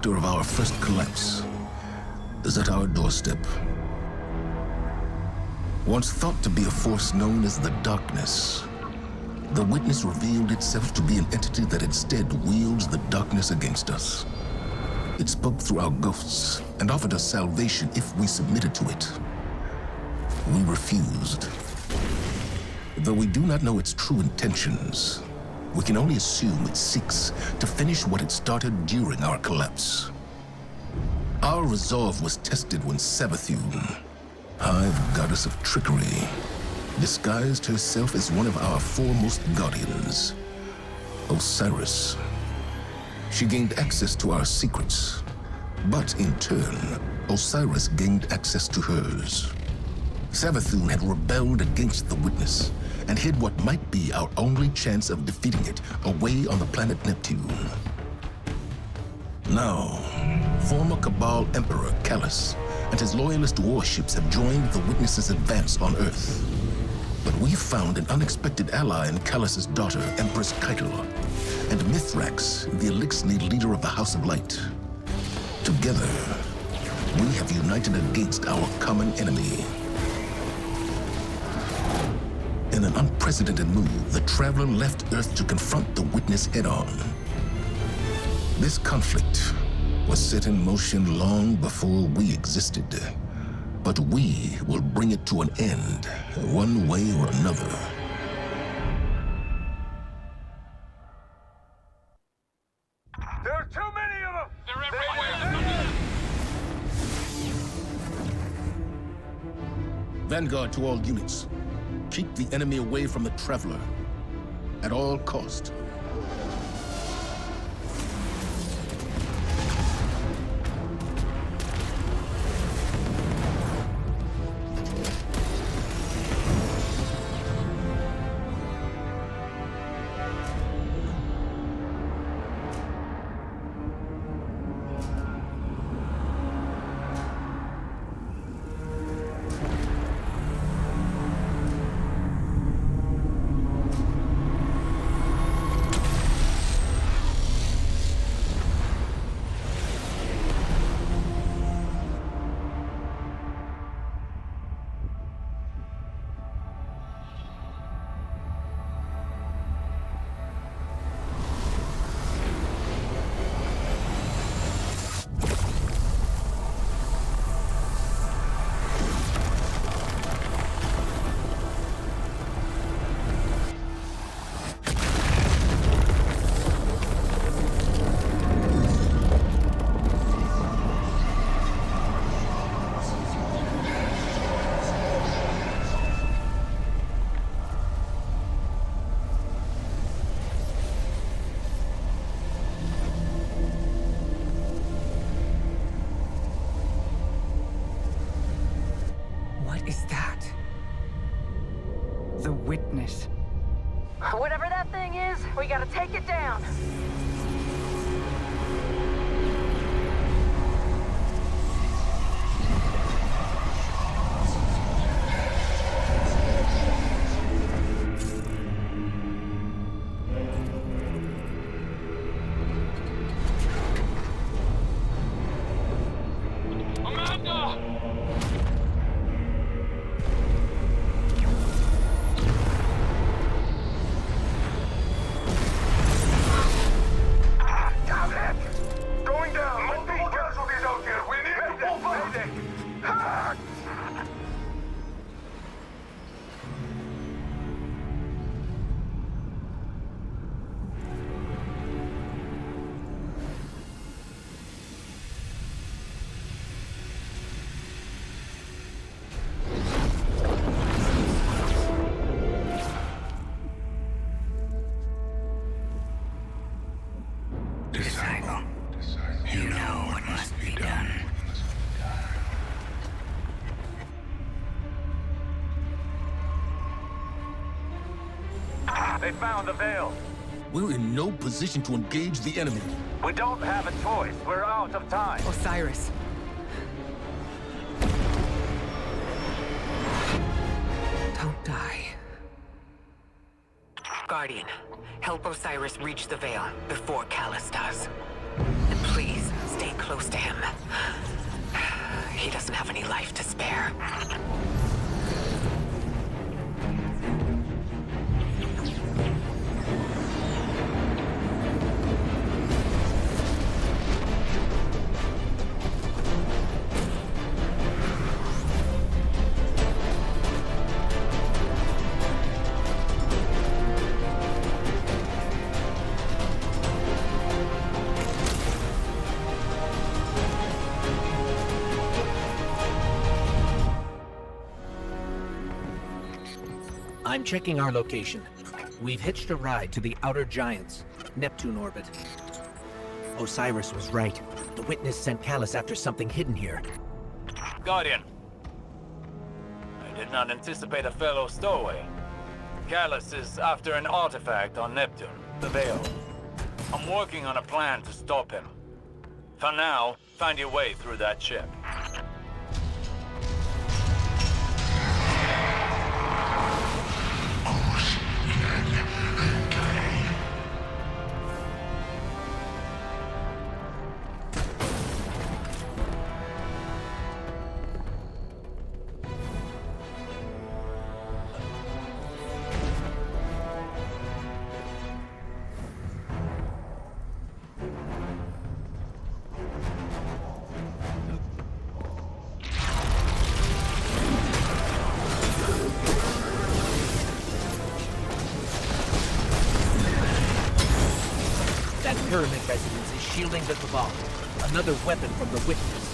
specter of our first collapse is at our doorstep. Once thought to be a force known as the Darkness, the Witness revealed itself to be an entity that instead wields the darkness against us. It spoke through our ghosts and offered us salvation if we submitted to it. We refused. Though we do not know its true intentions, we can only assume it seeks to finish what it started during our collapse. Our resolve was tested when Savathun, Hive Goddess of Trickery, disguised herself as one of our foremost guardians, Osiris. She gained access to our secrets, but in turn, Osiris gained access to hers. Savathun had rebelled against the Witness and hid what might be our only chance of defeating it away on the planet Neptune. Now, former Cabal Emperor Callus and his loyalist warships have joined the Witness's advance on Earth. But we found an unexpected ally in Callus's daughter, Empress Keitel, and Mithrax, the Elixni leader of the House of Light. Together, we have united against our common enemy. In an unprecedented move, the Traveler left Earth to confront the Witness head-on. This conflict was set in motion long before we existed, but we will bring it to an end, one way or another. There are too many of them! They're everywhere! Vanguard to all units. Keep the enemy away from the Traveler, at all cost. What is that? The Witness. Whatever that thing is, we gotta take it down. Disciple, you know what must be done. They found the veil. We're in no position to engage the enemy. We don't have a choice. We're out of time. Osiris. Don't die. Guardian, help Osiris reach the veil before Callus does. And please, stay close to him. He doesn't have any life to spare. I'm checking our location. We've hitched a ride to the Outer Giants, Neptune orbit. Osiris was right. The Witness sent Callus after something hidden here. Guardian. I did not anticipate a fellow stowaway. Callus is after an artifact on Neptune, the Veil. I'm working on a plan to stop him. For now, find your way through that ship. Pyramid residence is shielding the Cabal. Another weapon from the Witness.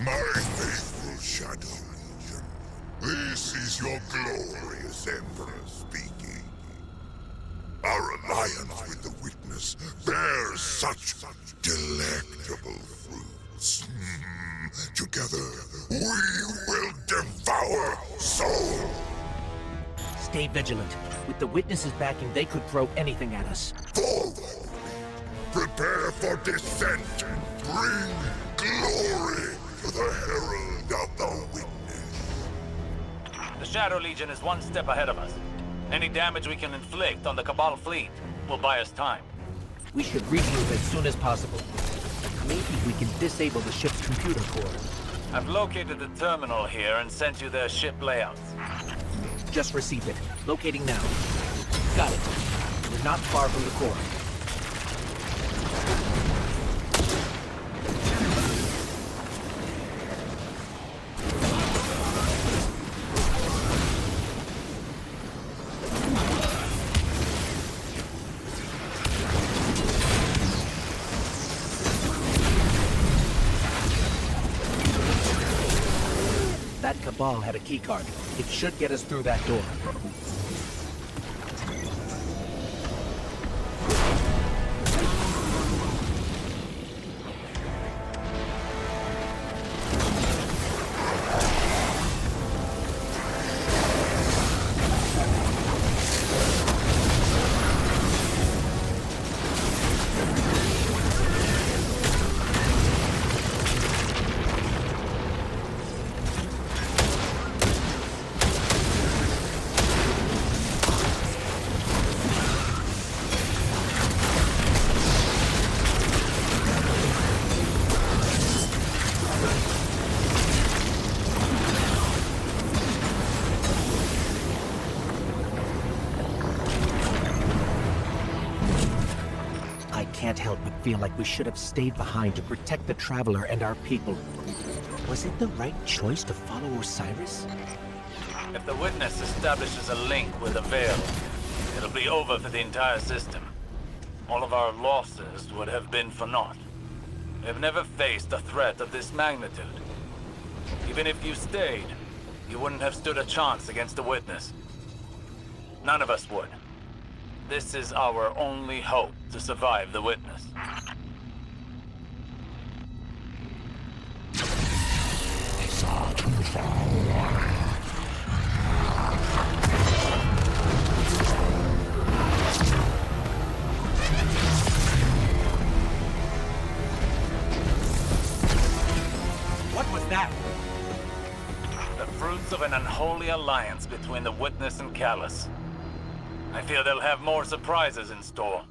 My faithful Shadow Legion, this is your glorious Emperor speaking. Our alliance with the Witness bears such delectable fruits. Together, we will devour soul. Stay vigilant. With the Witness's backing, they could throw anything at us. Forward! Prepare for descent! Bring glory to the Herald of the Witness! The Shadow Legion is one step ahead of us. Any damage we can inflict on the Cabal fleet will buy us time. We should regroup as soon as possible. Maybe we can disable the ship's computer core. I've located the terminal here and sent you their ship layouts. Just received it. Locating now. Got it. We're not far from the core. That Cabal had a keycard. It should get us through that door. I can't help but feel like we should have stayed behind to protect the Traveler and our people. Was it the right choice to follow Osiris? If the Witness establishes a link with the Veil, it'll be over for the entire system. All of our losses would have been for naught. We've never faced a threat of this magnitude. Even if you stayed, you wouldn't have stood a chance against the Witness. None of us would. This is our only hope to survive the witness. What was that? The fruits of an unholy alliance between the witness and Callus. I fear they'll have more surprises in store.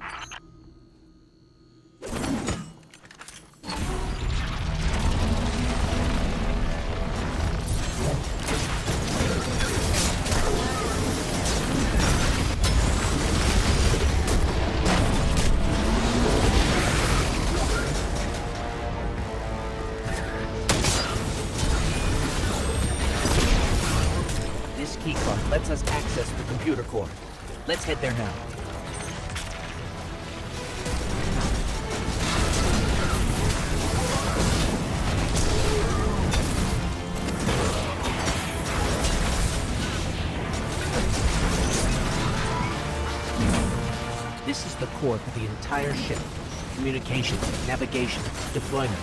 This keycard lets us access the computer core. Let's head there now. This is the core for the entire ship. Communication, navigation, deployment.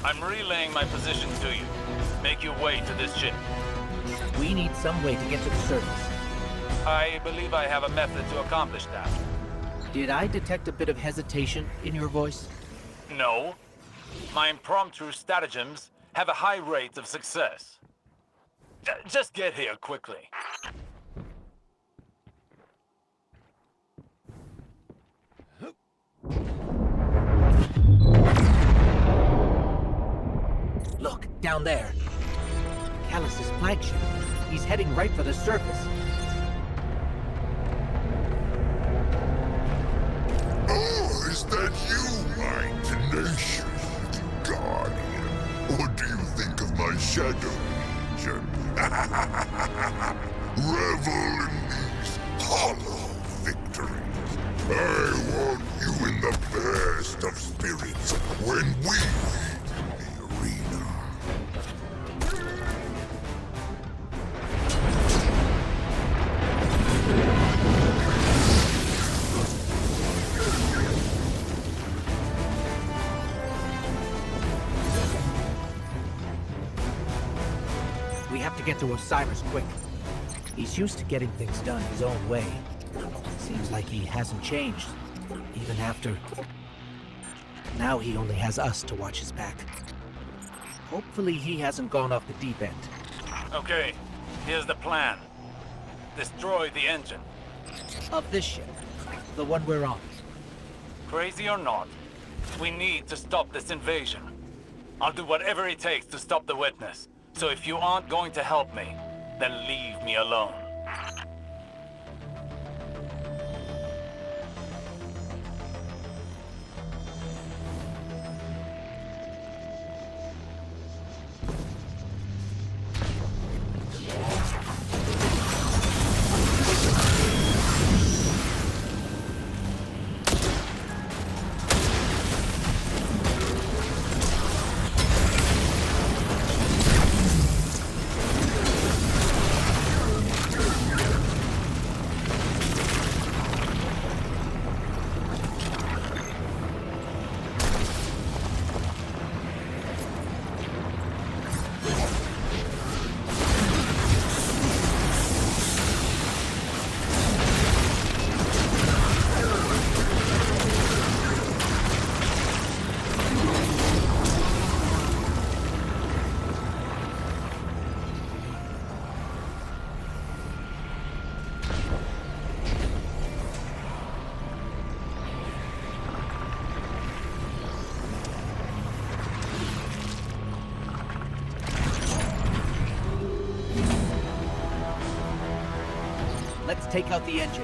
I'm relaying my position to you. Make your way to this ship. We need some way to get to the surface. I believe I have a method to accomplish that. Did I detect a bit of hesitation in your voice? No. My impromptu stratagems have a high rate of success. Just get here quickly. Look, down there. Callus's flagship. He's heading right for the surface. Oh, is that you, my tenacious little guardian? What do you think of my shadow, Legion? Revel in these hollow victories. I want you in the best of spirits when we meet in the arena. We have to get to Osiris quick. He's used to getting things done his own way. Seems like he hasn't changed, even after... Now he only has us to watch his back. Hopefully he hasn't gone off the deep end. Okay, here's the plan. Destroy the engine. Of this ship, the one we're on. Crazy or not, we need to stop this invasion. I'll do whatever it takes to stop the witness. So if you aren't going to help me, then leave me alone. Let's take out the engine.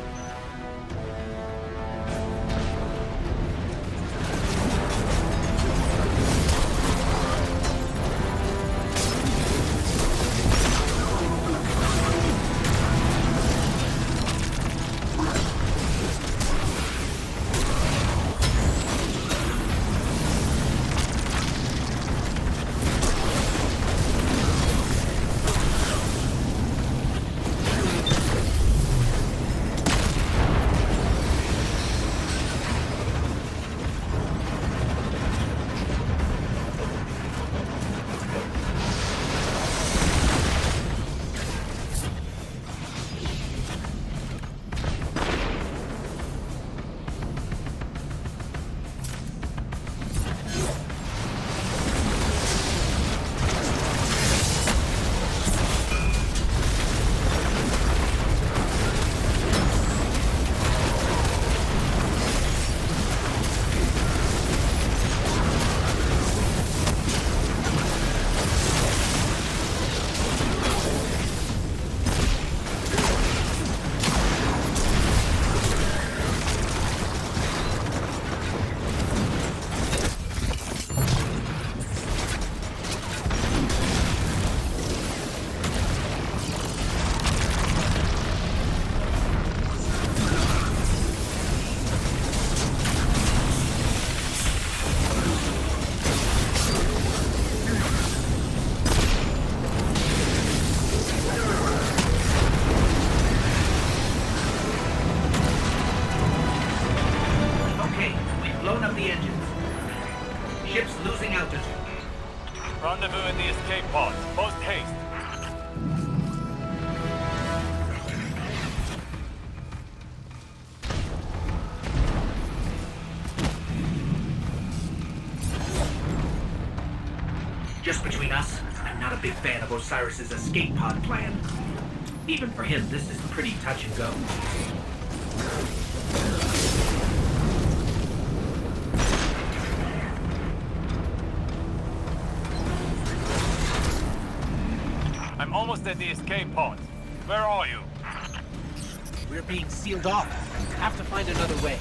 Ship's losing altitude. Rendezvous in the escape pods. Post haste. Just between us, I'm not a big fan of Osiris's escape pod plan. Even for him, this is pretty touch and go. I'm almost at the escape pods. Where are you? We're being sealed off. Have to find another way.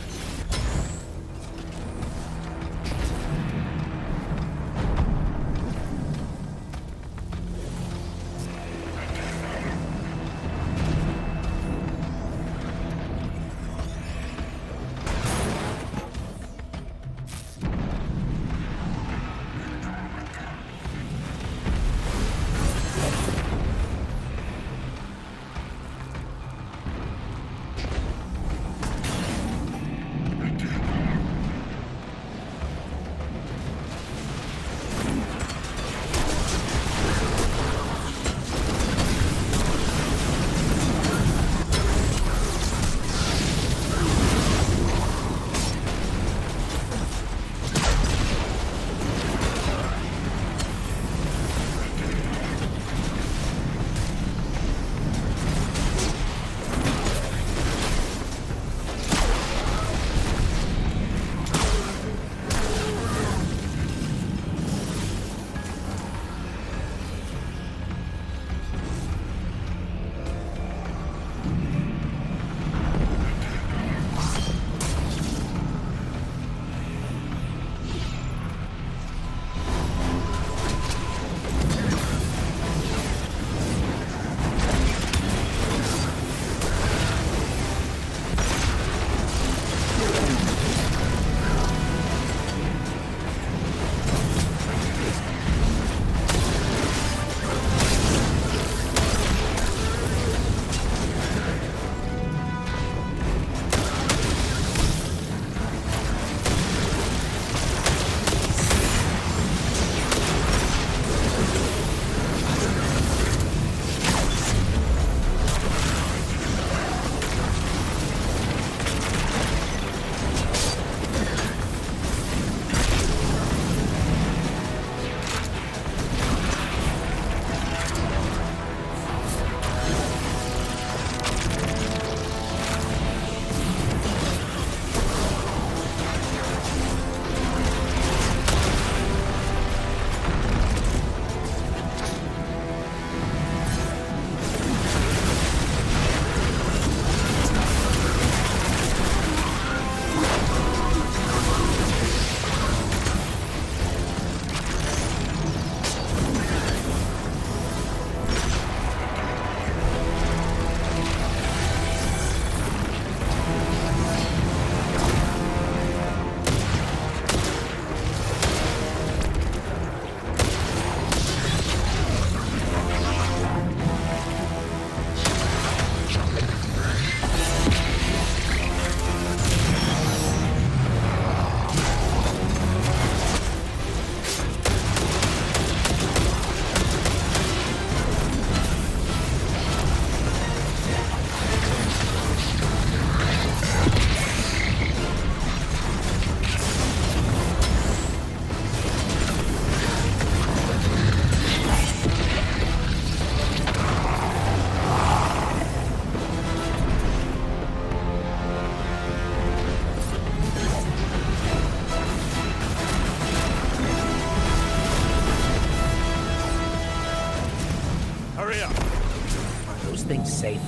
things safe.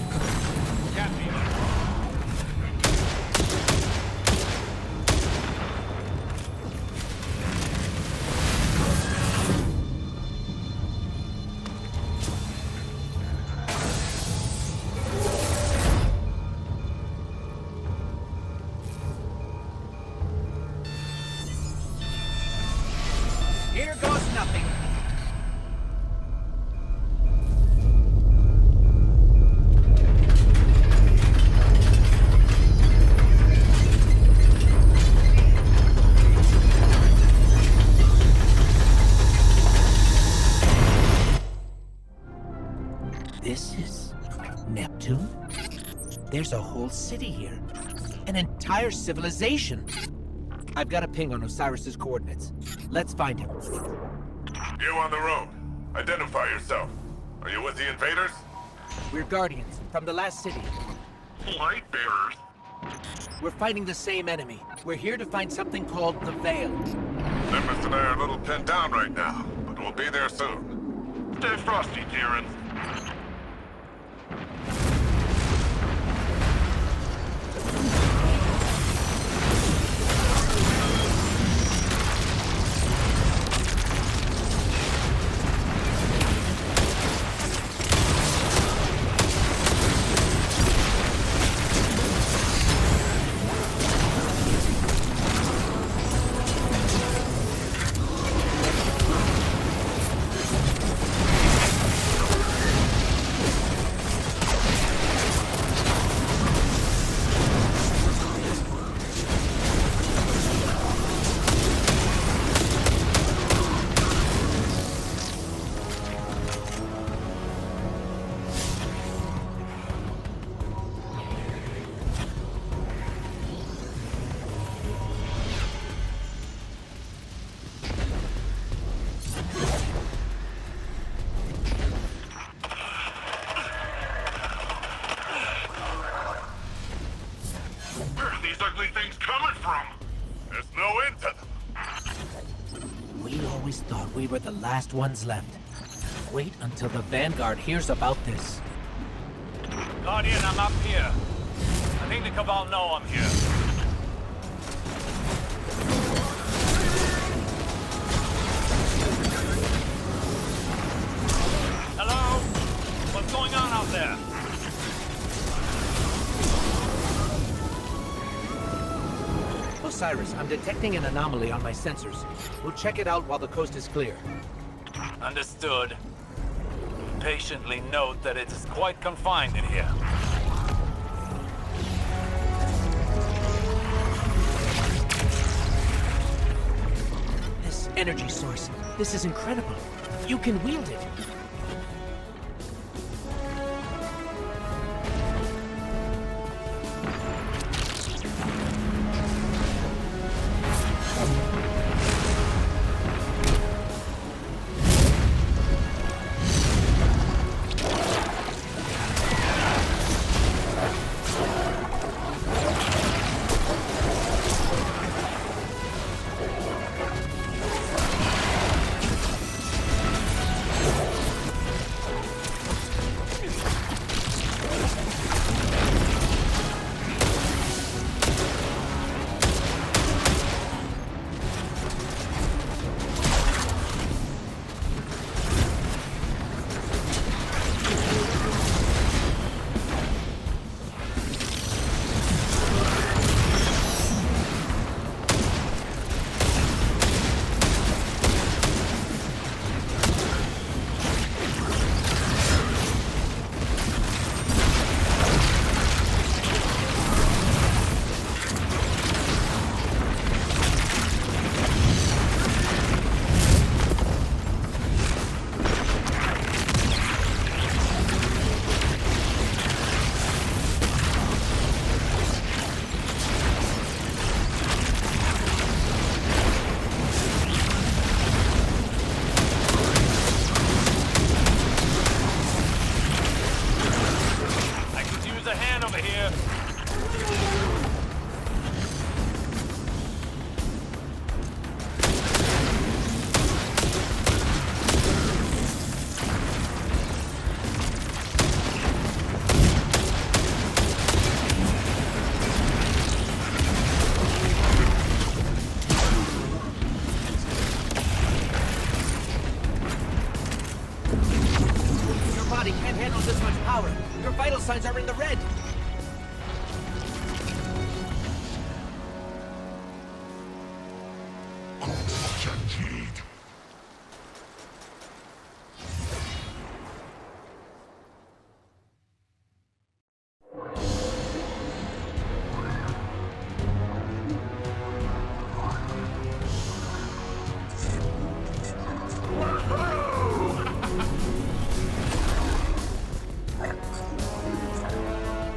Here goes nothing. There's a whole city here. An entire civilization. I've got a ping on Osiris's coordinates. Let's find him. You on the road. Identify yourself. Are you with the invaders? We're Guardians from the last city. Light bearers. We're fighting the same enemy. We're here to find something called the Veil. Nimbus and I are a little pinned down right now, but we'll be there soon. Stay frosty, Kieran. We were the last ones left. Wait until the Vanguard hears about this. Guardian, I'm up here. I think the Cabal know I'm here. Hello? What's going on out there? Osiris, I'm detecting an anomaly on my sensors. We'll check it out while the coast is clear. Understood. Patiently note that it is quite confined in here. This energy source, this is incredible. You can wield it. Signs are in the red.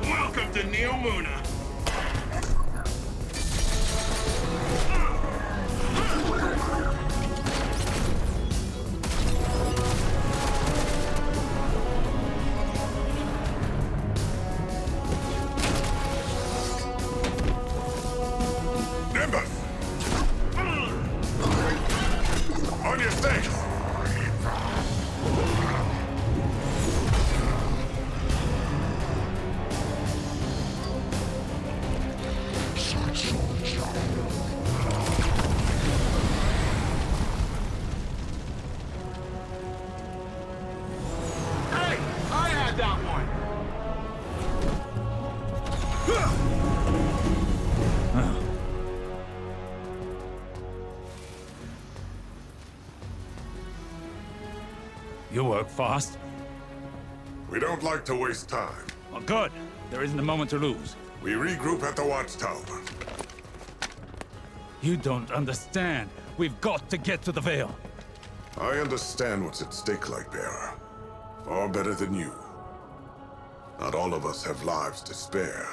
Welcome to Neomuna! Nimbus! On your stakes! Hey! I had that one! You work fast. We don't like to waste time. Oh, good. There isn't a moment to lose. We regroup at the watchtower. You don't understand. We've got to get to the Veil. I understand what's at stake, Lightbearer. Far better than you. Not all of us have lives to spare.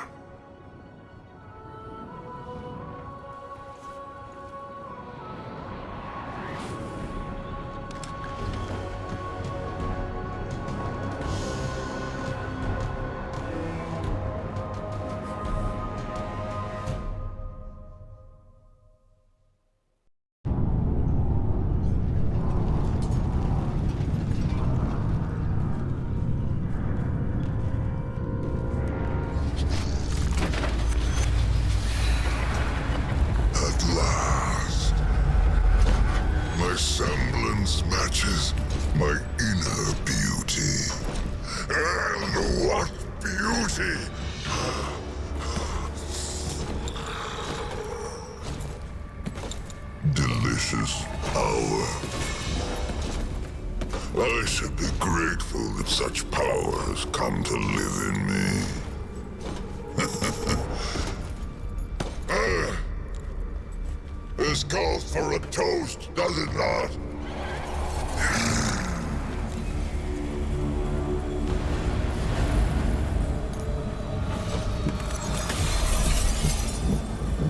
At last, my semblance matches my inner beauty. And what beauty! Delicious power. I should be grateful that such power has come to live in me. This calls for a toast, does it not?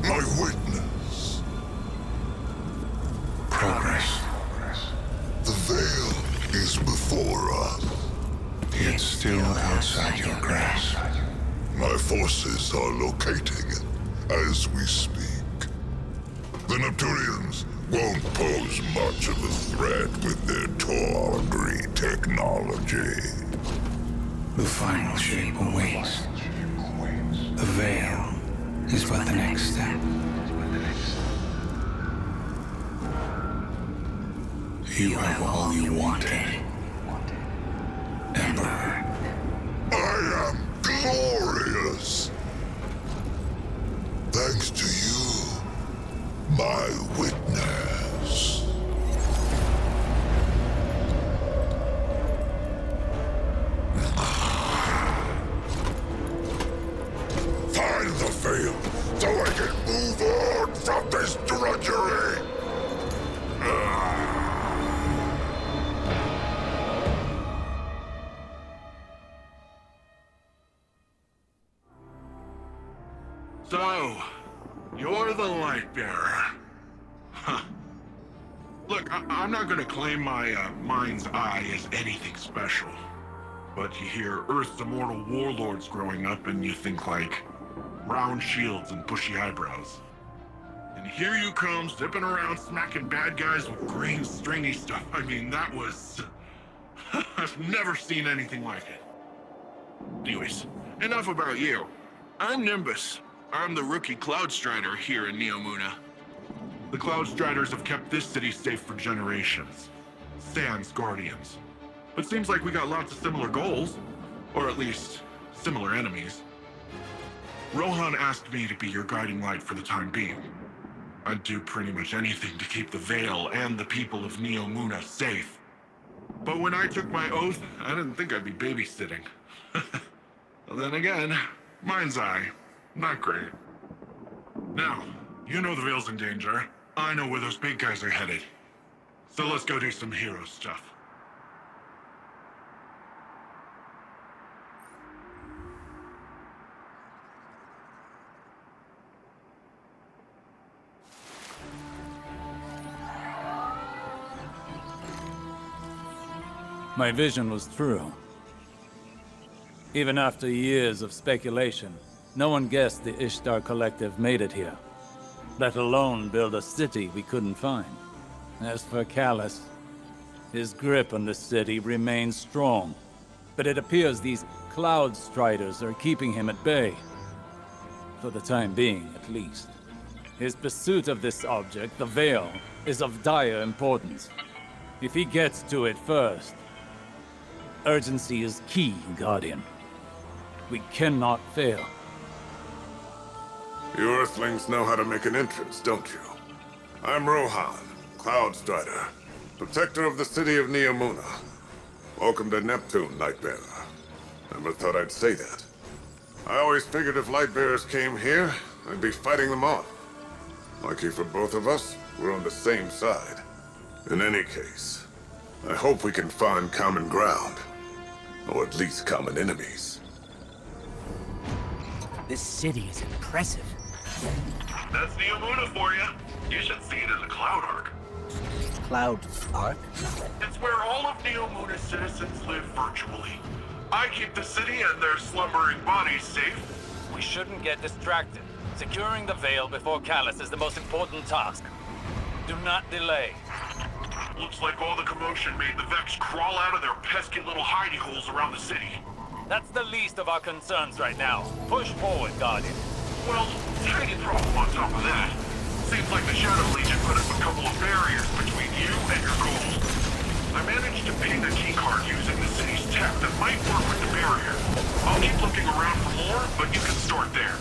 My witness. Progress. The veil is before us. Yet still outside your grasp. My forces are locating it as we speak. The Neptunians won't pose much of a threat with their tawdry technology. The final shape awaits. The veil is but the next step. You have all you wanted, Emperor. I am glorious! Thanks to you, my witness. Find the veil, so I can move on from this drudgery! So, you're the Lightbearer. Huh. Look, I'm not gonna claim my mind's eye as anything special. But you hear Earth's immortal warlords growing up and you think like round shields and bushy eyebrows. And here you come, zipping around smacking bad guys with green stringy stuff. I mean, that was... I've never seen anything like it. Anyways, enough about you. I'm Nimbus. I'm the rookie Cloud Strider here in Neomuna. The Cloud Striders have kept this city safe for generations. Sans Guardians. But seems like we got lots of similar goals. Or at least, similar enemies. Rohan asked me to be your guiding light for the time being. I'd do pretty much anything to keep the Veil and the people of Neomuna safe. But when I took my oath, I didn't think I'd be babysitting. Well, then again, mind's eye. Not great. Now, you know the Veil's in danger. I know where those big guys are headed. So let's go do some hero stuff. My vision was true. Even after years of speculation, no one guessed the Ishtar Collective made it here, let alone build a city we couldn't find. As for Callus, his grip on the city remains strong, but it appears these Cloud Striders are keeping him at bay. For the time being, at least. His pursuit of this object, the Veil, is of dire importance. If he gets to it first, urgency is key, Guardian. We cannot fail. You Earthlings know how to make an entrance, don't you? I'm Rohan, Cloud Strider, protector of the city of Neomuna. Welcome to Neptune, Lightbearer. Never thought I'd say that. I always figured if Lightbearers came here, I'd be fighting them off. Lucky for both of us, we're on the same side. In any case, I hope we can find common ground. Or at least common enemies. This city is impressive. That's Neomuna for you. You should see it as a cloud arc. Cloud Ark? It's where all of Neomuna's citizens live virtually. I keep the city and their slumbering bodies safe. We shouldn't get distracted. Securing the Veil before Callus is the most important task. Do not delay. Looks like all the commotion made the Vex crawl out of their pesky little hidey holes around the city. That's the least of our concerns right now. Push forward, Guardian. Well, tiny problem on top of that. Seems like the Shadow Legion put up a couple of barriers between you and your goals. I managed to ping a keycard using the city's tech that might work with the barrier. I'll keep looking around for more, but you can start there.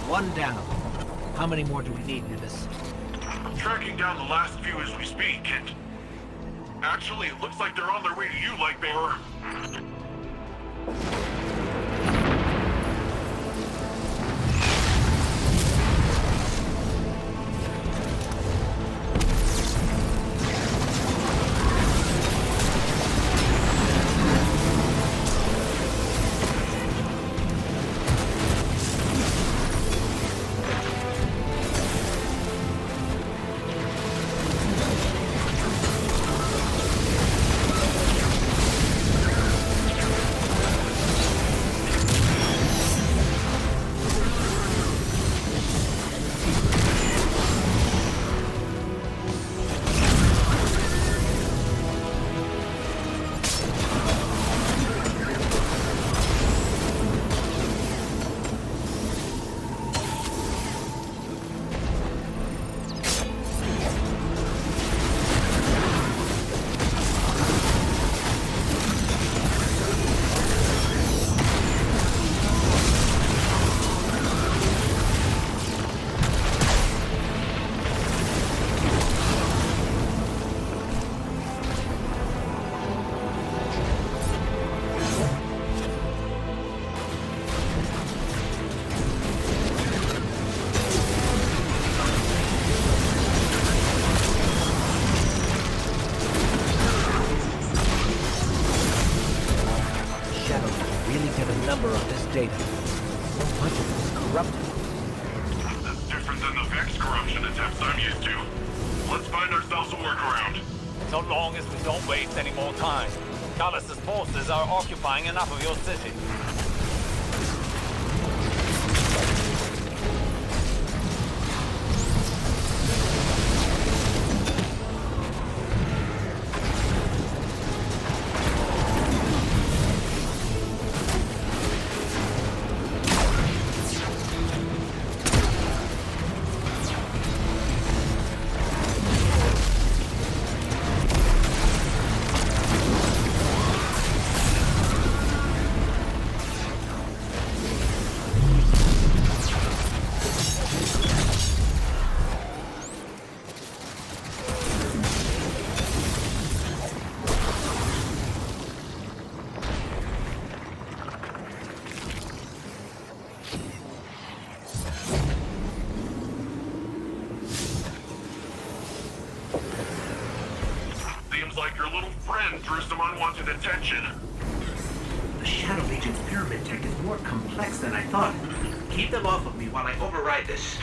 One down. How many more do we need, Nimbus? I'm tracking down the last few as we speak, and... Actually, it looks like they're on their way to you, Lightbearer. number on this data. So much of it is corrupted. That's different than the Vex corruption attempts I'm used to. Let's find ourselves a workaround. So long as we don't waste any more time. Callus's forces are occupying enough of your city. Seems like your little friend drew some unwanted attention. The Shadow Legion's pyramid tech is more complex than I thought. Keep them off of me while I override this.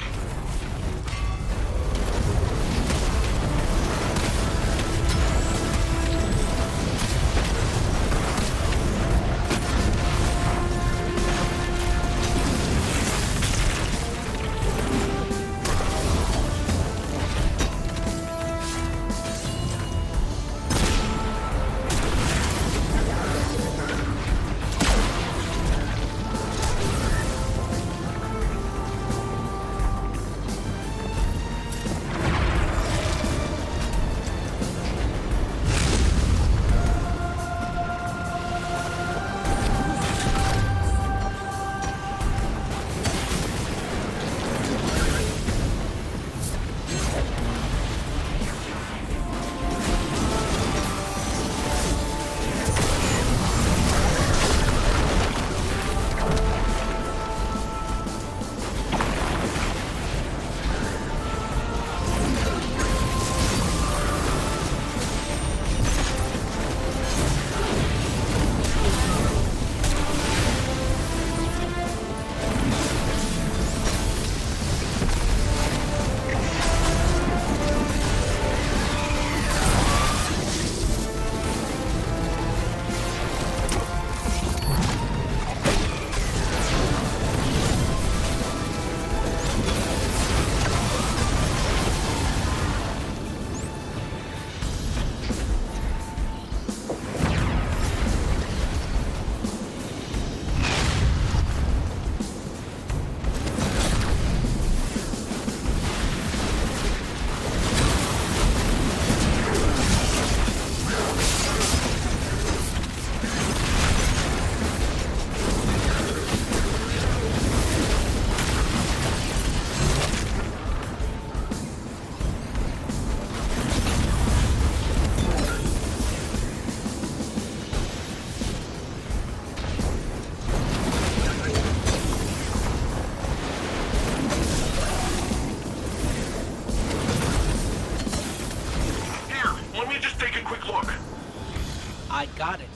I got it.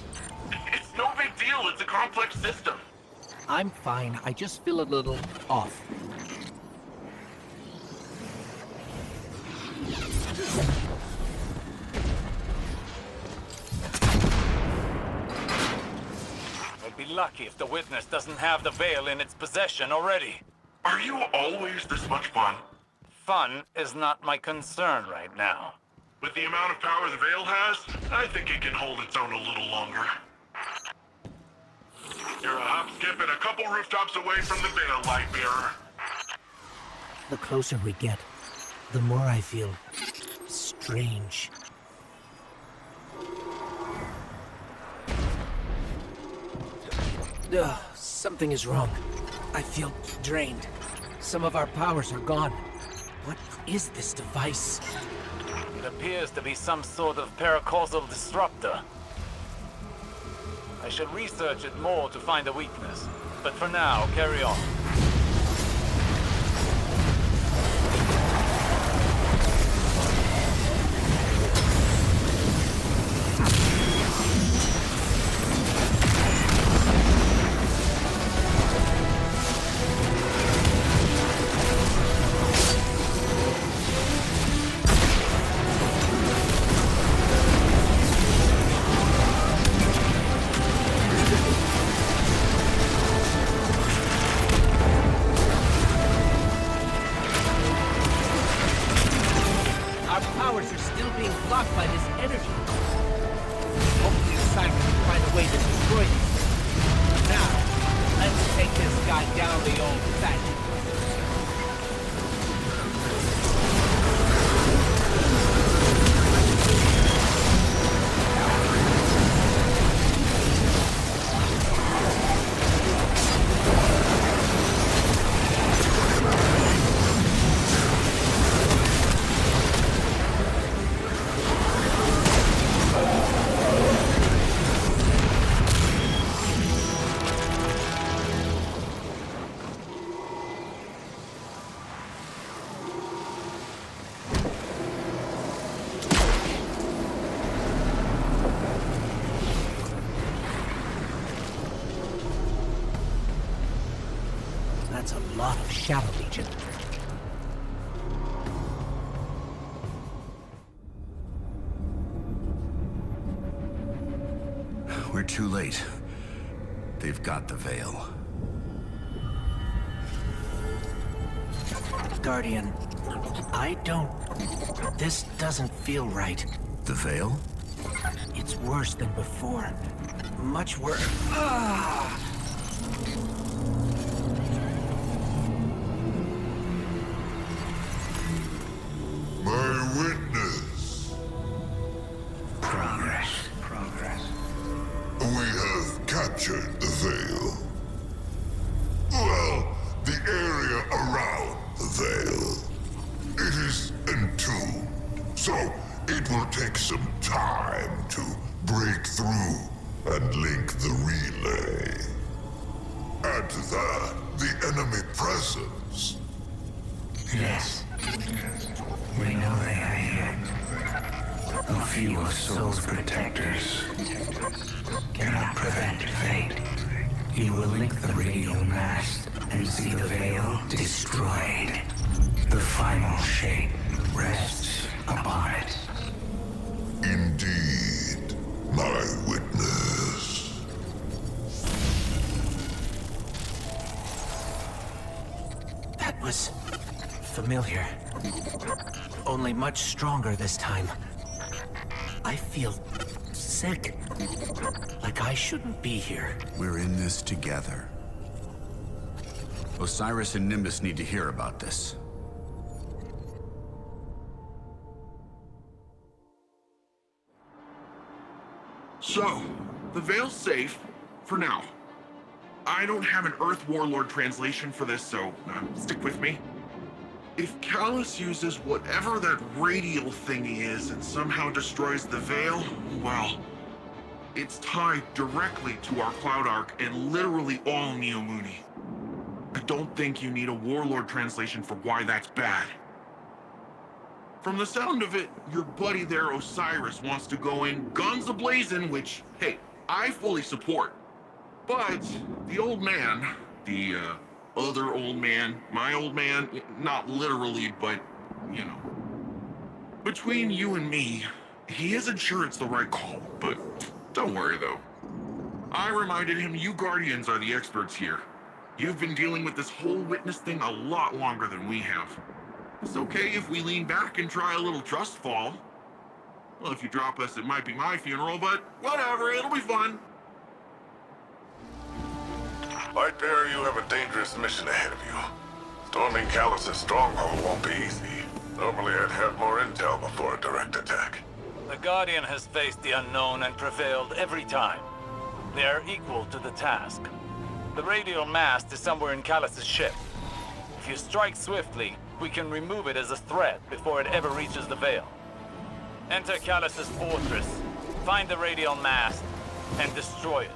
It's no big deal. It's a complex system. I'm fine. I just feel a little off. I'd be lucky if the Witness doesn't have the Veil in its possession already. Are you always this much fun? Fun is not my concern right now. With the amount of power the Veil has, I think it can hold its own a little longer. You're a hop, skip, and a couple rooftops away from the Veil, Lightbearer. The closer we get, the more I feel strange. Something is wrong. I feel drained. Some of our powers are gone. What is this device? It appears to be some sort of paracausal disruptor. I should research it more to find a weakness. But for now, carry on. guy down the old fat. That's a lot of Shadow Legion. We're too late. They've got the Veil. Guardian, I don't... This doesn't feel right. The Veil? It's worse than before. Much worse. My witness. Progress. We have captured the Veil. Well, the area around the Veil. It is entombed, so it will take some time to break through and link the relay. Add to that the enemy presence. Yes. We know they are here. A few of Soul's protectors cannot prevent fate. You will link the radial mast and see the Veil destroyed. The final shape rests upon it. Indeed, my witness. That was... familiar. Only much stronger this time. I feel... sick. Like I shouldn't be here. We're in this together. Osiris and Nimbus need to hear about this. So, the Veil's safe, for now. I don't have an Earth Warlord translation for this, so stick with me. If Callus uses whatever that radial thingy is and somehow destroys the Veil, well, it's tied directly to our Cloud Arc and literally all Neomuni. I don't think you need a Warlord translation for why that's bad. From the sound of it, your buddy there, Osiris, wants to go in guns a-blazing, which, hey, I fully support. But the old man, the other old man, my old man, not literally, but, you know. Between you and me, he isn't sure it's the right call, but don't worry though. I reminded him you Guardians are the experts here. You've been dealing with this whole witness thing a lot longer than we have. It's okay if we lean back and try a little trust fall. Well, if you drop us, it might be my funeral, but whatever, it'll be fun. Lightbearer, you have a dangerous mission ahead of you. Storming Callus's stronghold won't be easy. Normally I'd have more intel before a direct attack. The Guardian has faced the unknown and prevailed every time. They are equal to the task. The radial mast is somewhere in Callus's ship. If you strike swiftly, we can remove it as a threat before it ever reaches the Veil. Enter Callus's fortress, find the radial mast, and destroy it.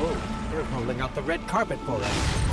Oh, they're rolling out the red carpet for us.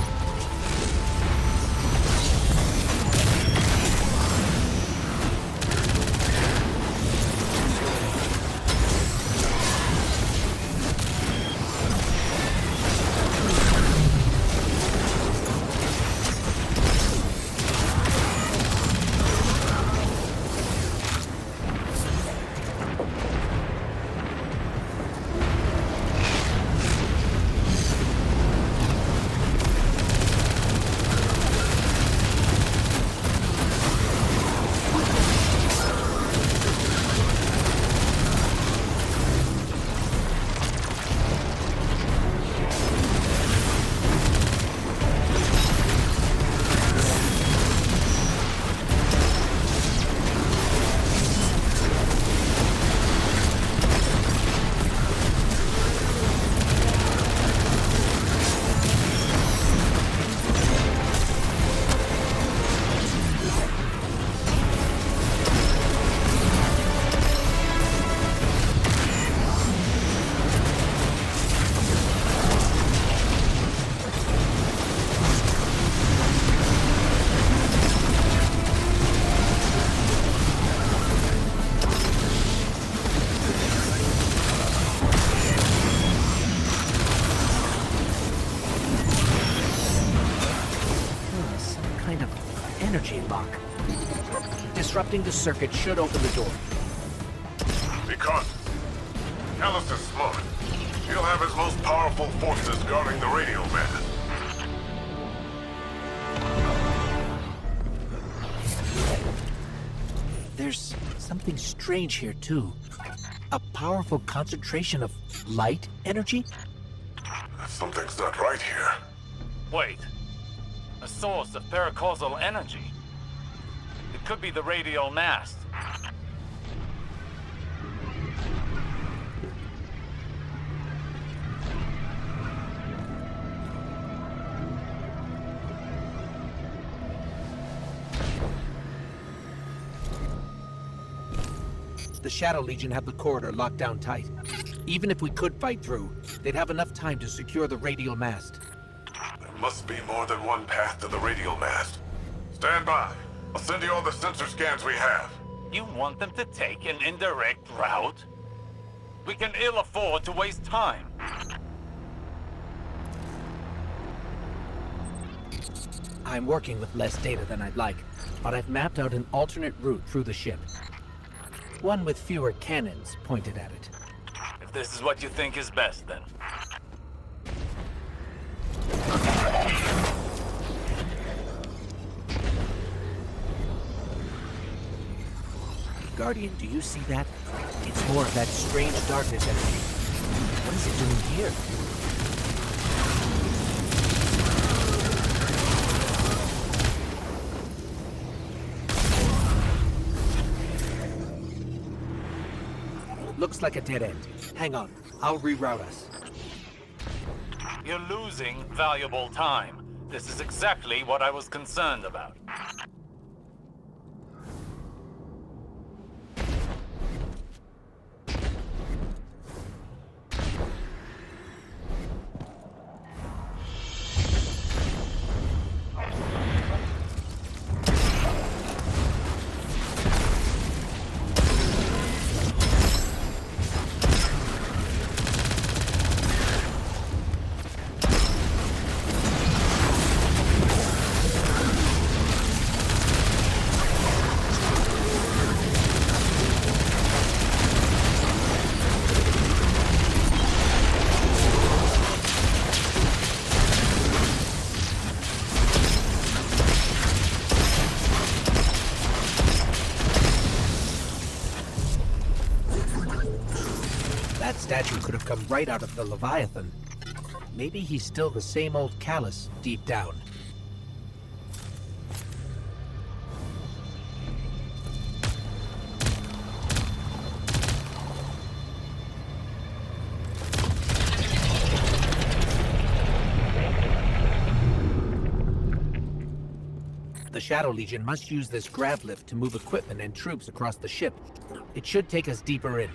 kind of energy lock. Disrupting the circuit should open the door. Be cautious. Callus is smart. He'll have his most powerful forces guarding the radio man. There's something strange here, too. A powerful concentration of light energy? Something's not right here. Wait. A source of paracausal energy. It could be the radial mast. The Shadow Legion have the corridor locked down tight. Even if we could fight through, they'd have enough time to secure the radial mast. There must be more than one path to the radial mast. Stand by. I'll send you all the sensor scans we have. You want them to take an indirect route? We can ill afford to waste time. I'm working with less data than I'd like, but I've mapped out an alternate route through the ship. One with fewer cannons pointed at it. If this is what you think is best, then. Guardian, do you see that? It's more of that strange darkness energy. What is it doing here? Looks like a dead end. Hang on, I'll reroute us. You're losing valuable time. This is exactly what I was concerned about. That statue could have come right out of the Leviathan. Maybe he's still the same old Callus deep down. The Shadow Legion must use this grav lift to move equipment and troops across the ship. It should take us deeper in.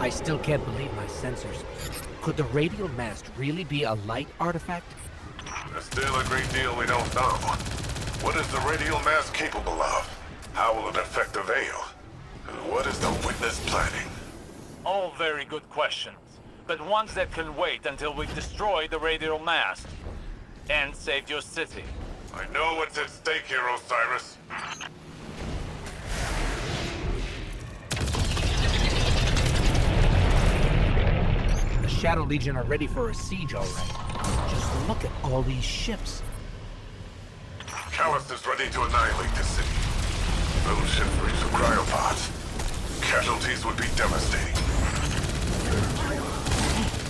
I still can't believe my sensors. Could the radial mast really be a light artifact? There's still a great deal we don't know. What is the radial mast capable of? How will it affect the Veil? And what is the Witness planning? All very good questions, but ones that can wait until we've destroyed the radial mast and saved your city. I know what's at stake here, Osiris. The Shadow Legion are ready for a siege, all right. Just look at all these ships. Callus is ready to annihilate this city. Those ships reach the cryopods. Casualties would be devastating.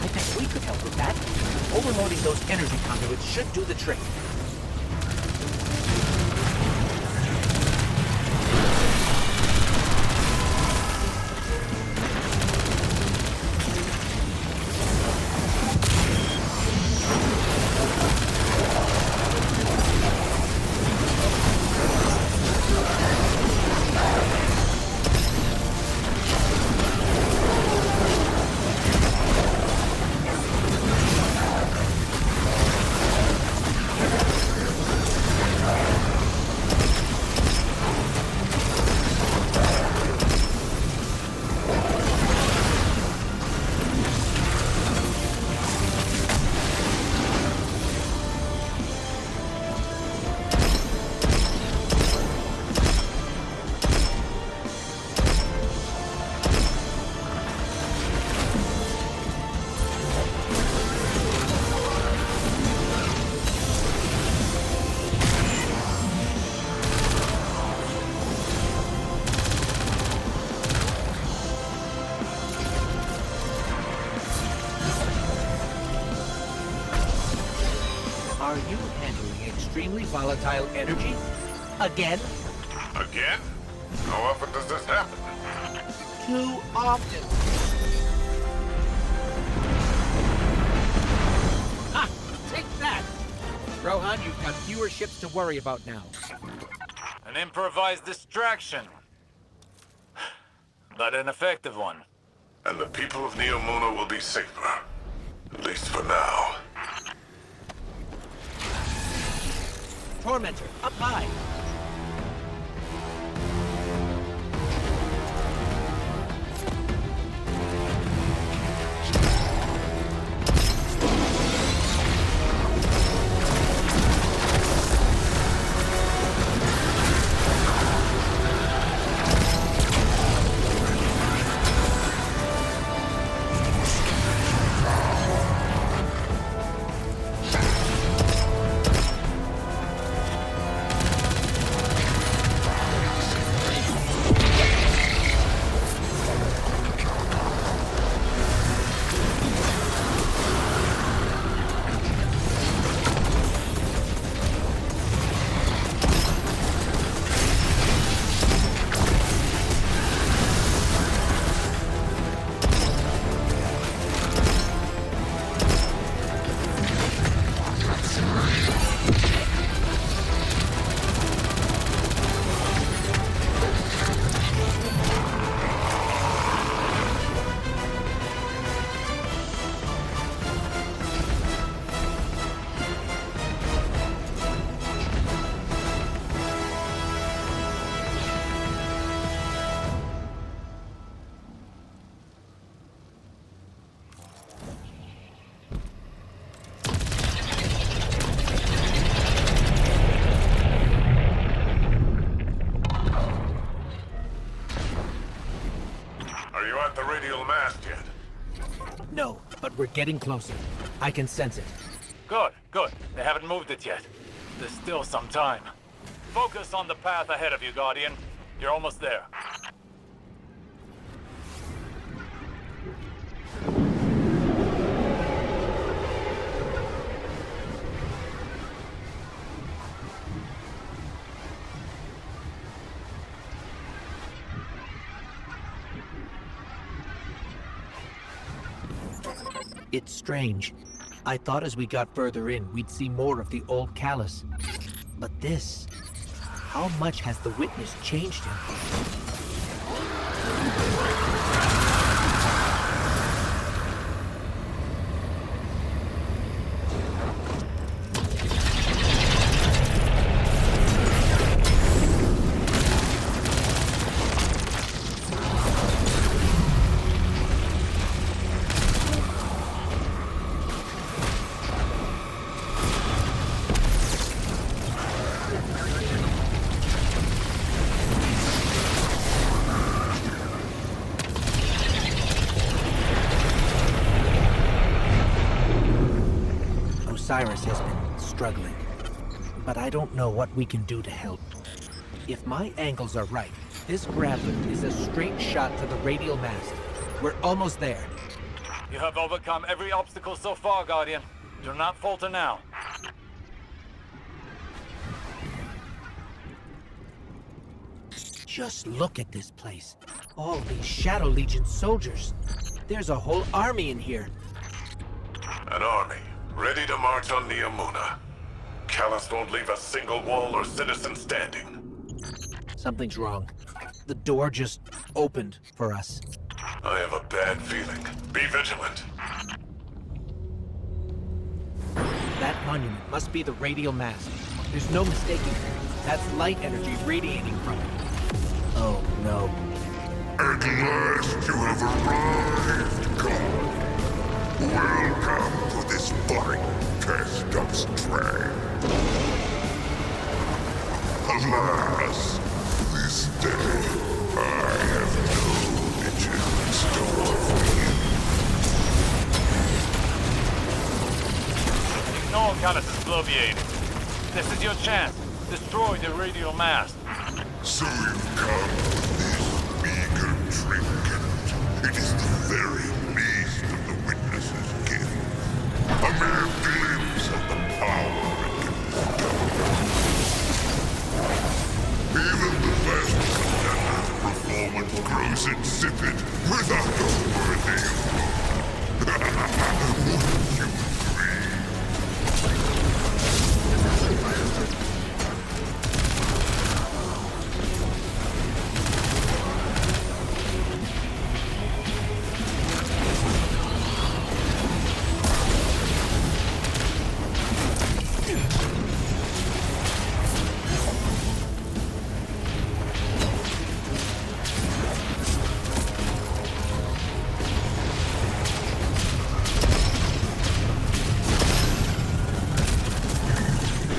I bet we could help with that. Overloading those energy conduits should do the trick. you handling extremely volatile energy? Again? Again? How often does this happen? Too often. Ha! Take that! Rohan, you've got fewer ships to worry about now. An improvised distraction. But an effective one. And the people of Neomuna will be safer. At least for now. Tormentor, up high! No, but we're getting closer. I can sense it. Good, good. They haven't moved it yet. There's still some time. Focus on the path ahead of you, Guardian. You're almost there. It's strange. I thought as we got further in, we'd see more of the old Callus. But this... How much has the Witness changed him? Cyrus has been struggling, but I don't know what we can do to help. If my angles are right, this grab lift is a straight shot to the radial mast. We're almost there. You have overcome every obstacle so far, Guardian. Do not falter now. Just look at this place. All these Shadow Legion soldiers. There's a whole army in here. An army, ready to march on Neomuna. Callus won't leave a single wall or citizen standing. Something's wrong. The door just opened for us. I have a bad feeling. Be vigilant. That monument must be the radial mast. There's no mistaking it. That's light energy radiating from it. Oh, no. At last you have arrived, God. Welcome to this fine test of strength. Alas, this day I have no riches in store for you. Ignore Callus' bloviating. This is your chance. Destroy the radial mast. So you've come for this meager trinket. It is the very least of the Witness's gift. A mere glimpse of the power and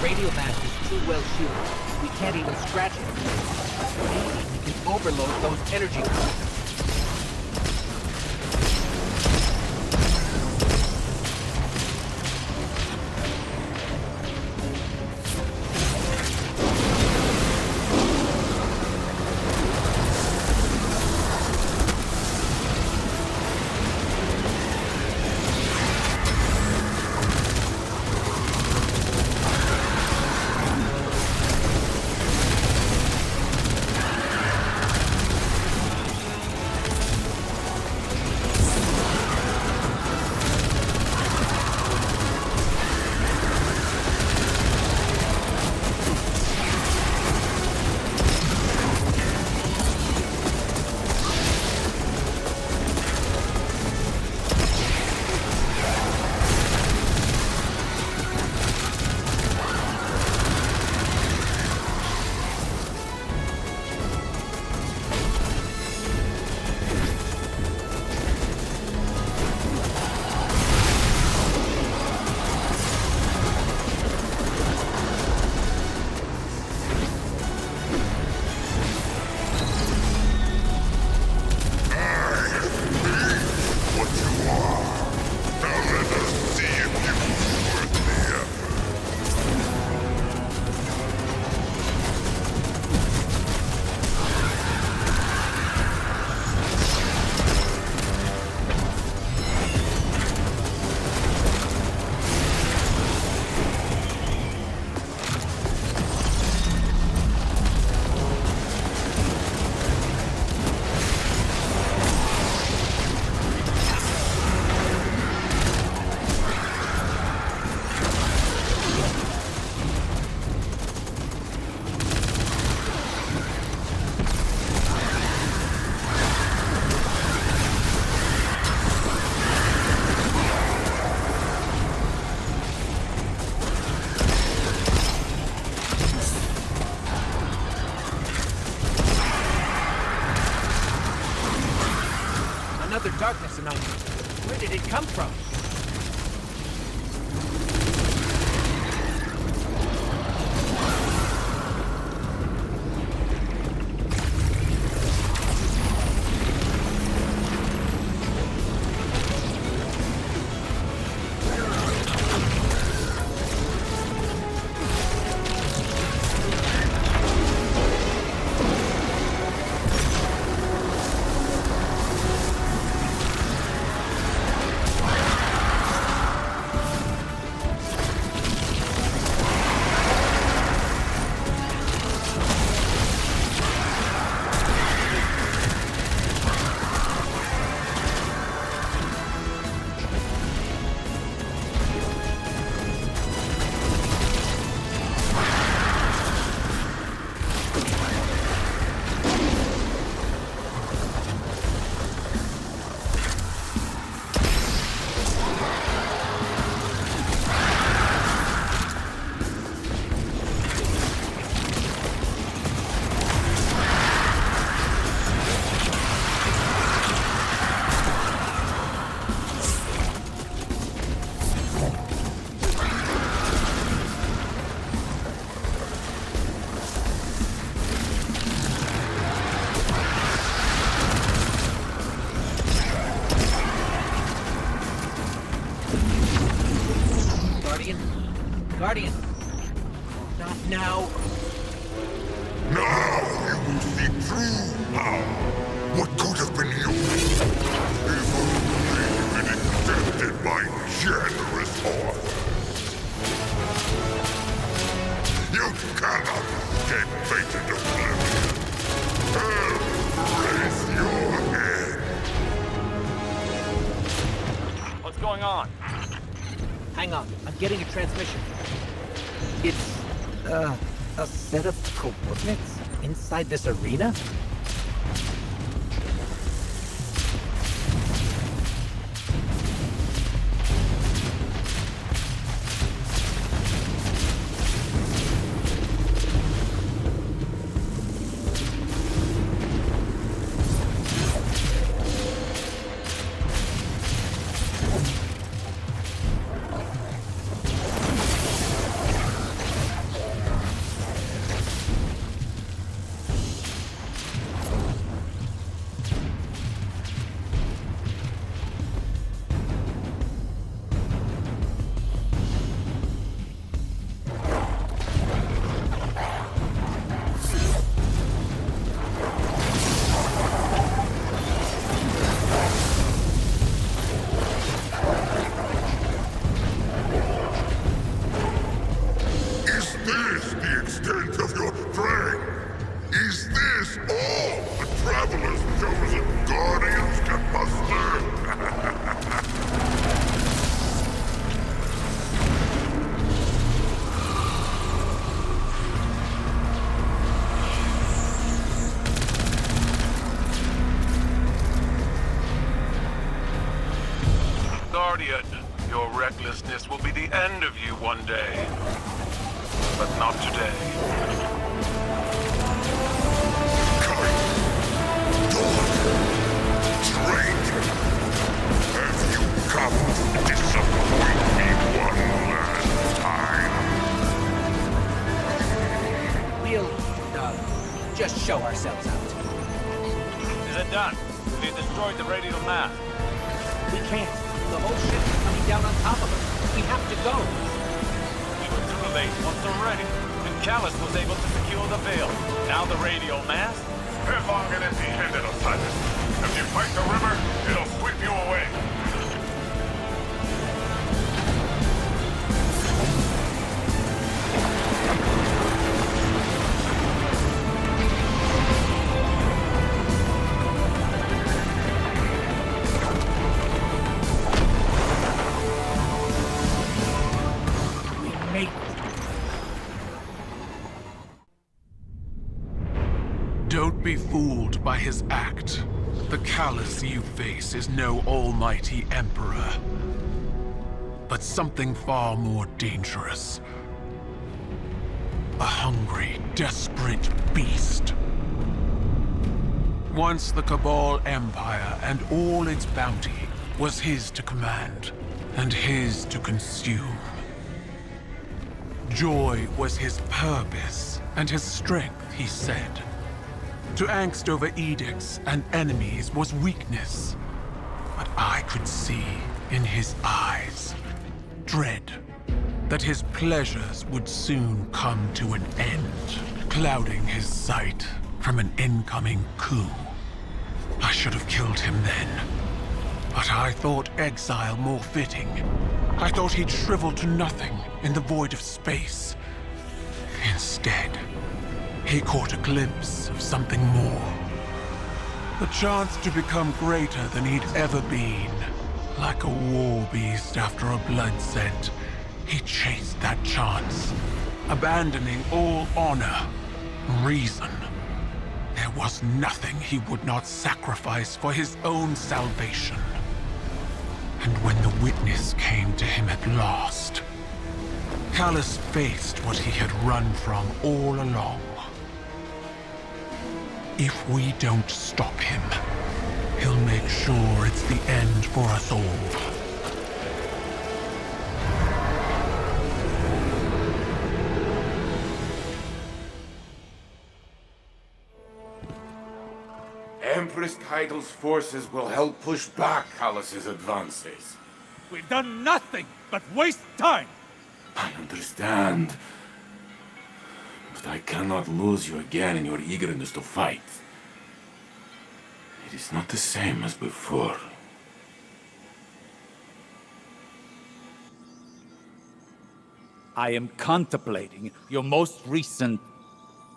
radio mast is too well shielded. We can't even scratch it. Maybe we can overload those energy conductors. Darkness anomaly. Where did it come from? Guardian. Not now. Now you will see true power. What could have been yours if only you had accepted my generous offer. You cannot escape fated oblivion. Raise your head. What's going on? Hang on, I'm getting a transmission. It's, a set of coordinates inside this arena? this the extent of your strength? Is this all the Traveler's chosen Guardians can muster? Guardian, your recklessness will be the end of you one day. But not today. Stranger, have you come to disappoint me one last time? We'll, just show ourselves out. Is it done? We destroyed the radial mast. We can't. The whole ship is coming down on top of us. We have to go. We were too late once already. And Callus was able to secure the veil. Now the radial mast? Live long and empty-handed, Osiris. If you fight the river, it'll sweep you away. Don't be fooled by his act. The Callus you face is no almighty emperor, but something far more dangerous. A hungry, desperate beast. Once the Cabal Empire and all its bounty was his to command and his to consume. Joy was his purpose and his strength, he said. To angst over edicts and enemies was weakness. But I could see in his eyes dread that his pleasures would soon come to an end, clouding his sight from an incoming coup. I should have killed him then, but I thought exile more fitting. I thought he'd shrivel to nothing in the void of space. Instead, he caught a glimpse of something more. The chance to become greater than he'd ever been. Like a war beast after a blood scent, he chased that chance, abandoning all honor, reason. There was nothing he would not sacrifice for his own salvation. And when the witness came to him at last, Callus faced what he had run from all along. If we don't stop him, he'll make sure it's the end for us all. Empress Keitel's forces will help push back Callus's advances. We've done nothing but waste time! I understand. But I cannot lose you again in your eagerness to fight. It is not the same as before. I am contemplating your most recent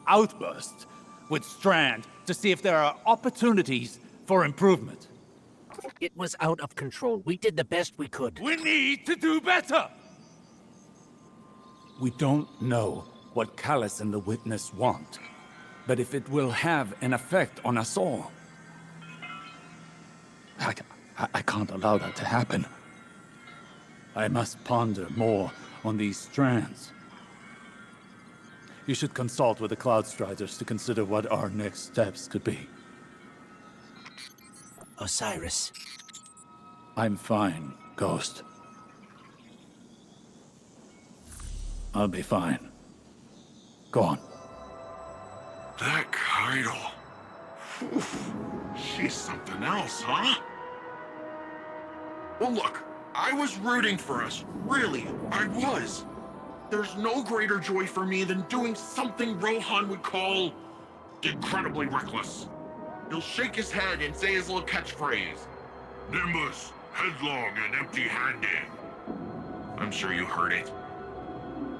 outburst with Strand to see if there are opportunities for improvement. It was out of control. We did the best we could. We need to do better! We don't know what Callus and the Witness want, but if it will have an effect on us all, I can't allow that to happen. I must ponder more on these strands. You should consult with the Cloudstriders to consider what our next steps could be. Osiris. I'm fine, Ghost. I'll be fine. Go on. That Keitel. She's something else, huh? Well, look, I was rooting for us. Really, I was. There's no greater joy for me than doing something Rohan would call incredibly reckless. He'll shake his head and say his little catchphrase. Nimbus, headlong and empty-handed. I'm sure you heard it.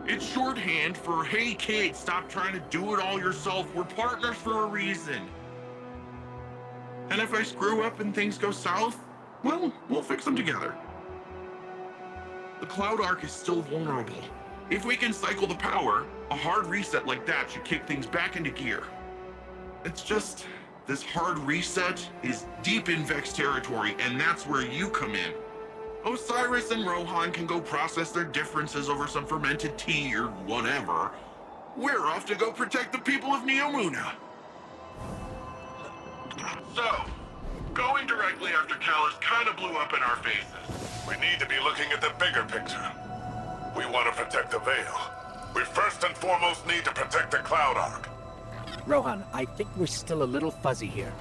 It's shorthand for, hey kid, stop trying to do it all yourself. We're partners for a reason. And if I screw up and things go south, well, we'll fix them together. The Cloud Arc is still vulnerable. If we can cycle the power, a hard reset like that should kick things back into gear. It's just, this hard reset is deep in Vex territory, and that's where you come in. Osiris and Rohan can go process their differences over some fermented tea or whatever. We're off to go protect the people of Neomuna. So, going directly after Callus kind of blew up in our faces. We need to be looking at the bigger picture. We want to protect the Veil. We first and foremost need to protect the Cloud Arc. Rohan, I think we're still a little fuzzy here.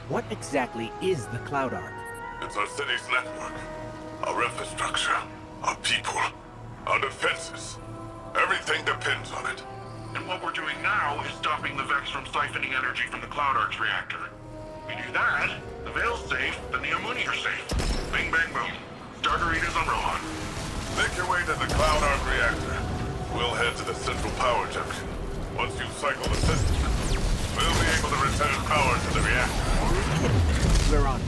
What exactly is the Cloud Arc? It's our city's network, our infrastructure, our people, our defenses. Everything depends on it. And what we're doing now is stopping the Vex from siphoning energy from the Cloud Arc's reactor. We do that, the Veil's safe, the Neomuni are safe. Bing, bang, boom. Stargaritas on Rohan. Make your way to the Cloud Arc reactor. We'll head to the central power junction. Once you cycle the system, we'll be able to return power to the reactor. We're on.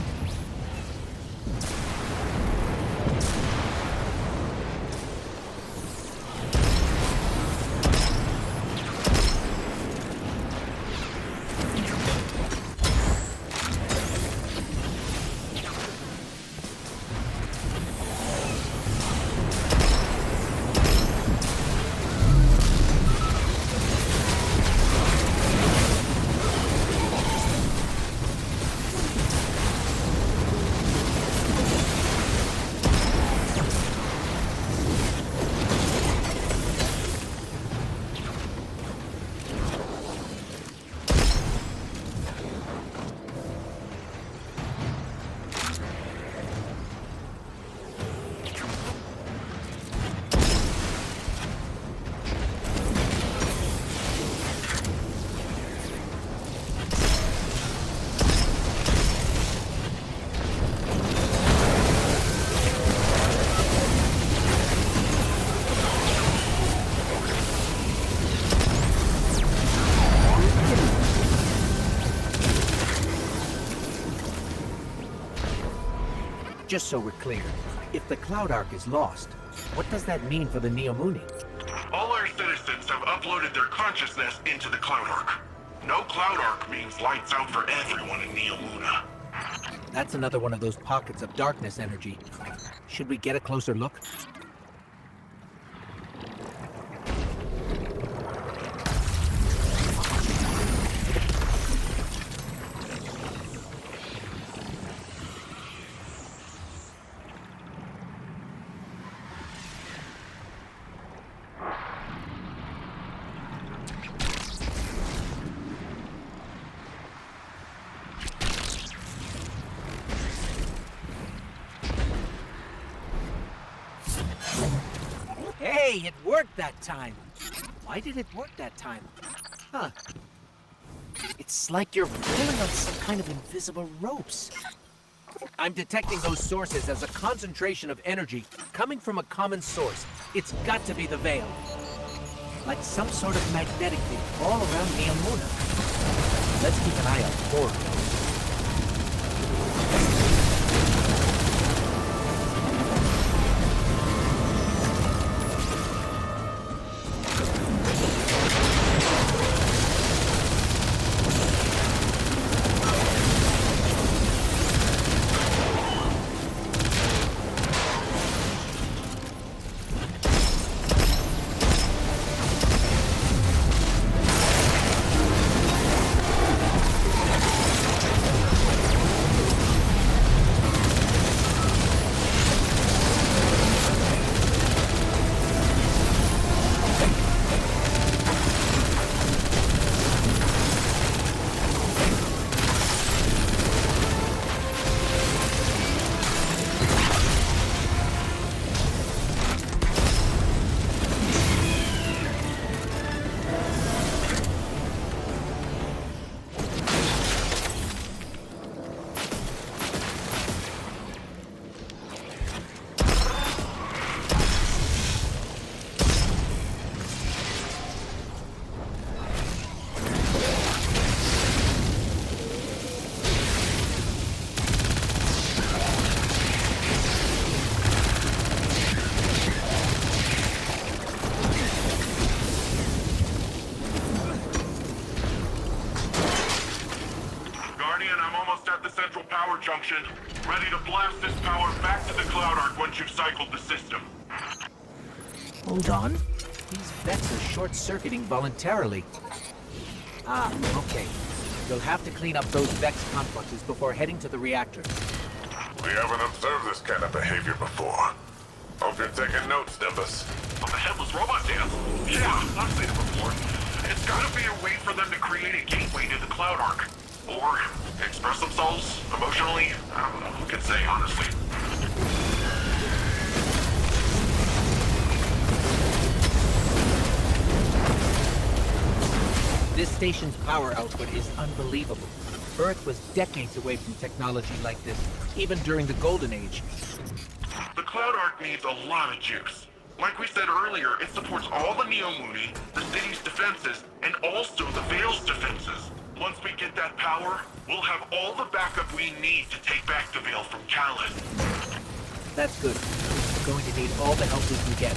Just so we're clear, if the Cloud Arc is lost, what does that mean for the Neomuni? All our citizens have uploaded their consciousness into the Cloud Arc. No Cloud Arc means lights out for everyone in Neomuna. That's another one of those pockets of darkness energy. Should we get a closer look? Hey, it worked that time. Why did it work that time? Huh. It's like you're pulling on some kind of invisible ropes. I'm detecting those sources as a concentration of energy coming from a common source. It's got to be the Veil. Like some sort of magnetic field all around Neomuna. Let's keep an eye out for it. central power junction, ready to blast this power back to the Cloud Ark once you've cycled the system. Hold on. These vets are short-circuiting voluntarily. Ah, okay. You'll have to clean up those Vex complexes before heading to the reactor. We haven't observed this kind of behavior before. Hope you're taking notes, Nimbus. On the headless robot dance? Yeah, I've seen it before. It's gotta be a way for them to create a gateway to the Cloud Ark. Or express themselves emotionally. I don't know who can say, honestly. This station's power output is unbelievable. Earth was decades away from technology like this, even during the Golden Age. The Cloud Ark needs a lot of juice. Like we said earlier, it supports all the Neomuni, the city's defenses, and also the Veil's defenses. Once we get that power, we'll have all the backup we need to take back the Veil from Callus. That's good. We're going to need all the help we can get.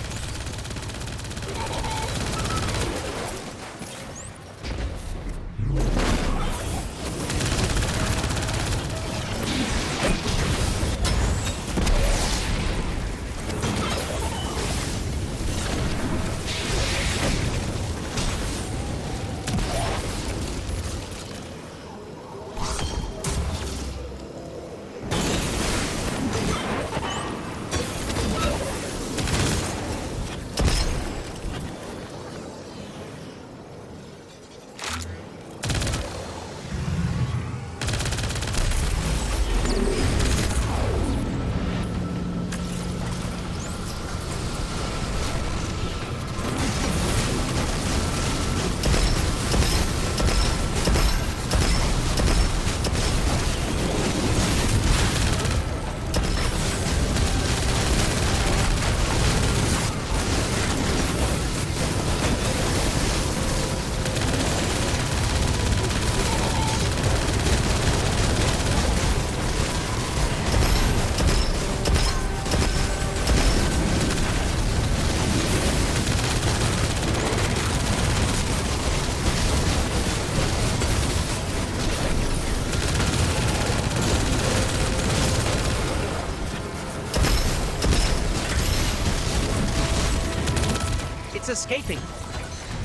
It's escaping.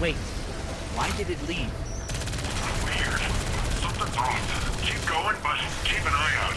Wait, why did it leave? Weird. Something's off. Keep going, but keep an eye out.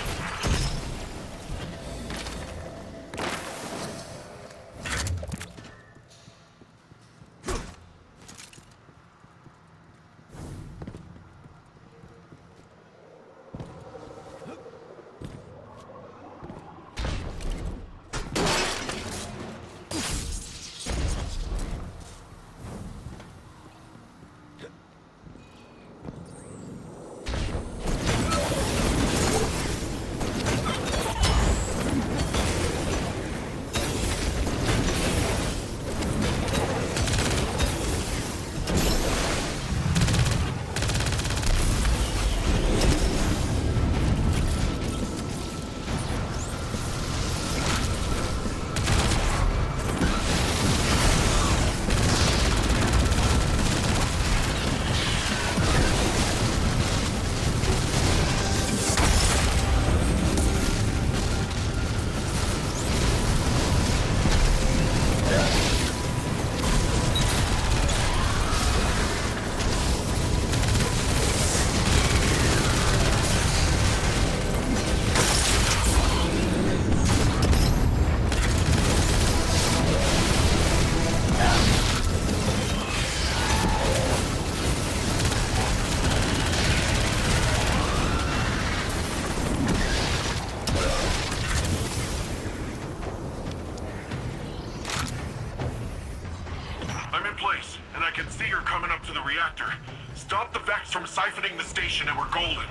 Stop the Vex from siphoning the station and we're golden.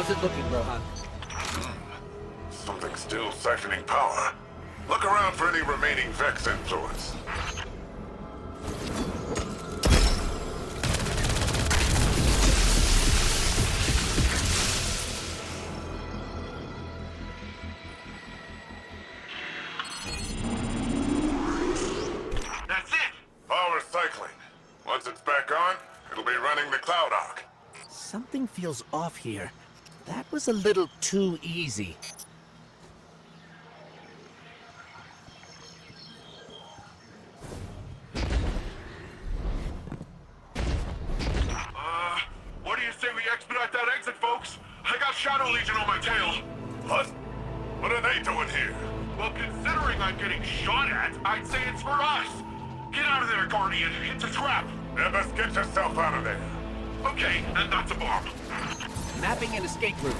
How's it looking, Rohan? Something still siphoning power. Look around for any remaining Vex influence. That's it! Power cycling. Once it's back on, it'll be running the Cloud Arc. Something feels off here. That was a little too easy. What do you say we expedite that exit, folks? I got Shadow Legion on my tail. What? What are they doing here? Well, considering I'm getting shot at, I'd say it's for us. Get out of there, Guardian. It's a trap. Nimbus, get yourself out of there. Okay, and that's a bomb. Mapping an escape route.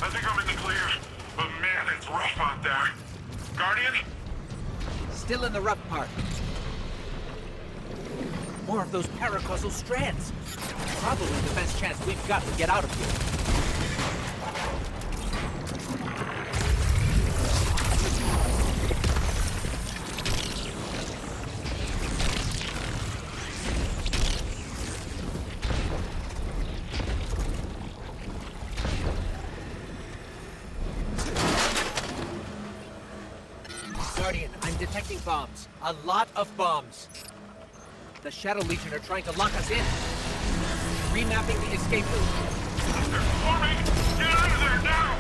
I think I'm in the clear. But man, it's rough out there. Guardian? Still in the rough part. More of those paracausal strands. Probably the best chance we've got to get out of here. Guardian, I'm detecting bombs. A lot of bombs. The Shadow Legion are trying to lock us in. Remapping the escape route. They're forming! Get out of there now!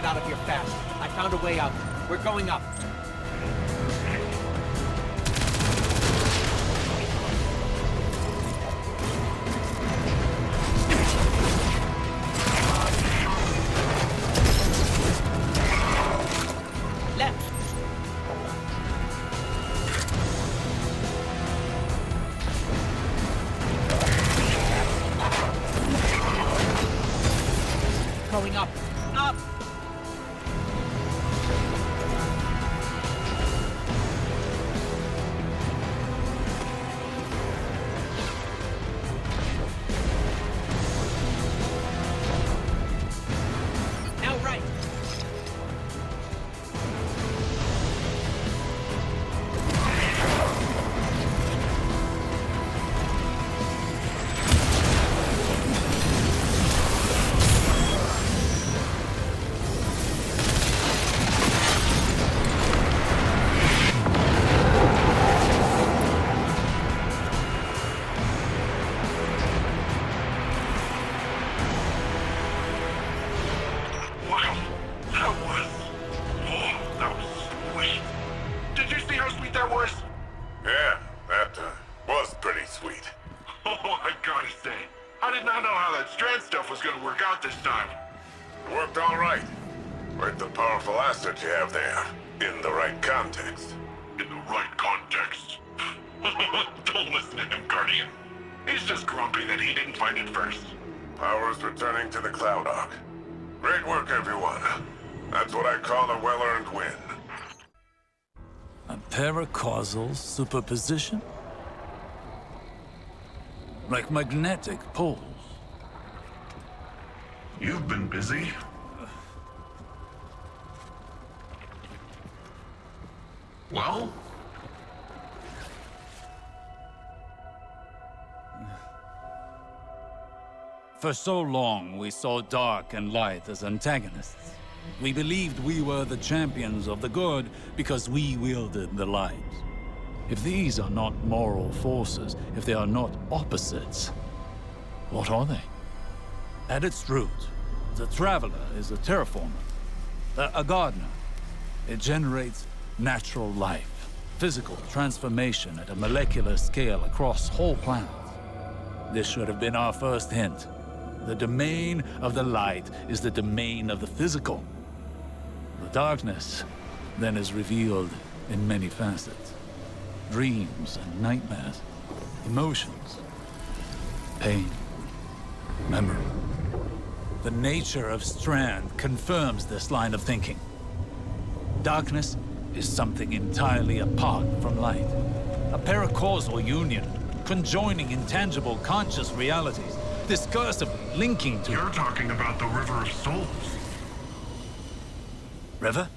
out of here fast. I found a way out. We're going up. Left. Going up. Up! Now right. how sweet that was? Yeah, that was pretty sweet. Oh, I gotta say, I did not know how that strand stuff was gonna work out this time. It worked all right. With the powerful asset you have there, in the right context. In the right context. Don't listen to him, Guardian. He's just grumpy that he didn't find it first. Power's returning to the Cloud Ark. Great work, everyone. That's what I call a well-earned win. A paracausal superposition? Like magnetic poles. You've been busy. Well? For so long, we saw dark and light as antagonists. We believed we were the champions of the good because we wielded the light. If these are not moral forces, if they are not opposites, what are they? At its root, the Traveler is a terraformer, a gardener. It generates natural life, physical transformation at a molecular scale across whole planets. This should have been our first hint. The domain of the light is the domain of the physical. The darkness then is revealed in many facets. Dreams and nightmares, emotions, pain, memory. The nature of Strand confirms this line of thinking. Darkness is something entirely apart from light. A paracausal union, conjoining intangible conscious realities, discursively linking to... You're talking about the River of Souls. River?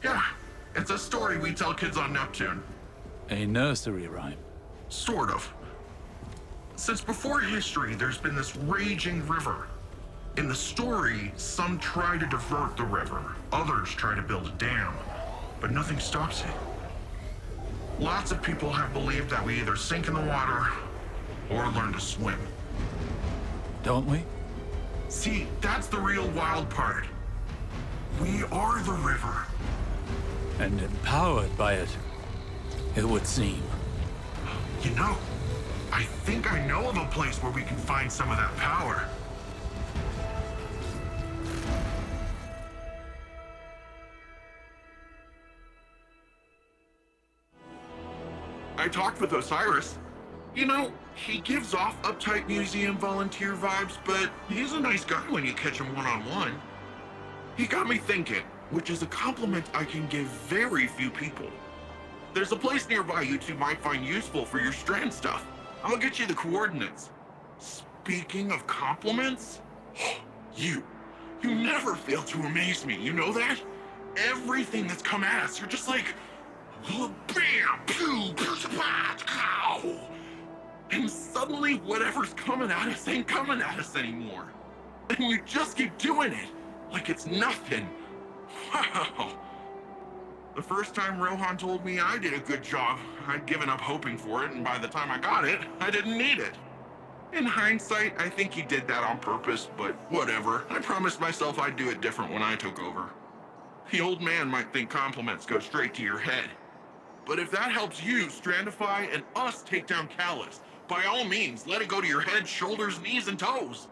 Yeah, it's a story we tell kids on Neptune. A nursery rhyme. Sort of. Since before history, there's been this raging river. In the story, some try to divert the river, others try to build a dam, but nothing stops it. Lots of people have believed that we either sink in the water or learn to swim. Don't we? See, that's the real wild part. We are the river. And empowered by it, it would seem. You know, I think I know of a place where we can find some of that power. I talked with Osiris. You know, he gives off uptight museum volunteer vibes, but he's a nice guy when you catch him one-on-one. He got me thinking, which is a compliment I can give very few people. There's a place nearby you two might find useful for your Strand stuff. I'm gonna get you the coordinates. Speaking of compliments, you never fail to amaze me, you know that? Everything that's come at us, you're just like, bam, pew, pew, cow. And suddenly whatever's coming at us ain't coming at us anymore. And you just keep doing it, like it's nothing. Wow. The first time Rohan told me I did a good job, I'd given up hoping for it, and by the time I got it, I didn't need it. In hindsight, I think he did that on purpose, but whatever. I promised myself I'd do it different when I took over. The old man might think compliments go straight to your head. But if that helps you Strandify and us take down Callus, by all means, let it go to your head, shoulders, knees, and toes.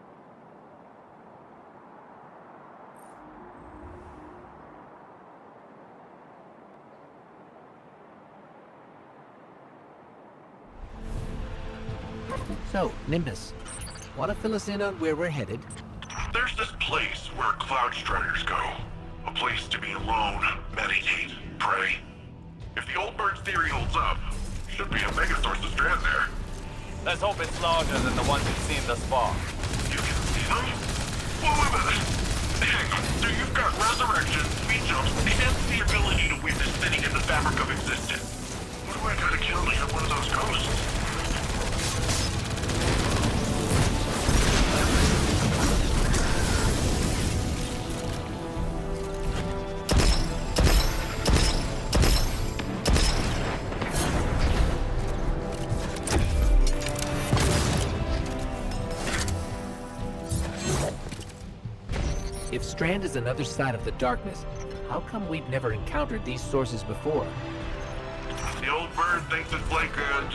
So, Nimbus, want to fill us in on where we're headed? There's this place where Cloud Striders go. A place to be alone, meditate, pray. If the old bird's theory holds up, should be a mega source of Strand there. Let's hope it's larger than the ones you've seen thus far. You can see them? Wait a minute. Hang on, so you've got resurrection, speed jumps, and the ability to witness sitting in the fabric of existence. What do I gotta kill to hit one of those ghosts? If Strand is another side of the darkness, how come we've never encountered these sources before? The old bird thinks it's like a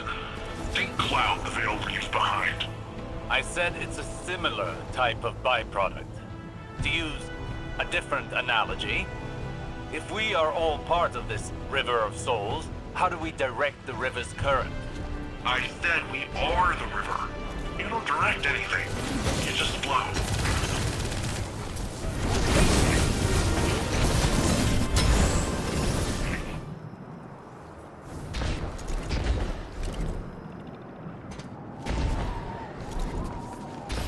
think cloud the Veil leaves behind. I said it's a similar type of byproduct. To use a different analogy, if we are all part of this river of souls, how do we direct the river's current? I said we are the river. You don't direct anything. You just flow.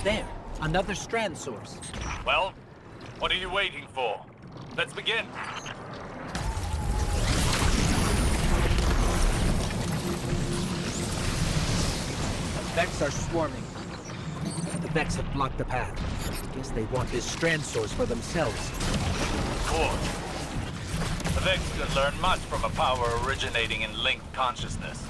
There, another strand source. Well, what are you waiting for? Let's begin. The Vex are swarming. The Vex have blocked the path. I guess they want this strand source for themselves. Cool. The Vex could learn much from a power originating in linked consciousness.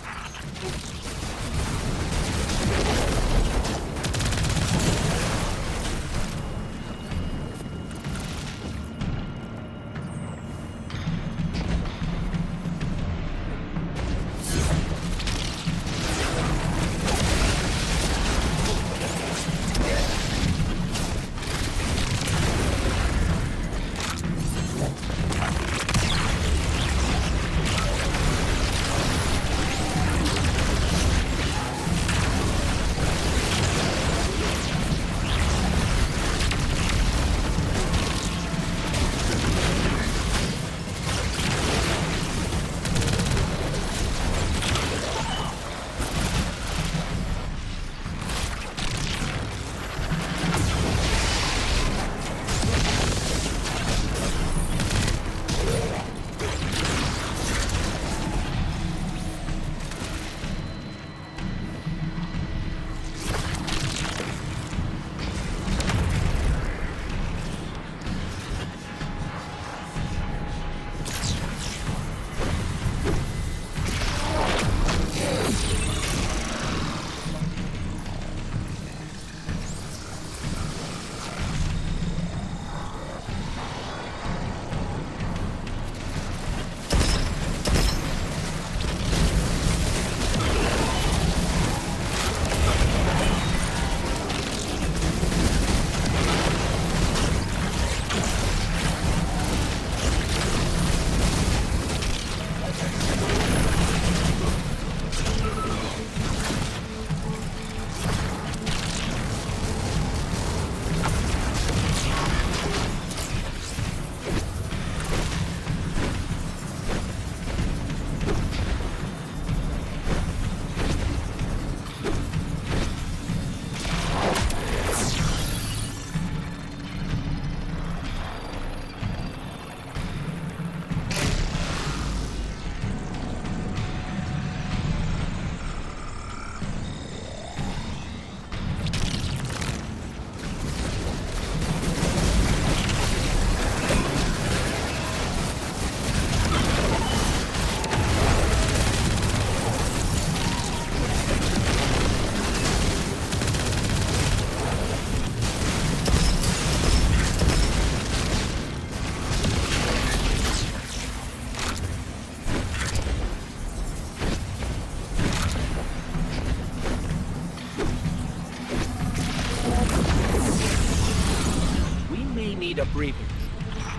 Need a breather.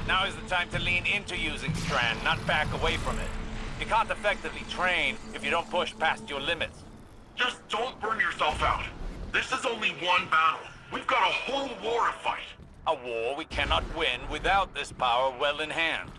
Now is the time to lean into using Strand, not back away from it. You can't effectively train if you don't push past your limits. Just don't burn yourself out. This is only one battle. We've got a whole war to fight. A war we cannot win without this power well in hand.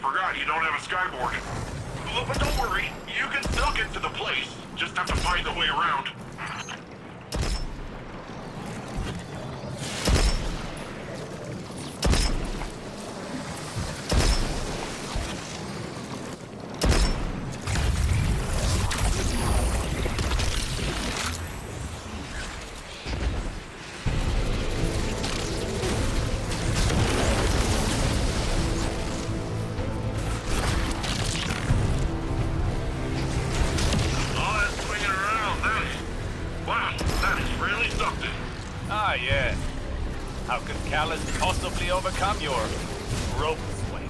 Forgot you don't have a skyboard. But don't worry, you can still get to the place. Just have to find the way around. Ah, yeah. How could Callus possibly overcome your rope swing?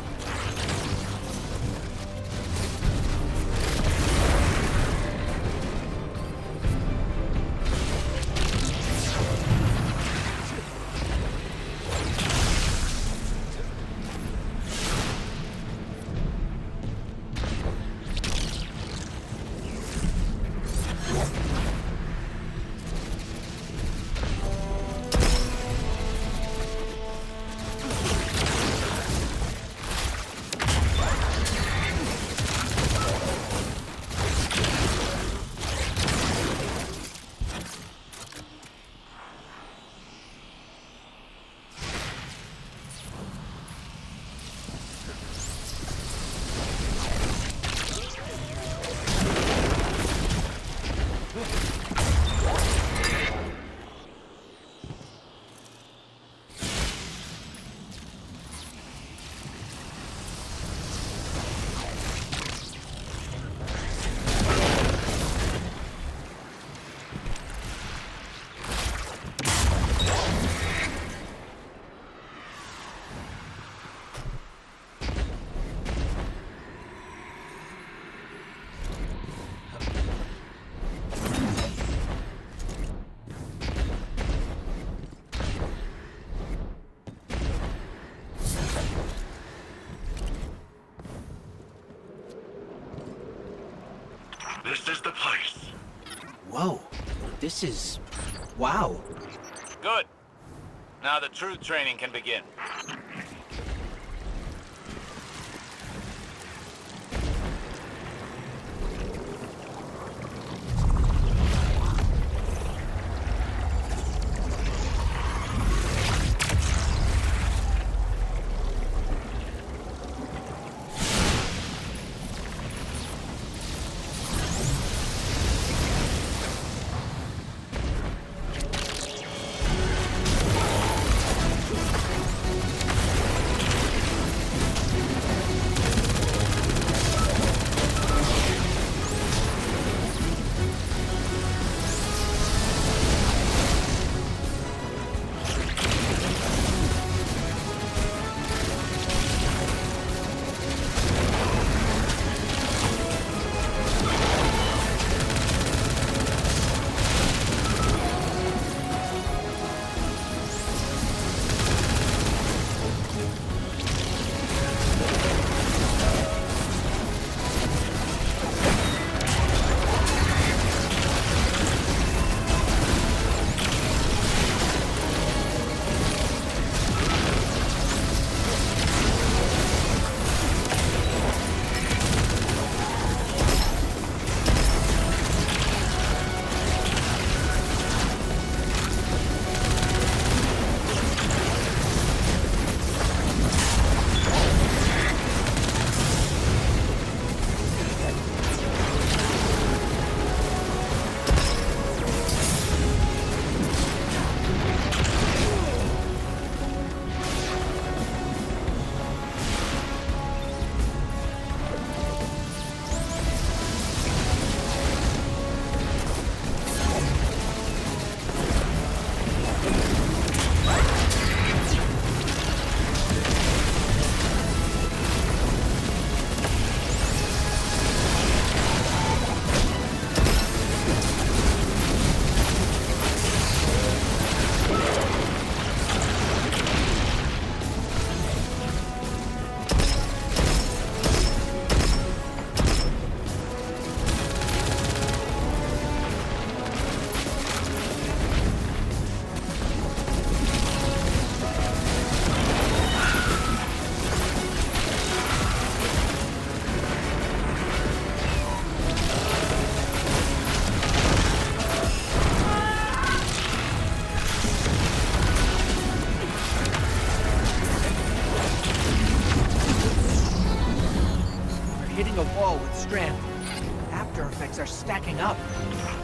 This is the place. Whoa. This is... wow. Good. Now the true training can begin. breaking a wall with Strand. After effects are stacking up.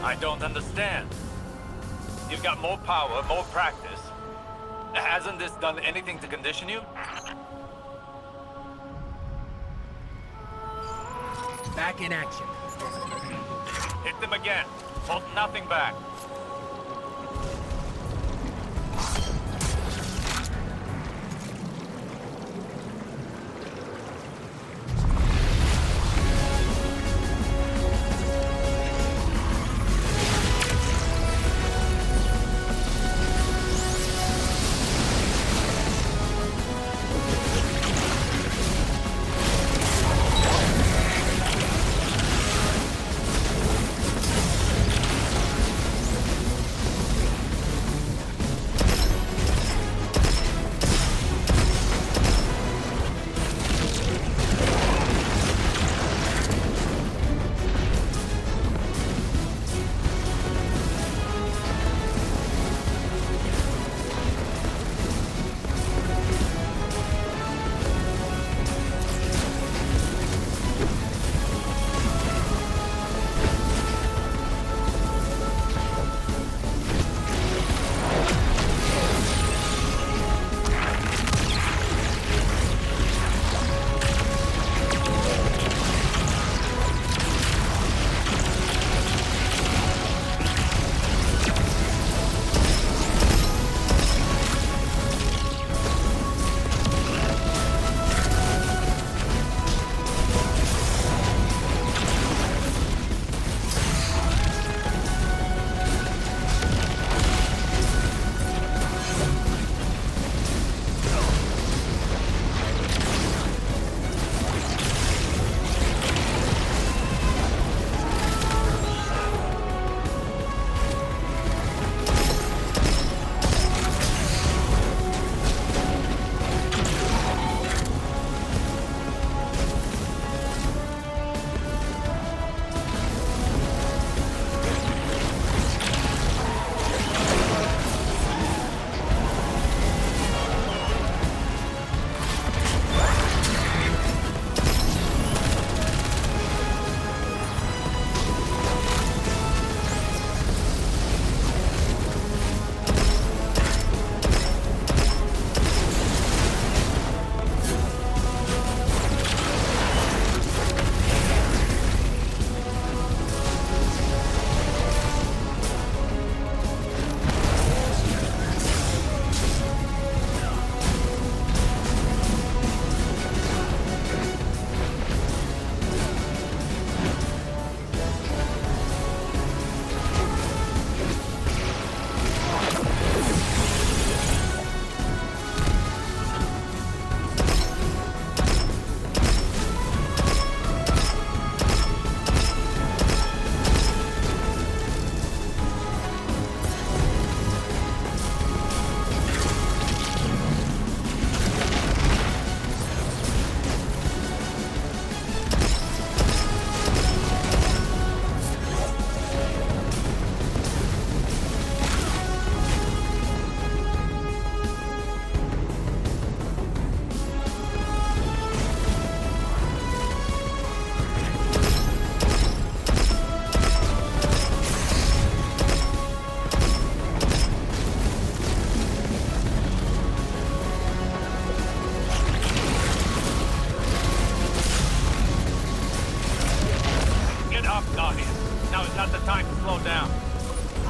I don't understand. You've got more power, more practice. Hasn't this done anything to condition you? Back in action. Hit them again. Hold nothing back.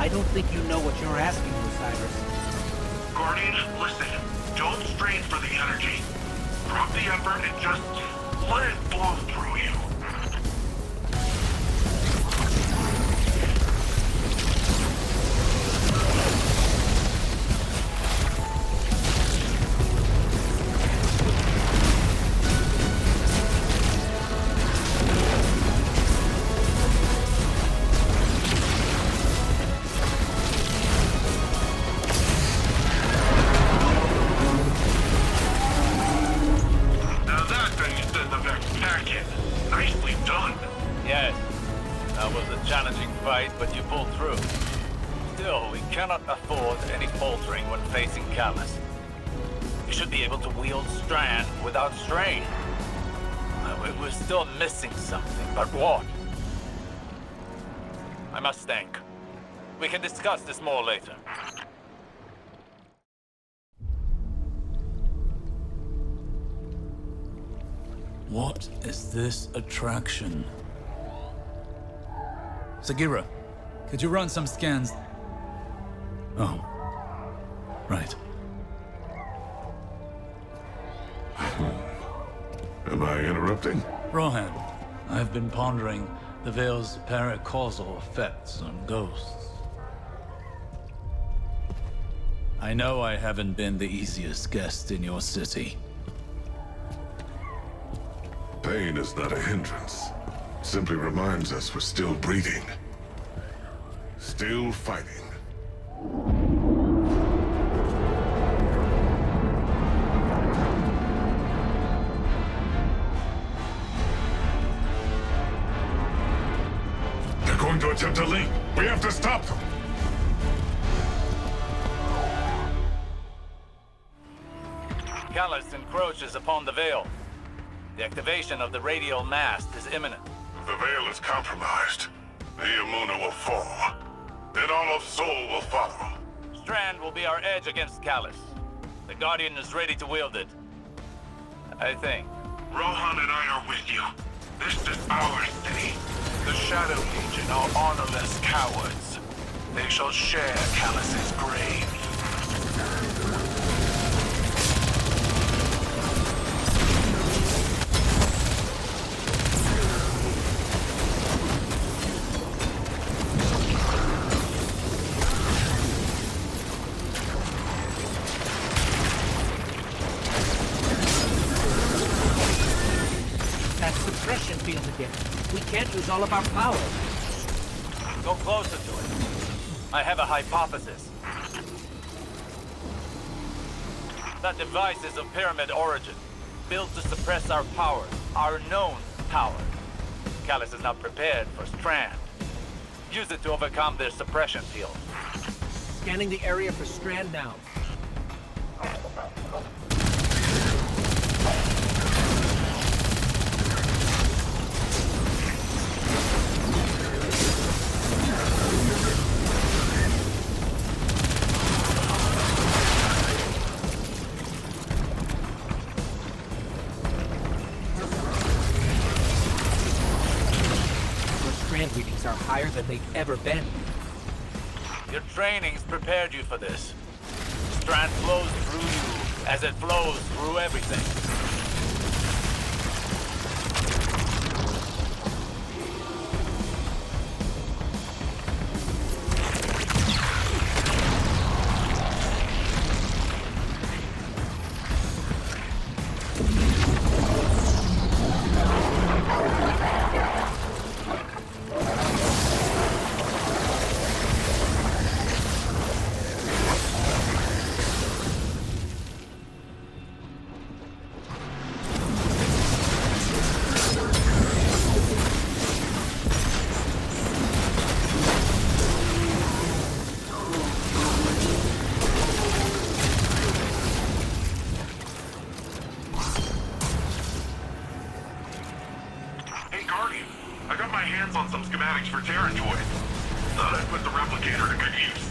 I don't think you know what you're asking, Osiris. Guardian, listen. Don't strain for the energy. Drop the effort and just let it flow through you. But you pulled through. Still, we cannot afford any faltering when facing Callus. You should be able to wield Strand without strain. We're still missing something, but what? I must think. We can discuss this more later. What is this attraction? Sagira, could you run some scans? Oh. Right. Am I interrupting? Rohan, I've been pondering the Veil's paracausal effects on ghosts. I know I haven't been the easiest guest in your city. Pain is not a hindrance. Simply reminds us we're still breathing. Still fighting. They're going to attempt to leap. We have to stop them. Callus encroaches upon the Veil. The activation of the radial mast is imminent. The Veil is compromised. The Imuna will fall. Then all of Sol will follow. Strand will be our edge against Callus. The Guardian is ready to wield it. I think. Rohan and I are with you. This is our city. The Shadow Legion are honorless cowards. They shall share Callus's grave. That suppression field again. We can't use all of our power. Go closer to it. I have a hypothesis. That device is of pyramid origin, built to suppress our power, our known power. Callus is not prepared for Strand. Use it to overcome their suppression field. Scanning the area for Strand now. Strand readings are higher than they've ever been. Your training's prepared you for this. Strand flows through you as it flows through everything. I got my hands on some schematics for Terrantoid. Thought I'd put the replicator to good use.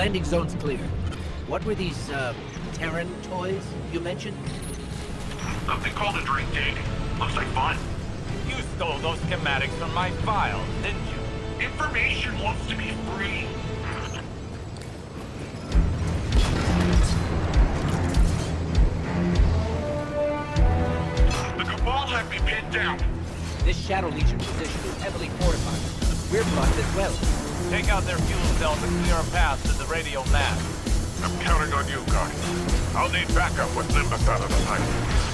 landing zone's clear. What were these, Terran toys you mentioned? Something called a drink dig. Looks like fun. You stole those schematics from my files, didn't you? Information wants to be free. The Cabal have me pinned down. This Shadow Legion position is heavily fortified. We're blocked as well. Take out their fuel cells and clear a path to the radio map. I'm counting on you, Guardian. I'll need backup with Nimbus out of the pipe.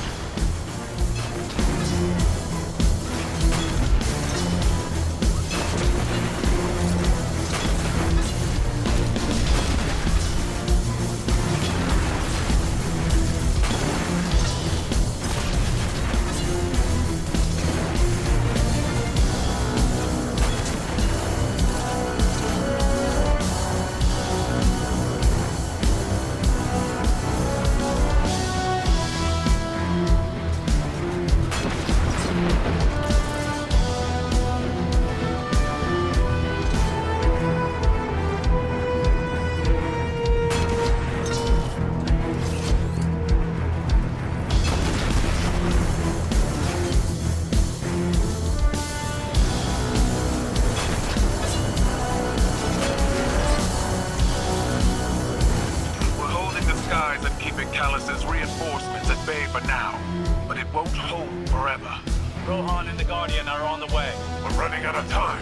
Rohan and the Guardian are on the way. We're running out of time.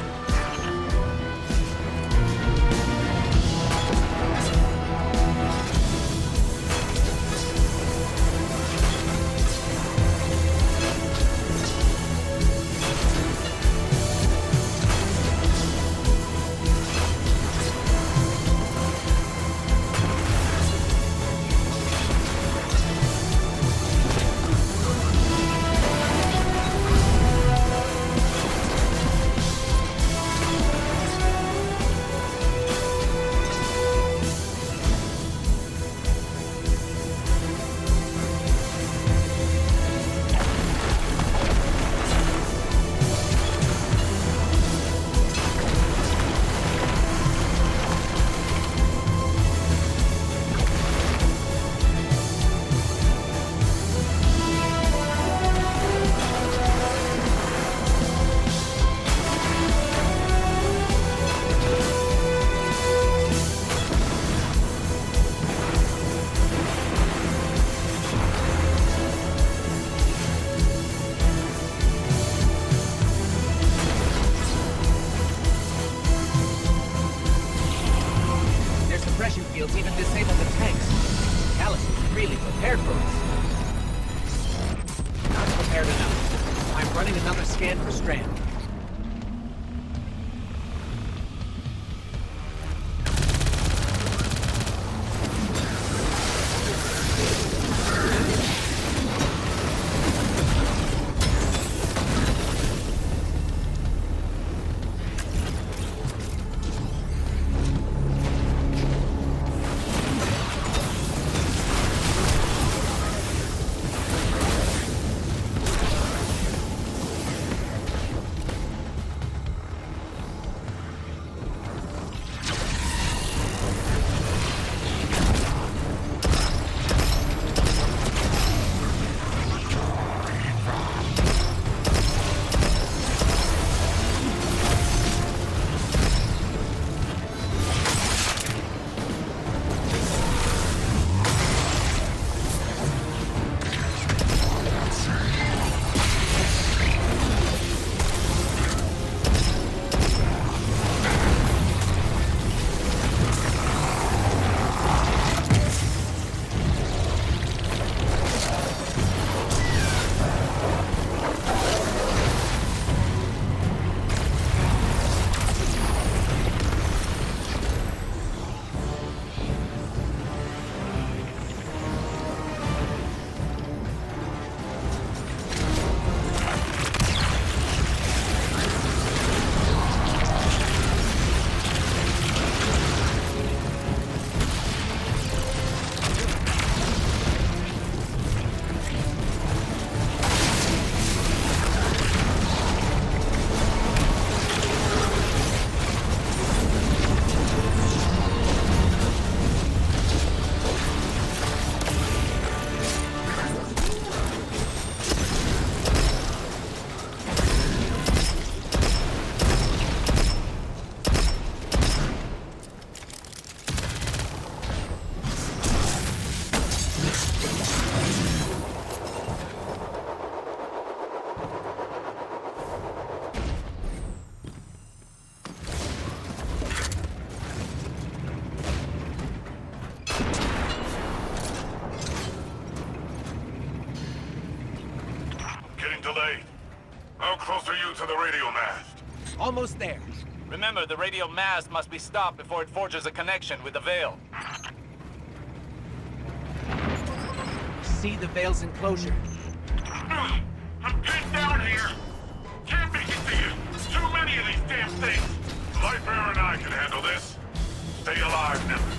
Fields even disabled the tanks. Callus was really prepared for us. Not prepared enough. I'm running another scan for Strand. delayed. How close are you to the radio mast? Almost there. Remember, the radio mast must be stopped before it forges a connection with the Veil. See the Veil's enclosure. I'm pinned down here. Can't make it to you. Too many of these damn things. Lightbearer and I can handle this. Stay alive, Nimbus.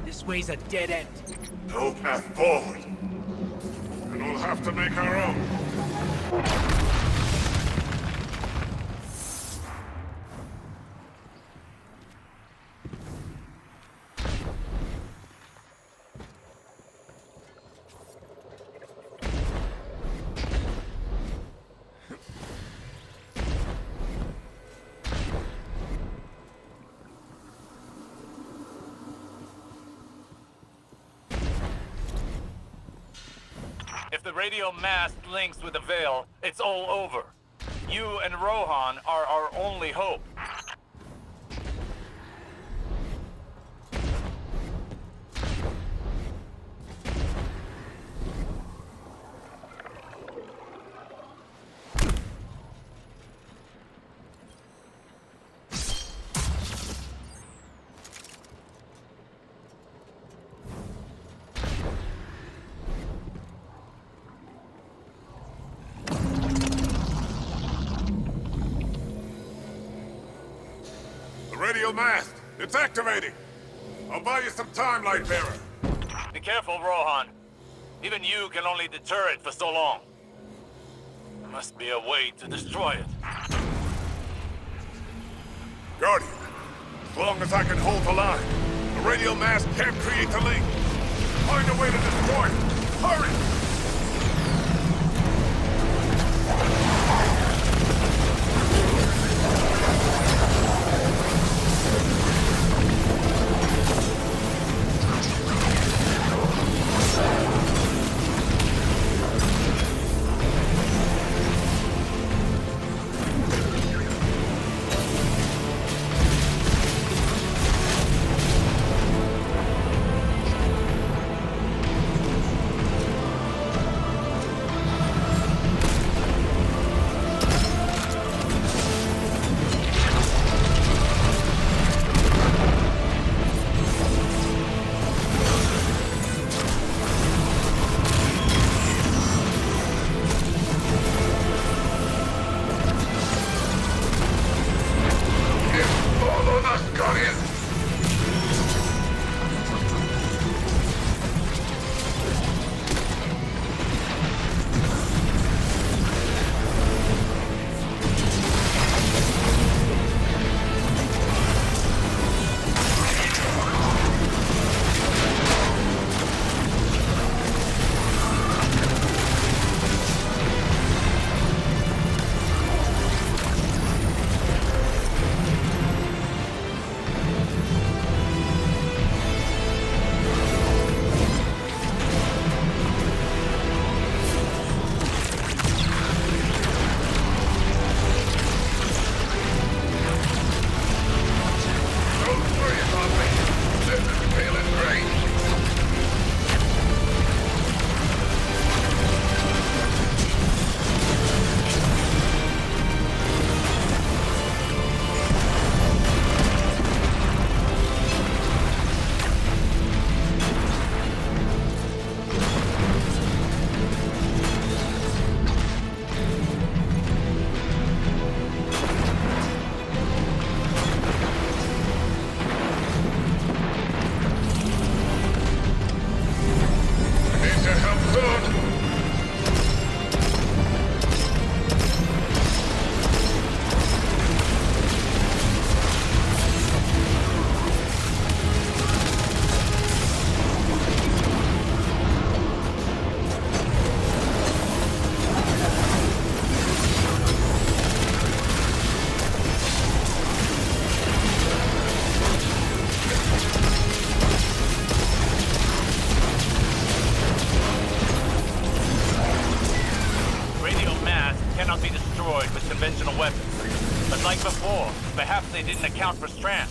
This way's a dead end. No path forward. And we'll have to make our own. If the radio mast links with the Veil, it's all over. You and Rohan are our only hope. Radio mast! It's activating! I'll buy you some time, Lightbearer. Be careful, Rohan. Even you can only deter it for so long. There must be a way to destroy it. Guardian, as long as I can hold the line, the radio mast can't create the link. Find a way to destroy it. Hurry! they didn't account for Strand.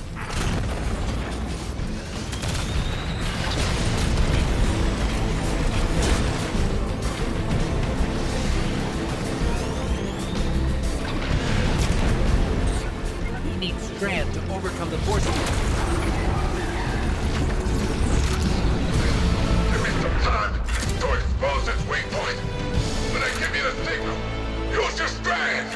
He needs Strand to overcome the forces. Give me some time to expose its weak point. When I give you the signal, use your Strand!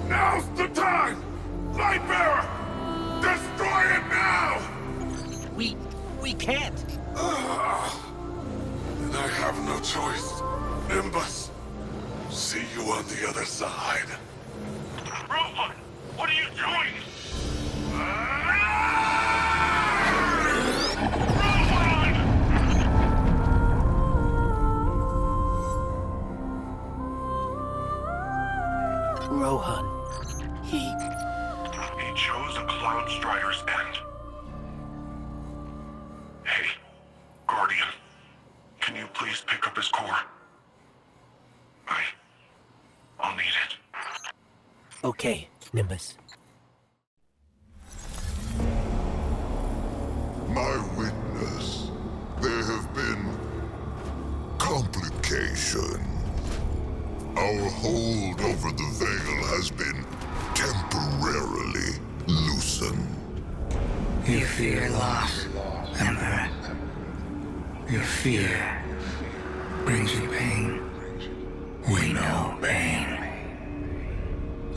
Now's the time! Lightbearer! Destroy it now! We can't. Then I have no choice. Nimbus, see you on the other side. Rohan, what are you doing? Rohan. He chose a Cloud Strider's end. Hey, Guardian, can you please pick up his core? I'll need it. Okay, Nimbus. My witness, there have been complications. Our hold over the Veil has been temporarily loosened. You fear loss, Emperor. Your fear brings you pain. We know pain.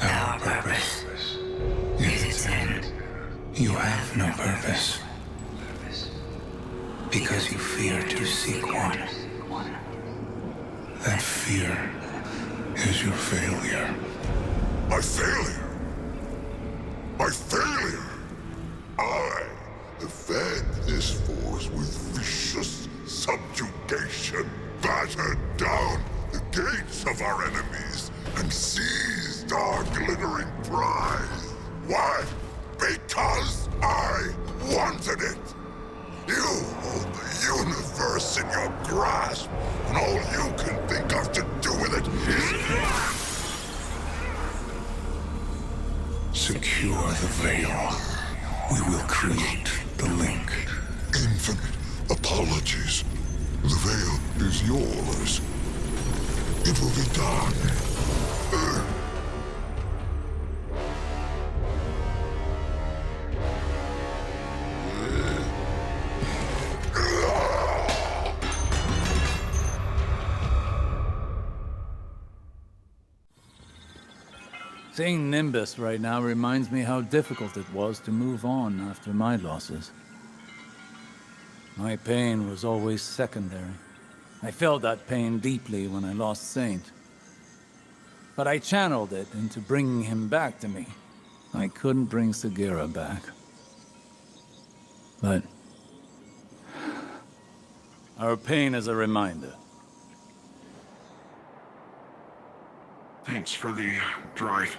Our purpose is its end. You have no purpose. Because you fear to seek one. That fear is your failure. My failure? My failure? I have fed this force with vicious subjugation, battered down the gates of our enemies, and seized our glittering prize. Why? Because I wanted it. You hold the universe in your grasp, and all you can think of to do with it is... Secure the Veil. We will create the link. Infinite apologies. The Veil is yours. It will be done. Seeing Nimbus right now reminds me how difficult it was to move on after my losses. My pain was always secondary. I felt that pain deeply when I lost Saint. But I channeled it into bringing him back to me. I couldn't bring Sagira back. But our pain is a reminder. Thanks for the drive.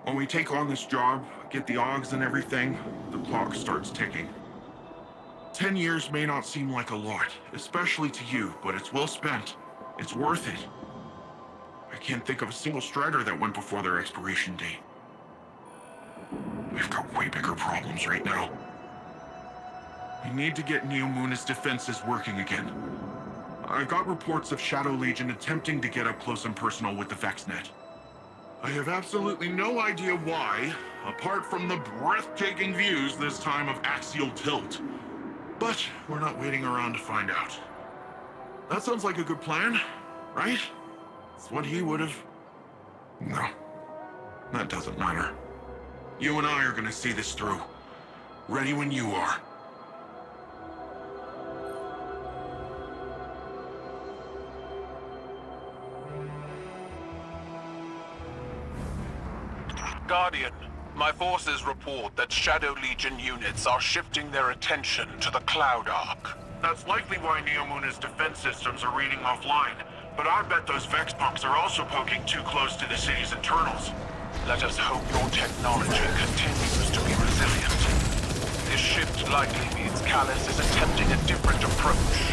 When we take on this job, get the Augs and everything, the clock starts ticking. 10 years may not seem like a lot, especially to you, but it's well spent. It's worth it. I can't think of a single Strider that went before their expiration date. We've got way bigger problems right now. We need to get Neomuna's defenses working again. I got reports of Shadow Legion attempting to get up close and personal with the VexNet. I have absolutely no idea why, apart from the breathtaking views this time of axial tilt. But we're not waiting around to find out. That sounds like a good plan, right? It's what he would have... No, that doesn't matter. You and I are gonna see this through. Ready when you are. Guardian, my forces report that Shadow Legion units are shifting their attention to the Cloud Arc. That's likely why Neomuna's defense systems are reading offline, but I bet those Vex punks are also poking too close to the city's internals. Let us hope your technology continues to be likely means Callus is attempting a different approach.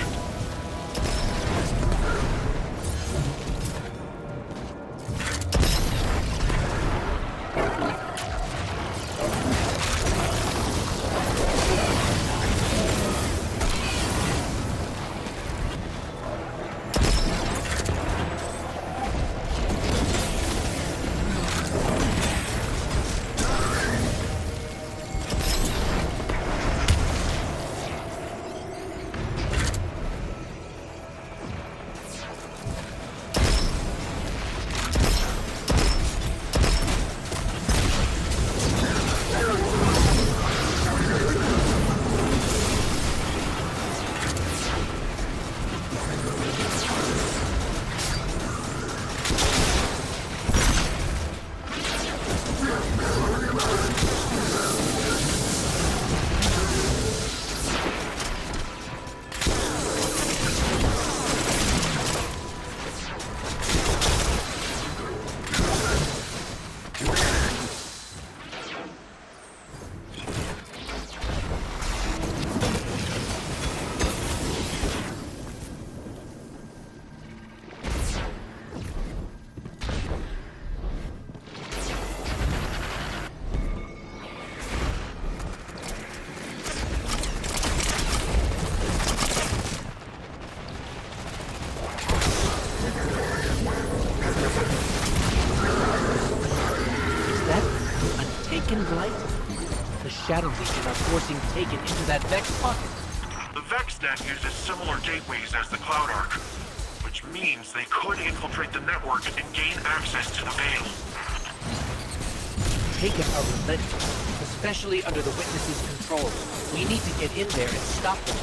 Shadow Legion are forcing Taken into that Vex pocket. The Vex net uses similar gateways as the Cloud Arc, which means they could infiltrate the network and gain access to the Veil. Taken are relentless, especially under the Witness's control. We need to get in there and stop them.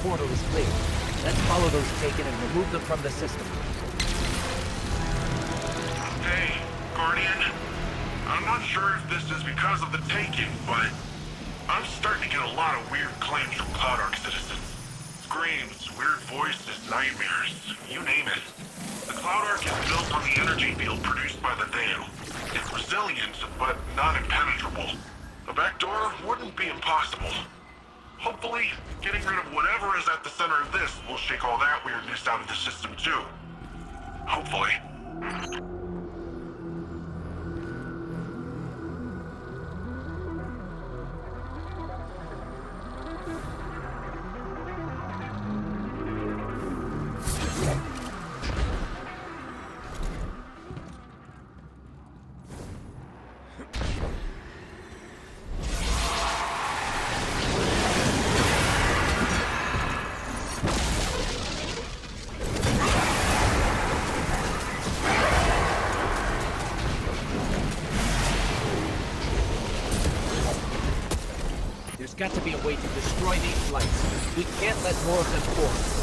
Portal is clear. Let's follow those Taken and remove them from the system. Hey, Guardian. I'm not sure if this is because of the Taken, but I'm starting to get a lot of weird claims from Cloud Arc citizens. Screams, weird voices, nightmares, you name it. The Cloud Arc is built on the energy field produced by the Veil. It's resilient, but not impenetrable. A backdoor wouldn't be impossible. Hopefully, getting rid of whatever is at the center of this will shake all that weirdness out of the system too. Hopefully. Got to be a way to destroy these lights. We can't let more of them form.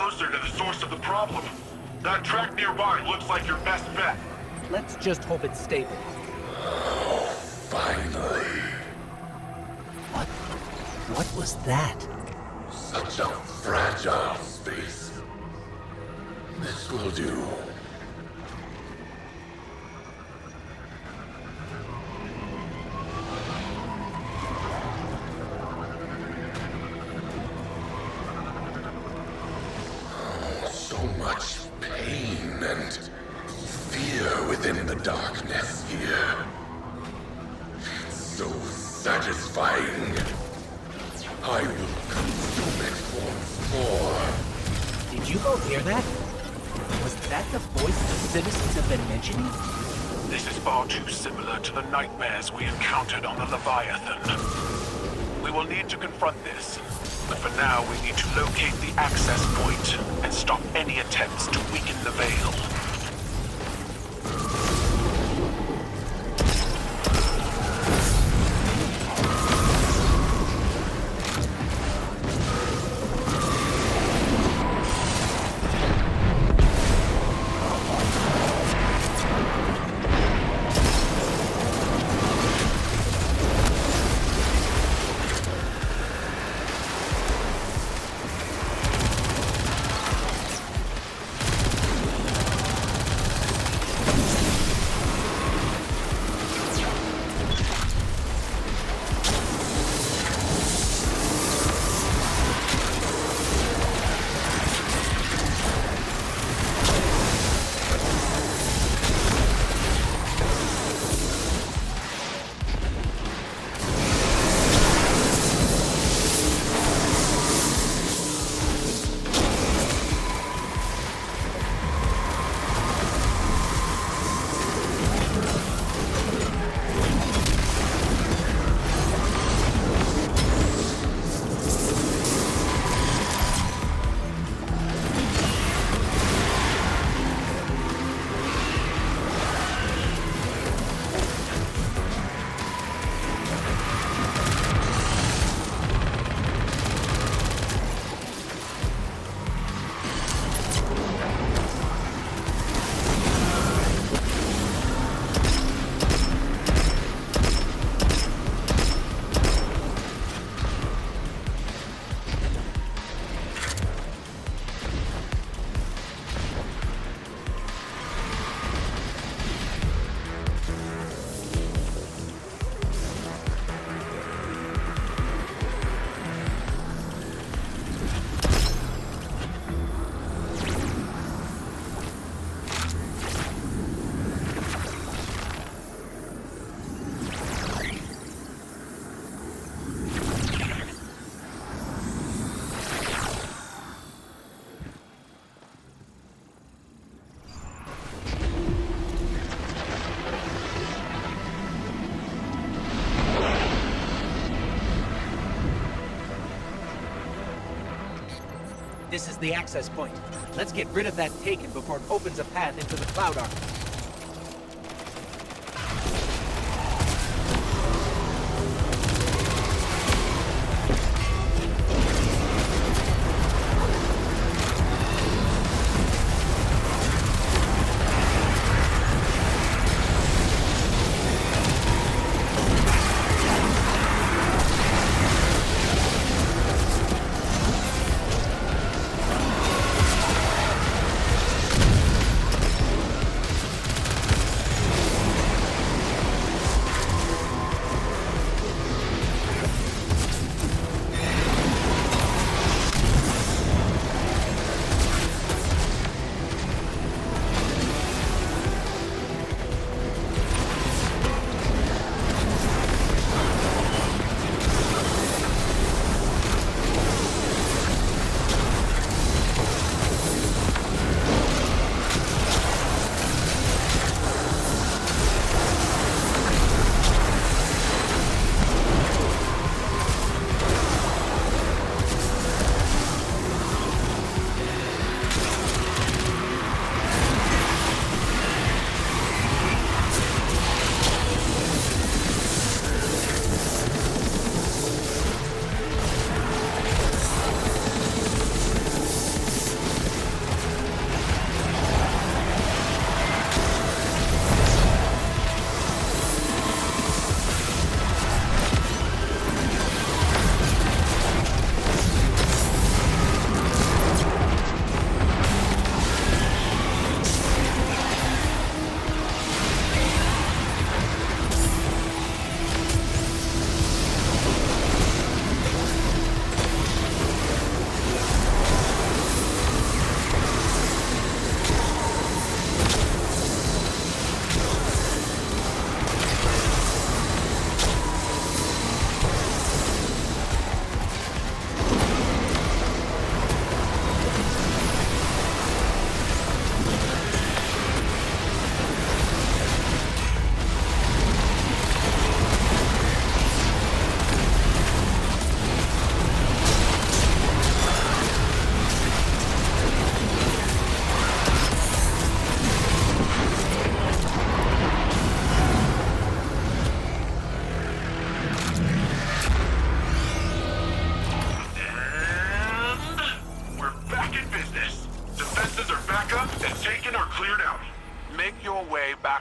closer to the source of the problem. That track nearby looks like your best bet. Let's just hope it's stable. Finally. What was that? Such a fragile space. This will do. So much pain and fear within the darkness here. It's so satisfying. I will consume it once more. Did you both hear that? Was that the voice the citizens have been mentioning? This is far too similar to the nightmares we encountered on the Leviathan. We will need to confront this, but for now we need to locate the access point and stop any attempts to weaken the veil. This is the access point. Let's get rid of that Taken before it opens a path into the Cloud Ark.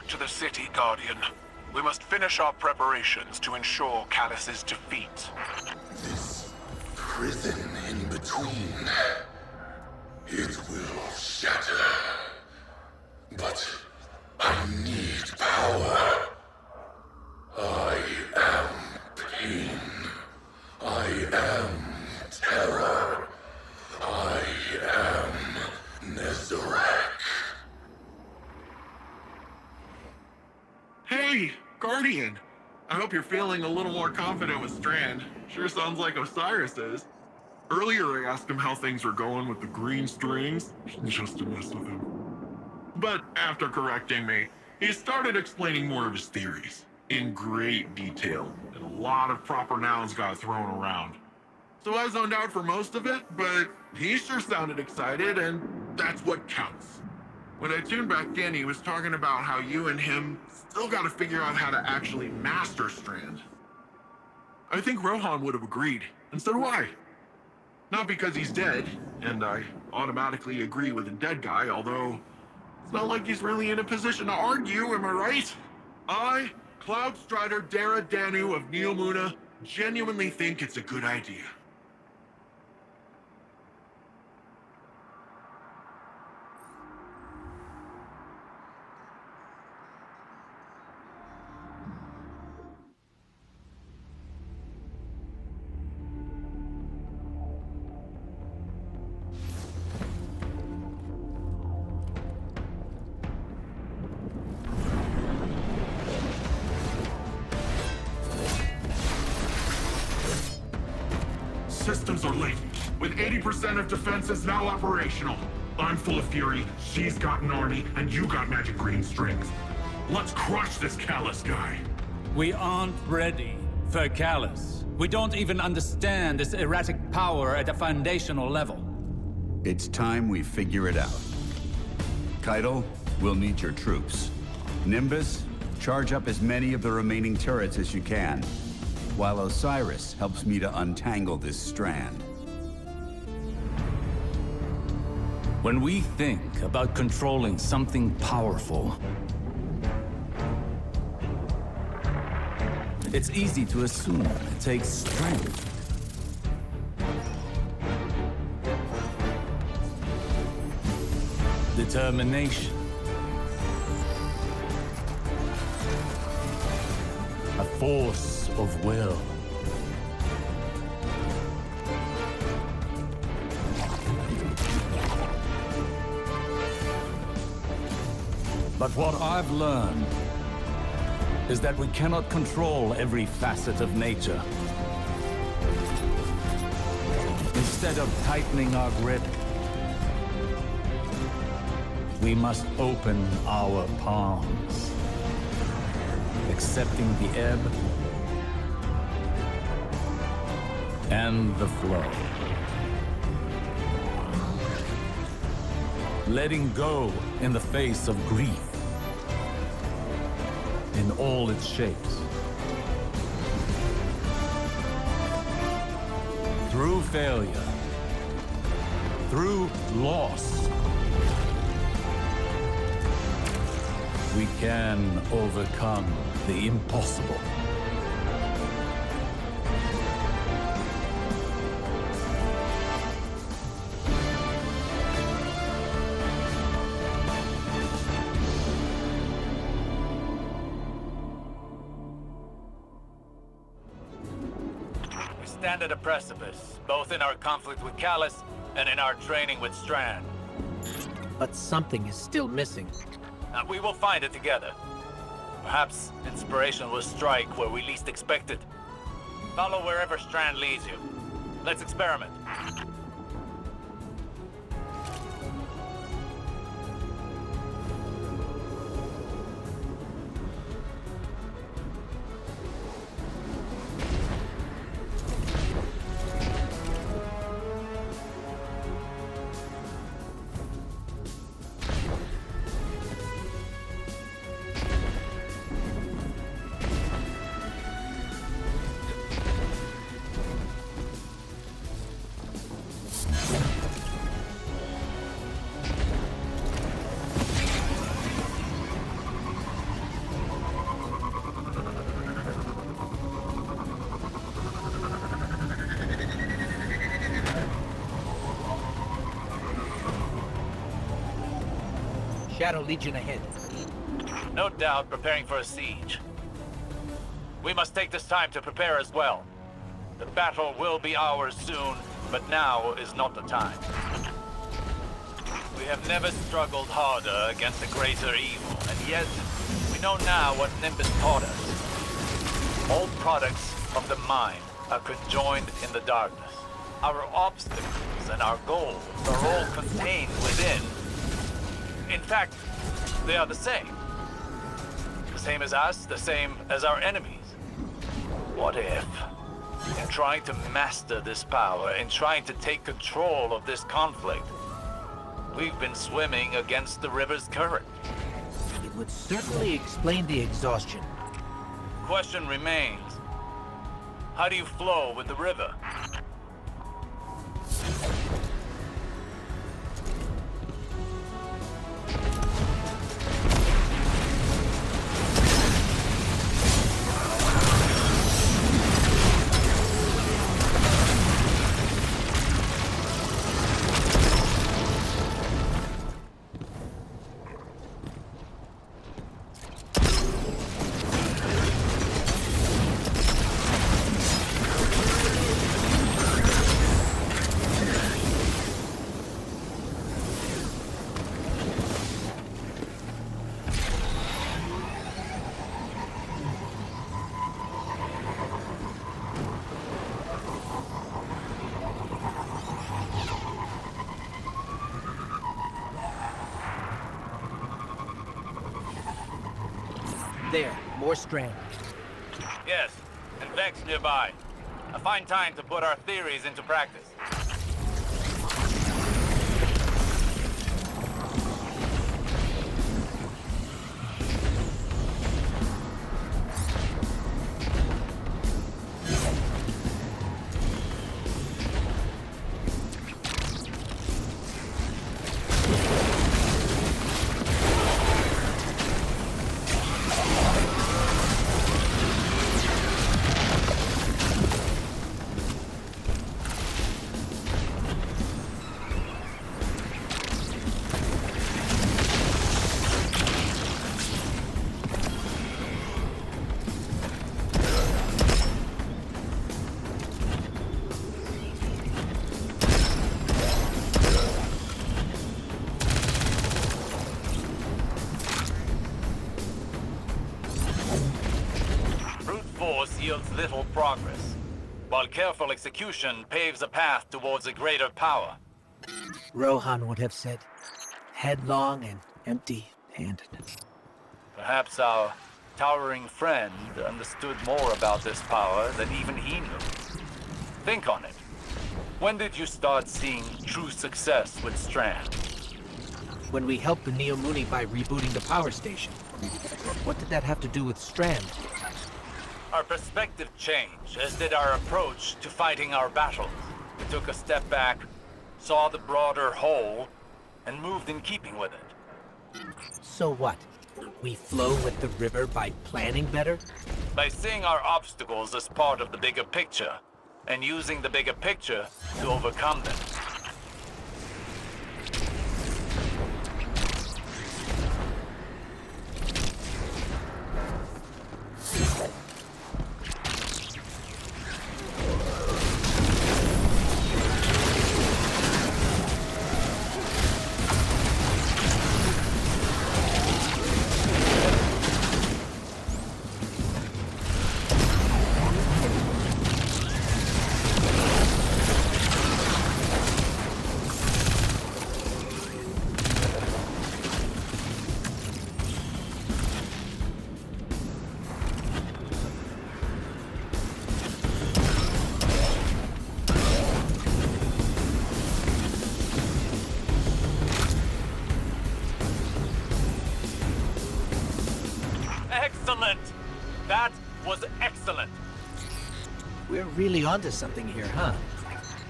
back to the city, Guardian. We must finish our preparations to ensure Callus's defeat. This prison in between, it will shatter. But I need power. I am pain. I am terror. I am Nezarek. Hey, Guardian! I hope you're feeling a little more confident with Strand. Sure sounds like Osiris is. Earlier I asked him how things were going with the green strings, just to mess with him. But after correcting me, he started explaining more of his theories, in great detail, and a lot of proper nouns got thrown around. So I zoned out for most of it, but he sure sounded excited, and that's what counts. When I tuned back in, he was talking about how you and him still gotta figure out how to actually master Strand. I think Rohan would have agreed, and so do I. Not because he's dead, and I automatically agree with the dead guy, although it's not like he's really in a position to argue, am I right? I, Cloud Strider Dara Danu of Neomuna, genuinely think it's a good idea. Systems are latent, with 80% of defenses now operational. I'm full of fury, she's got an army, and you got magic green strings. Let's crush this Callus guy. We aren't ready for Callus. We don't even understand this erratic power at a foundational level. It's time we figure it out. Keitel, we'll need your troops. Nimbus, charge up as many of the remaining turrets as you can, while Osiris helps me to untangle this strand. When we think about controlling something powerful, it's easy to assume it takes strength. Determination. A force of will. But what I've learned is that we cannot control every facet of nature. Instead of tightening our grip, we must open our palms, accepting the ebb and the flow. Letting go in the face of grief in all its shapes. Through failure, through loss, we can overcome the impossible. We stand at a precipice, both in our conflict with Callus and in our training with Strand. But something is still missing. And we will find it together. Perhaps inspiration will strike where we least expect it. Follow wherever Strand leads you. Let's experiment. Shadow Legion ahead. No doubt preparing for a siege. We must take this time to prepare as well. The battle will be ours soon, but now is not the time. We have never struggled harder against a greater evil, and yet we know now what Nimbus taught us. All products of the mind are conjoined in the darkness. Our obstacles and our goals are all contained within. In fact, they are the same. The same as us, the same as our enemies. What if, in trying to master this power, in trying to take control of this conflict, we've been swimming against the river's current? It would certainly explain the exhaustion. The question remains, how do you flow with the river? There, more strand. Yes, and Vex nearby. A fine time to put our theories into practice. Yields little progress, while careful execution paves a path towards a greater power. Rohan would have said, headlong and empty-handed. Perhaps our towering friend understood more about this power than even he knew. Think on it. When did you start seeing true success with Strand? When we helped the Neo Muni by rebooting the power station. What did that have to do with Strand? Our perspective changed, as did our approach to fighting our battles. We took a step back, saw the broader whole, and moved in keeping with it. So what? We flow with the river by planning better? By seeing our obstacles as part of the bigger picture, and using the bigger picture to overcome them. Excellent! That was excellent! We're really onto something here, huh?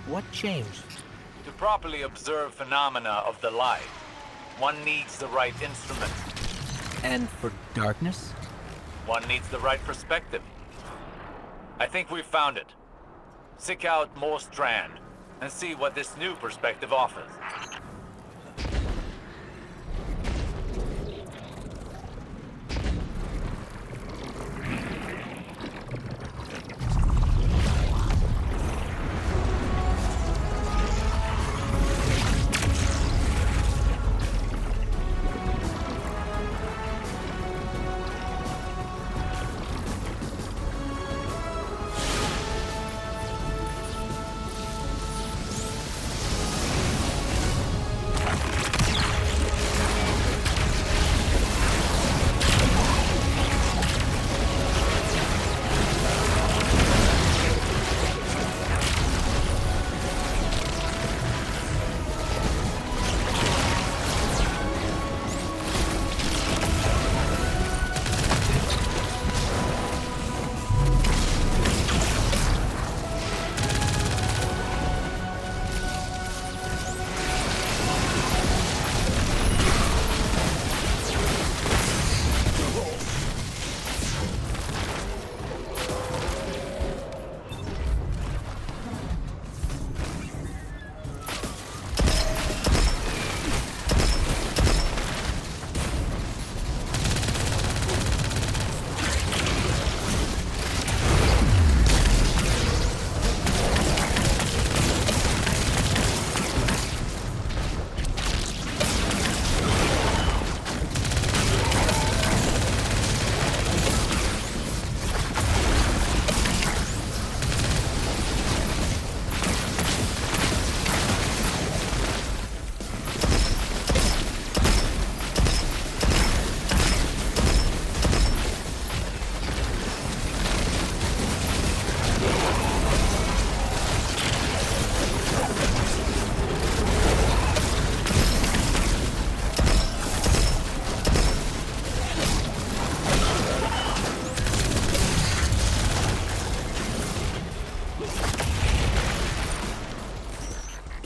What changed? To properly observe phenomena of the light, one needs the right instrument. And for darkness? One needs the right perspective. I think we've found it. Seek out more Strand, and see what this new perspective offers.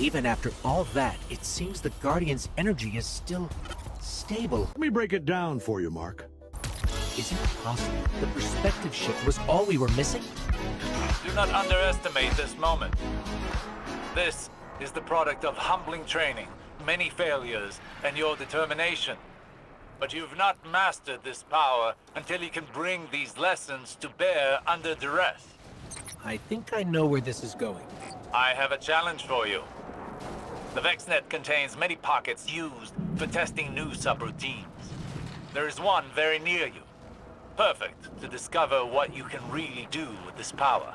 Even after all that, it seems the Guardian's energy is still stable. Let me break it down for you, Mark. Is it possible the perspective shift was all we were missing? Do not underestimate this moment. This is the product of humbling training, many failures, and your determination. But you've not mastered this power until you can bring these lessons to bear under duress. I think I know where this is going. I have a challenge for you. The VexNet contains many pockets used for testing new subroutines. There is one very near you. Perfect to discover what you can really do with this power.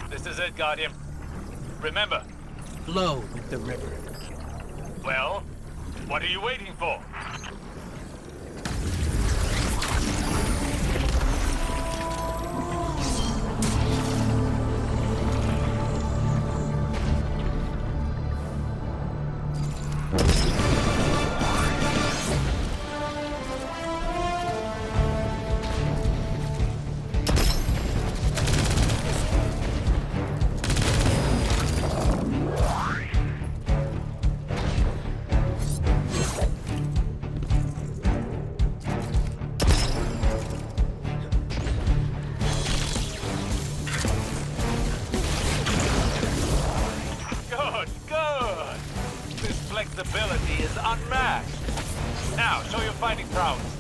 This is it, Guardian. Remember. Flow with the river. Well, what are you waiting for? Flexibility is unmatched. Now, show your fighting prowess.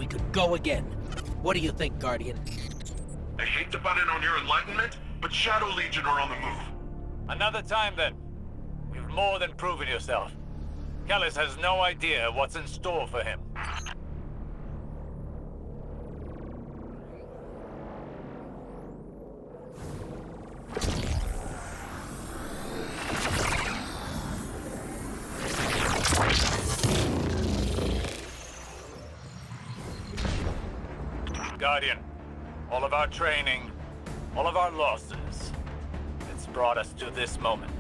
could go again. What do you think, Guardian? I hate to butt in on your enlightenment, but Shadow Legion are on the move. Another time, then. You've more than proven yourself. Callus has no idea what's in store for him. Guardian, all of our training, all of our losses, it's brought us to this moment.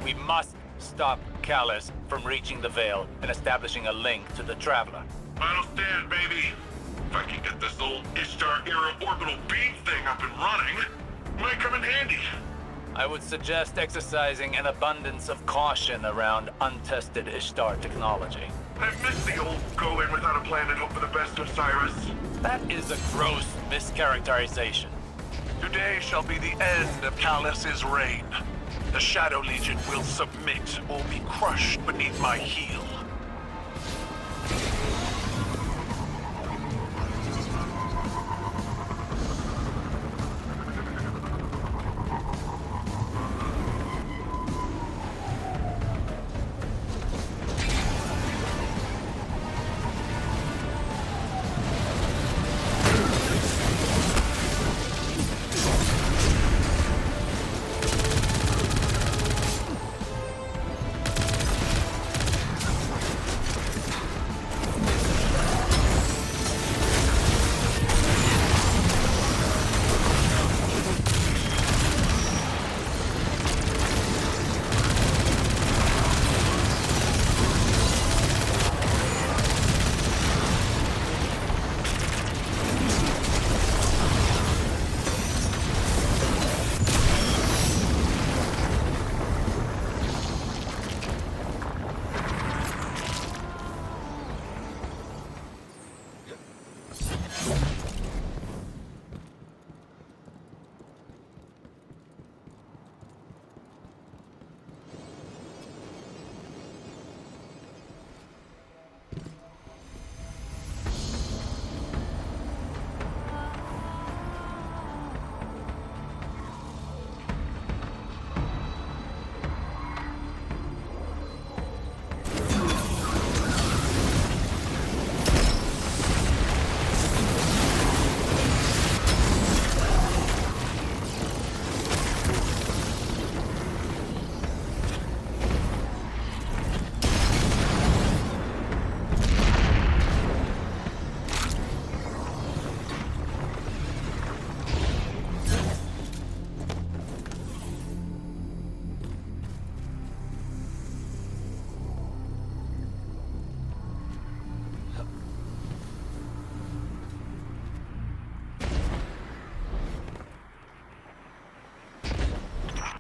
We must stop Callus from reaching the Veil and establishing a link to the Traveler. Final stand, baby. If I can get this old Ishtar-era orbital beam thing up and running, it might come in handy. I would suggest exercising an abundance of caution around untested Ishtar technology. I've missed the old go in without a plan and hope for the best of Cyrus. That is a gross mischaracterization. Today shall be the end of Callus's reign. The Shadow Legion will submit or be crushed beneath my heel.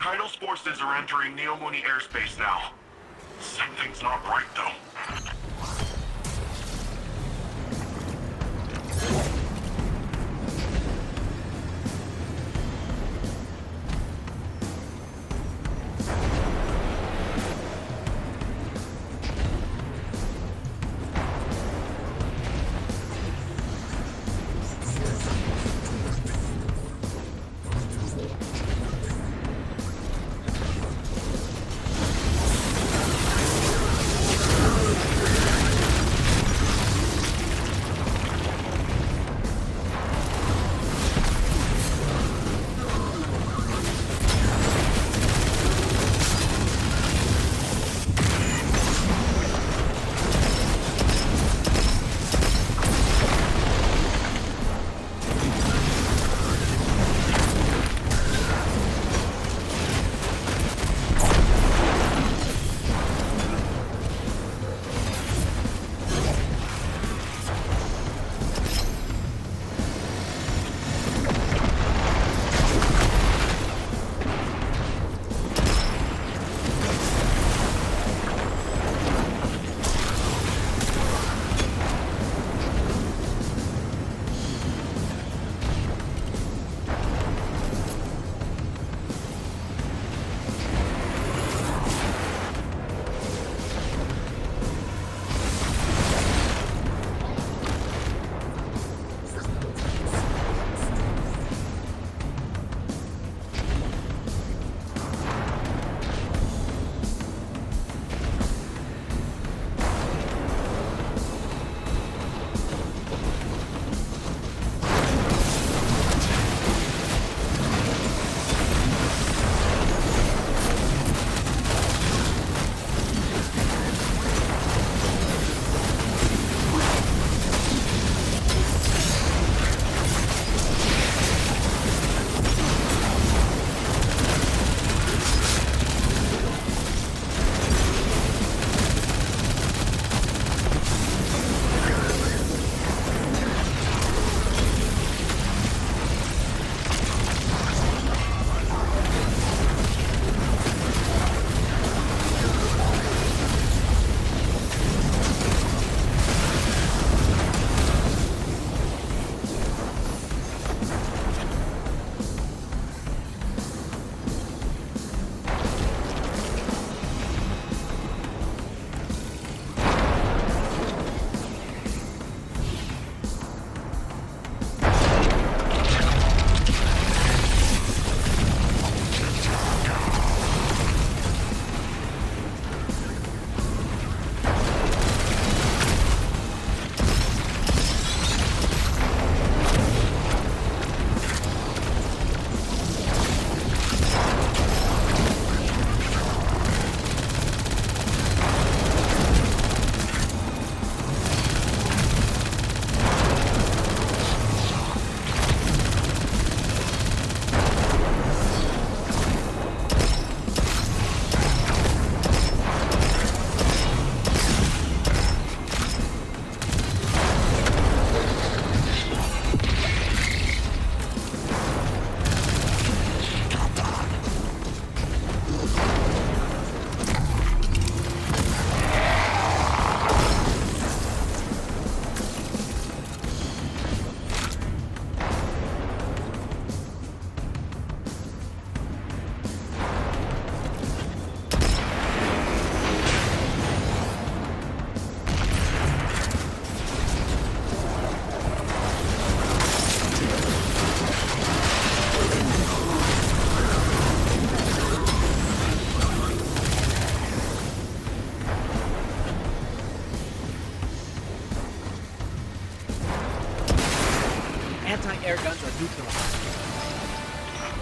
Kaido's forces are entering Neomuni airspace now. Something's not right, though.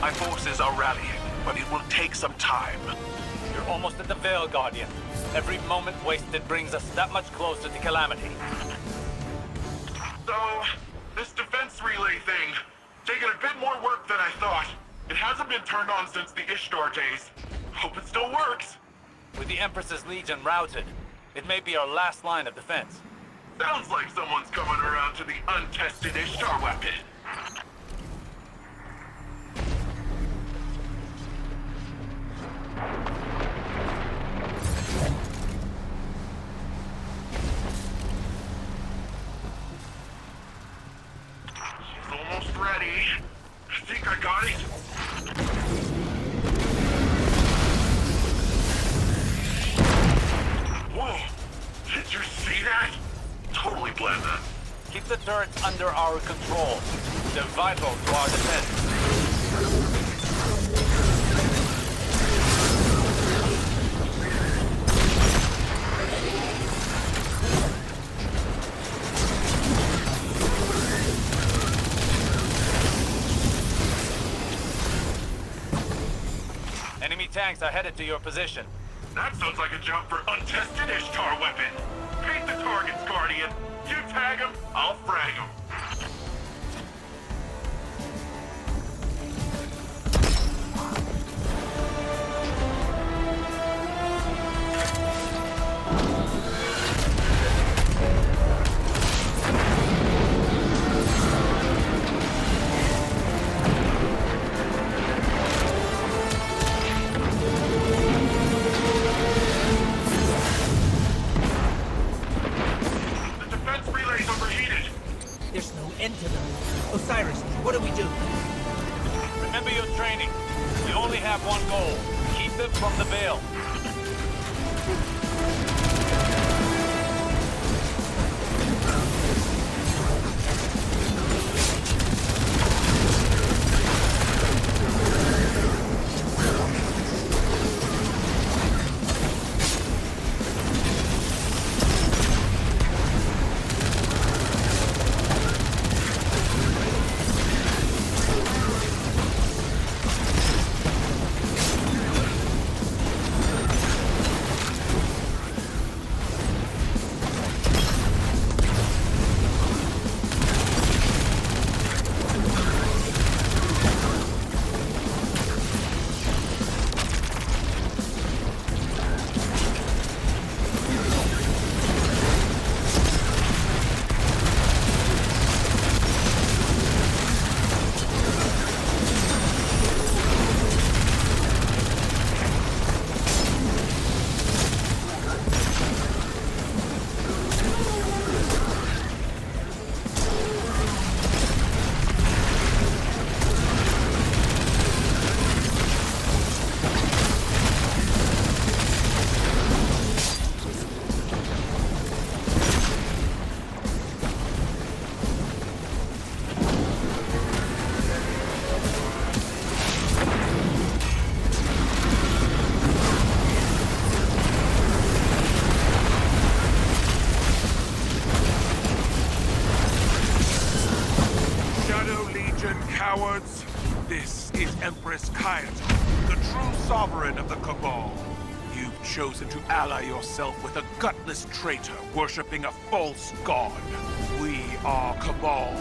My forces are rallying, but it will take some time. You're almost at the Veil, Guardian. Every moment wasted brings us that much closer to Calamity. So, this defense relay thing, taking a bit more work than I thought. It hasn't been turned on since the Ishtar days. Hope it still works. With the Empress's Legion routed, it may be our last line of defense. Sounds like someone's coming around to the untested Ishtar weapon. She's almost ready. I think I got it. Whoa! Did you see that? Totally blend that. Keep the turrets under our control. They're vital to our defense. Enemy tanks are headed to your position. That sounds like a job for untested Ishtar weapon. Paint the targets, Guardian. You tag them, I'll frag them. There's no end to them. Osiris, what do we do? Remember your training. You only have one goal. Keep them from the Veil. Cowards, this is Empress Kayato, the true sovereign of the Cabal. You've chosen to ally yourself with a gutless traitor worshipping a false god. We are Cabal.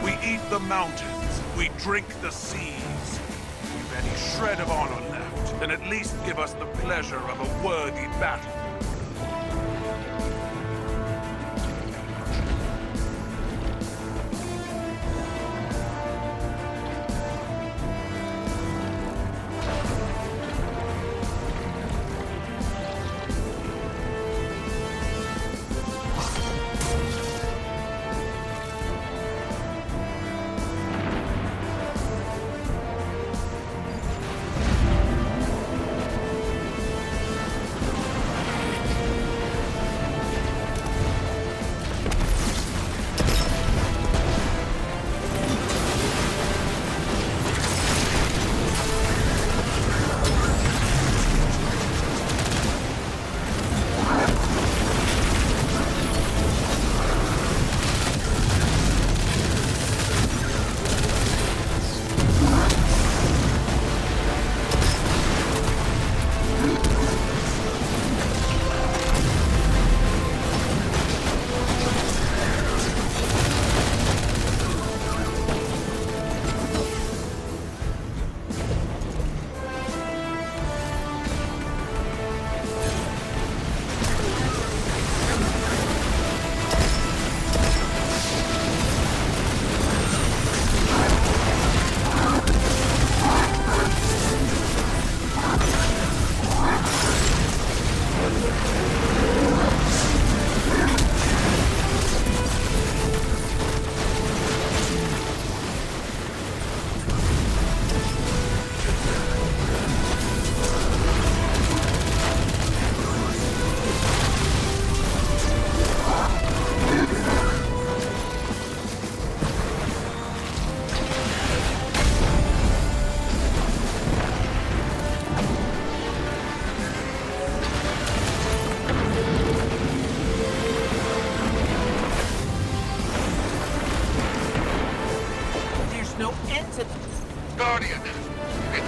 We eat the mountains. We drink the seas. If you've any shred of honor left, then at least give us the pleasure of a worthy battle.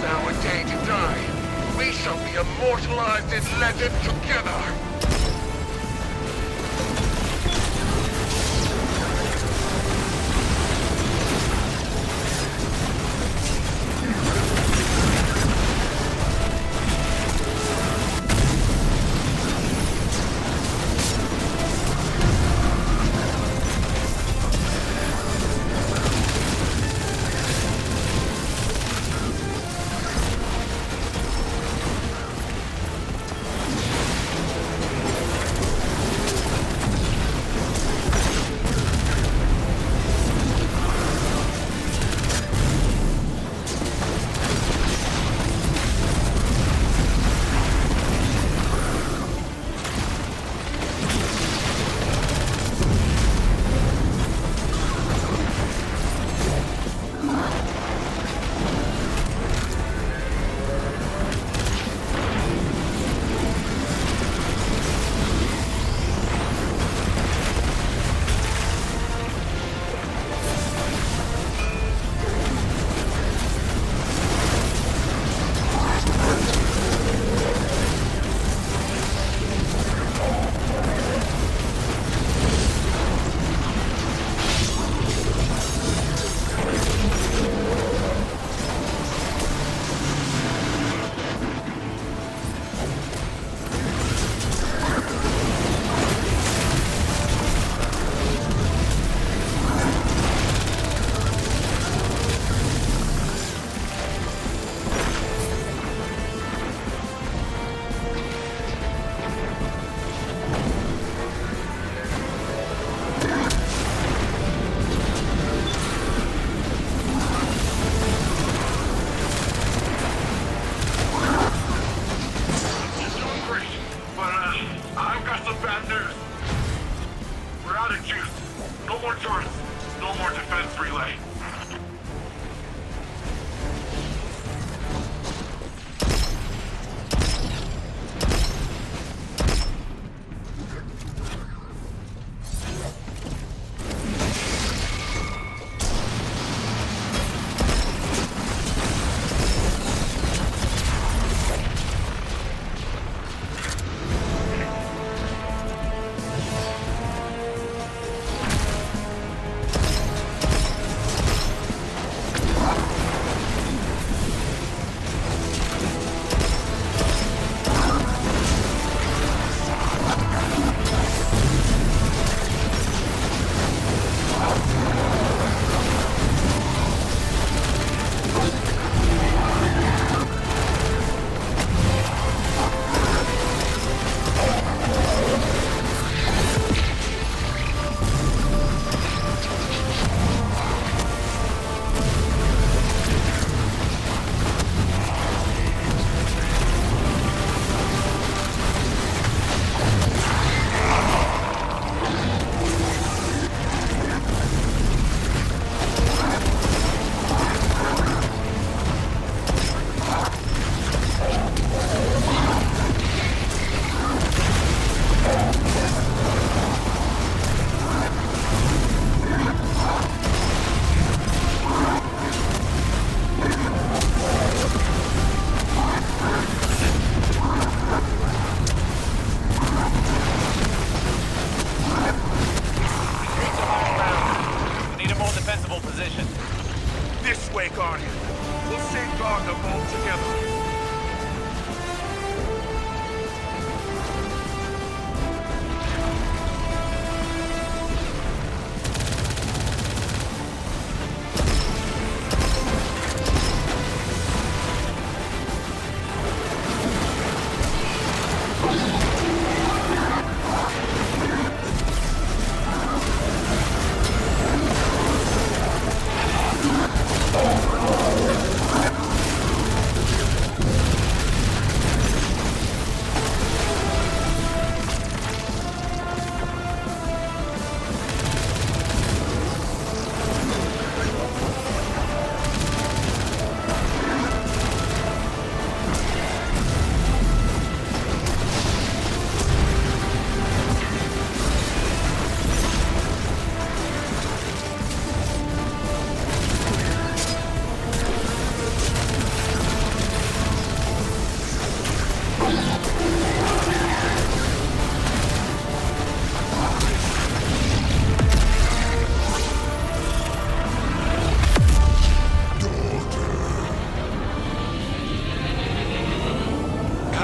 is our day to die. We shall be immortalized in legend together.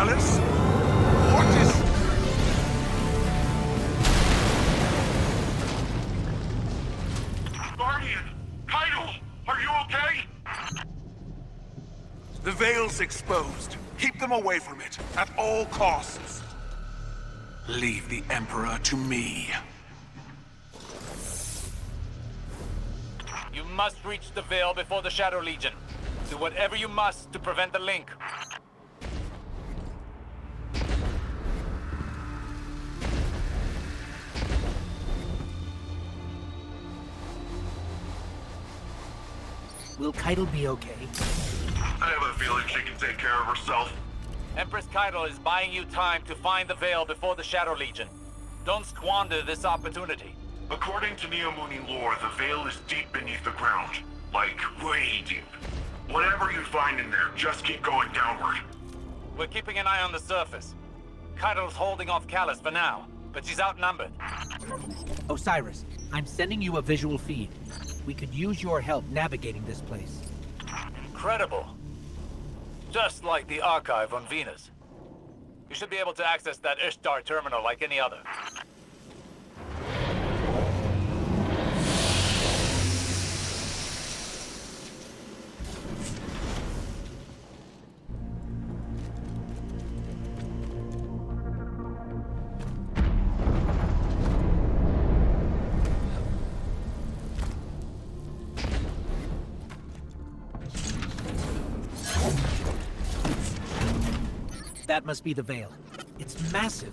Callus? What is... Guardian! Keitel! Are you okay? The Veil's exposed. Keep them away from it, at all costs. Leave the Emperor to me. You must reach the Veil before the Shadow Legion. Do whatever you must to prevent the link. Will Keitel be okay? I have a feeling she can take care of herself. Empress Keitel is buying you time to find the Veil before the Shadow Legion. Don't squander this opportunity. According to Neomuni lore, the Veil is deep beneath the ground. Like, way deep. Whatever you find in there, just keep going downward. We're keeping an eye on the surface. Keitel's holding off Callus for now, but she's outnumbered. Osiris, I'm sending you a visual feed. We could use your help navigating this place. Incredible. Just like the archive on Venus. You should be able to access that Ishtar terminal like any other. That must be the Veil. It's massive.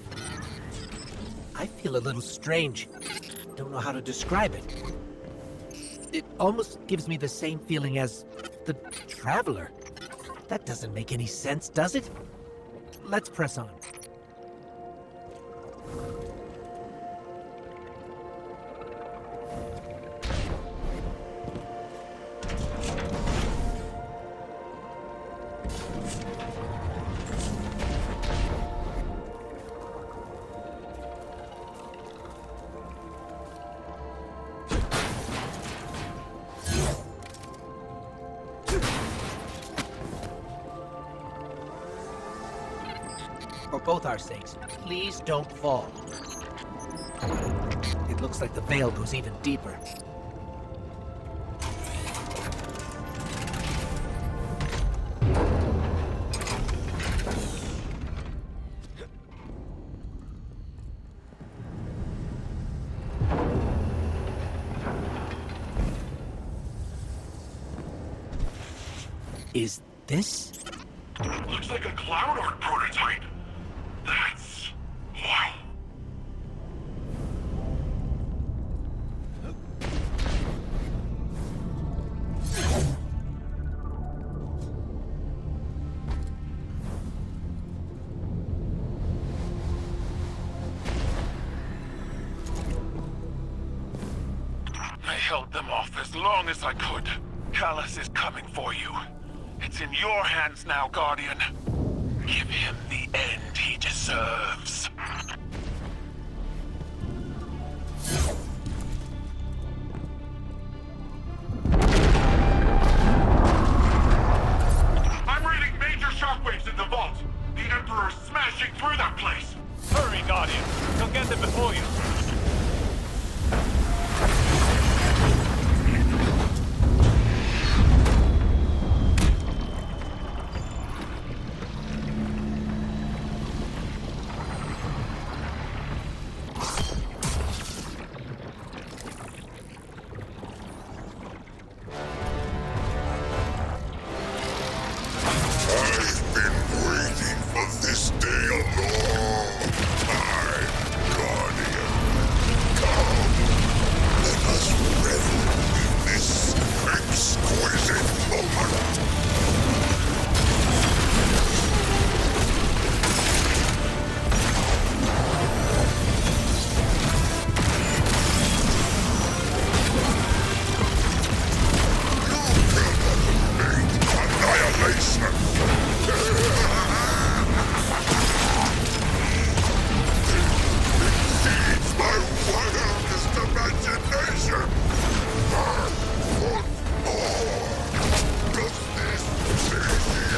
I feel a little strange. Don't know how to describe it. It almost gives me the same feeling as the Traveler. That doesn't make any sense, does it? Let's press on. For both our sakes, please don't fall. It looks like the Veil goes even deeper. Is this? Looks like a cloud art prototype. That's... wow. I held them off as long as I could. Callus is coming for you. It's in your hands now, Guardian. Give him the end he deserves. I'm reading major shockwaves in the vault. The Emperor's smashing through that place. Hurry, Guardian. He'll get them before you. I've been waiting for this day a long time, Guardian. Come, let us revel in this exquisite moment. Annihilation! Exceeds my wildest imagination! What more does this satiate me?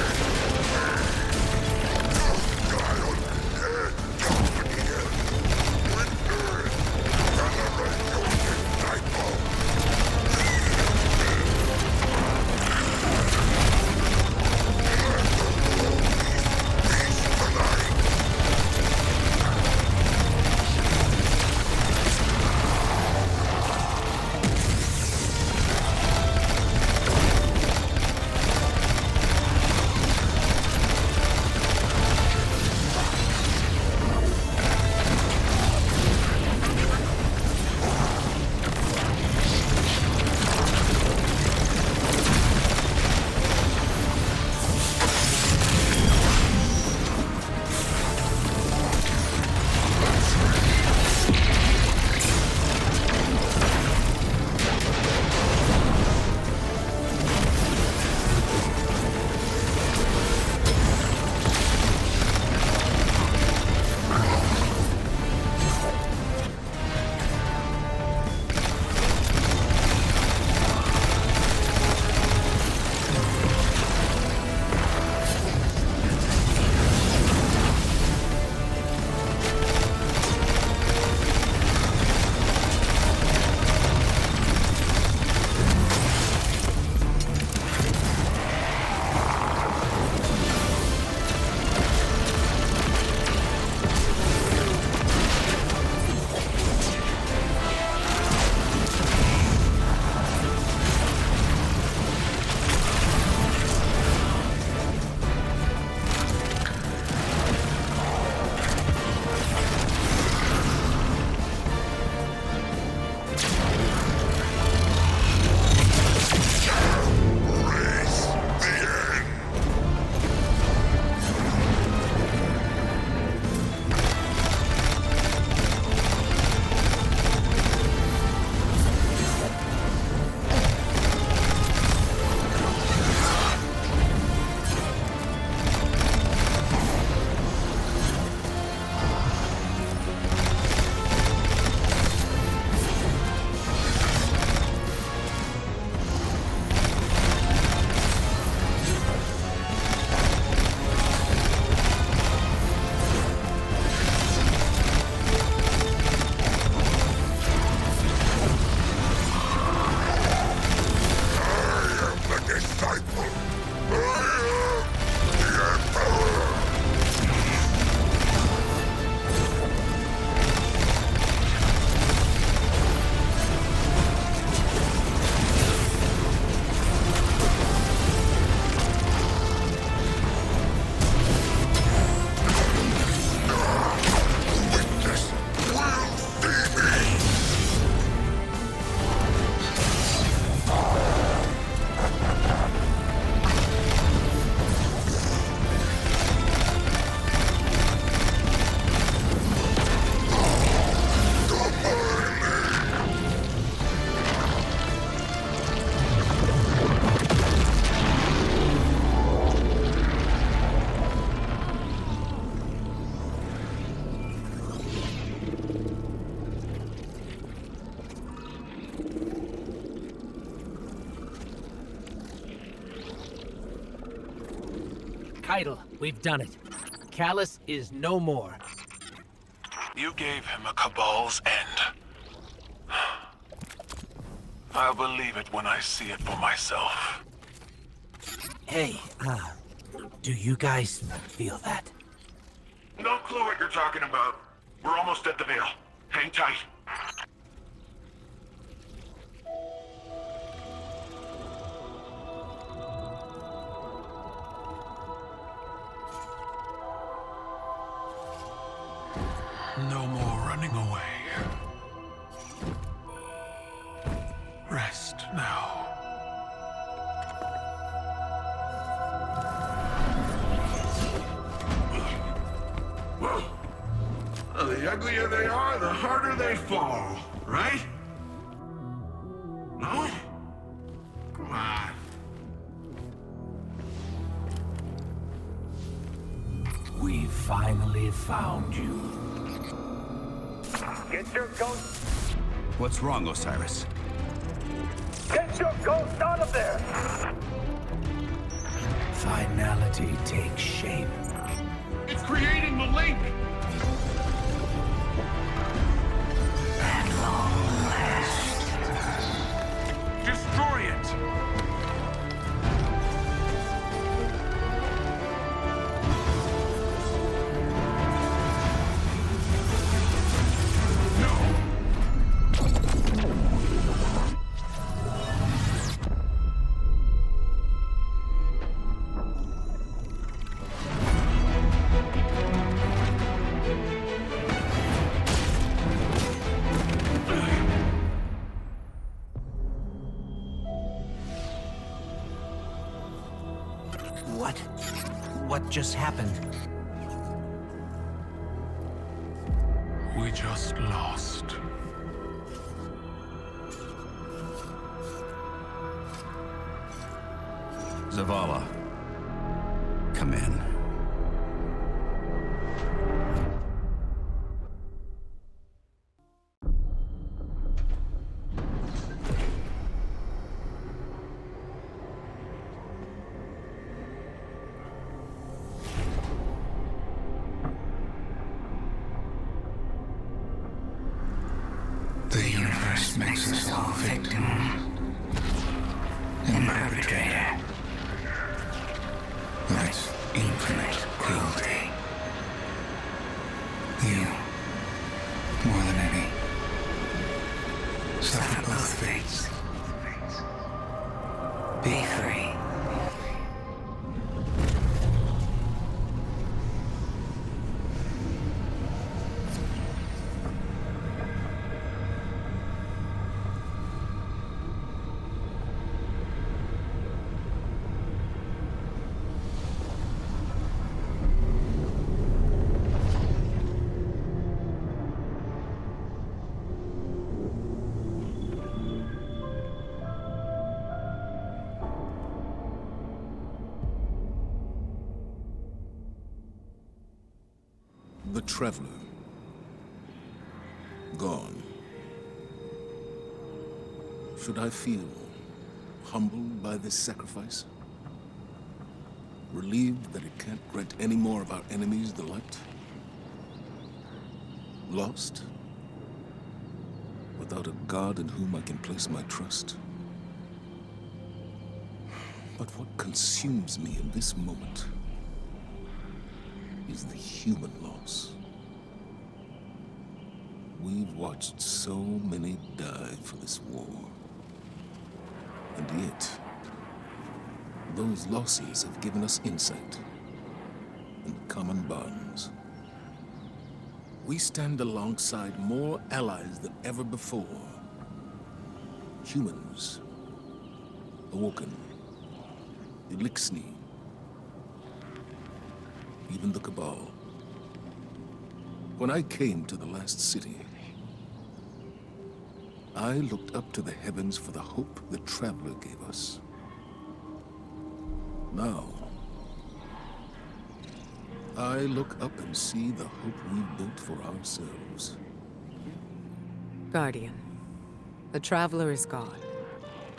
Keitel, we've done it. Callus is no more. You gave him a Cabal's end. I'll believe it when I see it for myself. Hey, do you guys feel that? No clue what you're talking about. We're almost at the Veil. Hang tight. No more running away. Rest now. The uglier they are, the harder they fall, right? No? Come on. We finally found you. Get your ghost! What's wrong, Osiris? Get your ghost out of there! Finality takes shape. It's creating the link! At long last. Destroy it! What just happened? We just lost. Zavala. Come in. The universe makes us all victim and perpetrator. That's infinite cruelty. You, more than any, suffer both fates. Be free. The Traveler. Gone. Should I feel humbled by this sacrifice? Relieved that it can't grant any more of our enemies the light? Lost? Without a god in whom I can place my trust? But what consumes me in this moment is the human loss. We've watched so many die for this war. And yet, those losses have given us insight and common bonds. We stand alongside more allies than ever before. Humans, Awoken, Elixni, even the Cabal. When I came to the last city, I looked up to the heavens for the hope the Traveler gave us. Now, I look up and see the hope we've built for ourselves. Guardian, the Traveler is gone,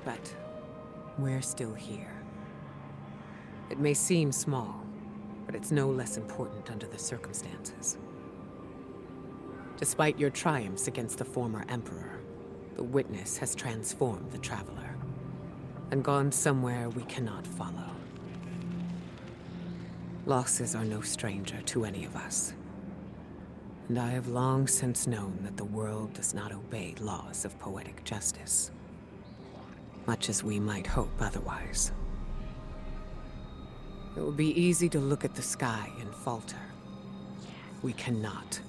but we're still here. It may seem small, but it's no less important under the circumstances. Despite your triumphs against the former Emperor, the Witness has transformed the Traveler, and gone somewhere we cannot follow. Losses are no stranger to any of us, and I have long since known that the world does not obey laws of poetic justice, much as we might hope otherwise. It would be easy to look at the sky and falter. We cannot.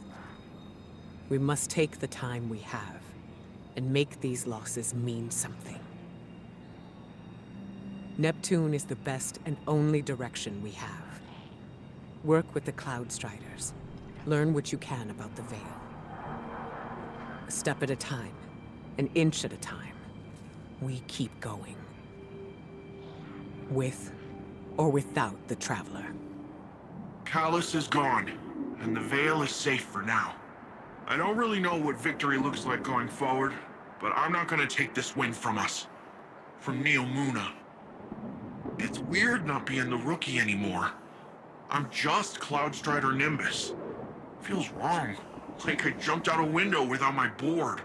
We must take the time we have and make these losses mean something. Neptune is the best and only direction we have. Work with the Cloud Striders. Learn what you can about the Veil. A step at a time, an inch at a time, we keep going. With or without the Traveler. Callus is gone, and the Veil is safe for now. I don't really know what victory looks like going forward, but I'm not gonna take this win from us. From Neomuna. It's weird not being the rookie anymore. I'm just Cloudstrider Nimbus. Feels wrong. Like I jumped out a window without my board.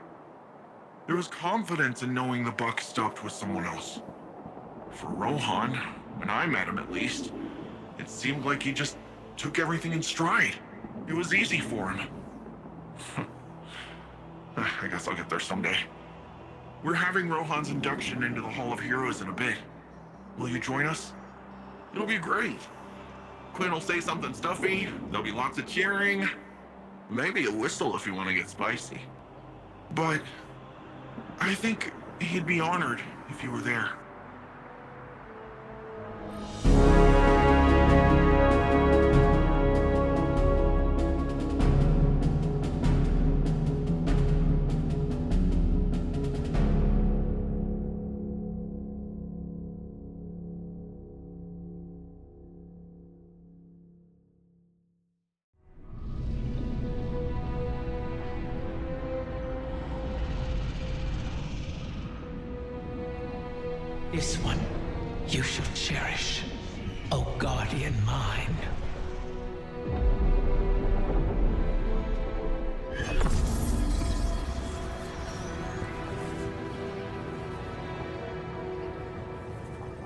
There was confidence in knowing the buck stopped with someone else. For Rohan, when I met him at least, it seemed like he just took everything in stride. It was easy for him. I guess I'll get there someday. We're having Rohan's induction into the Hall of Heroes in a bit. Will you join us? It'll be great. Quinn will say something stuffy, there'll be lots of cheering, maybe a whistle if you want to get spicy. But I think he'd be honored if you were there. This one you shall cherish, O guardian mine.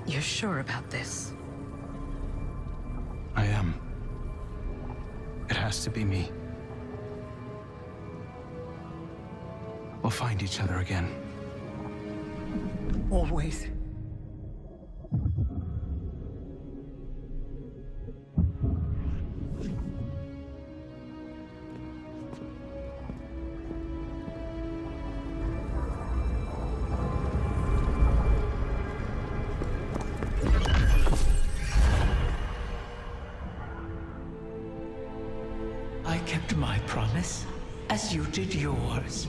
You're sure about this? I am. It has to be me. We'll find each other again. Always. I kept my promise, as you did yours.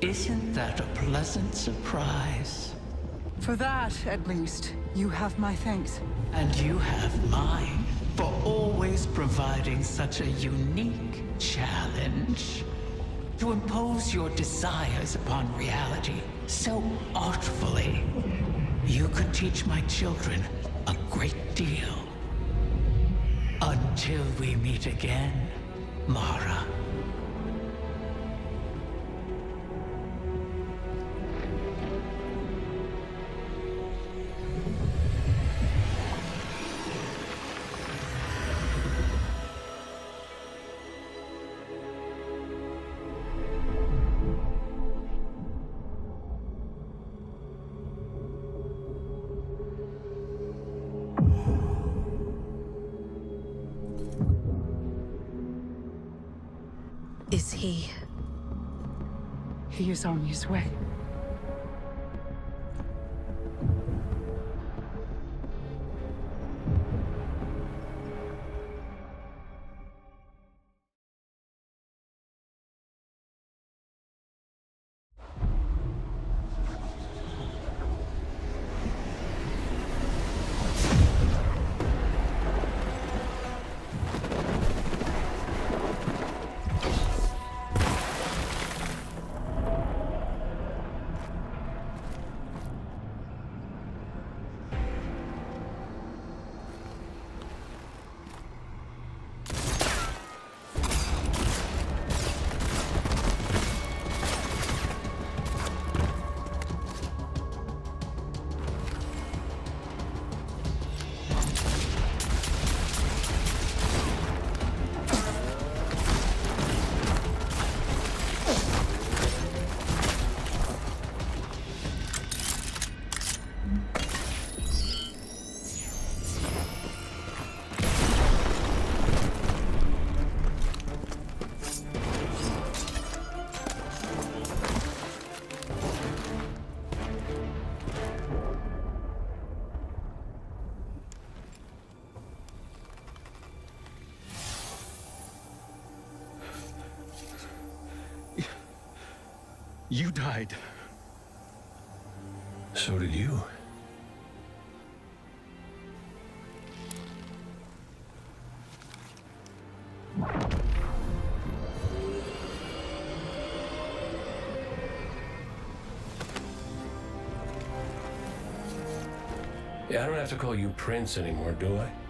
Isn't that a pleasant surprise? For that, at least, you have my thanks. And you have mine, for always providing such a unique challenge. To impose your desires upon reality so artfully. You could teach my children a great deal. Until we meet again, Mara. Is he? He is on his way. You died. So did you. Yeah, I don't have to call you Prince anymore, do I?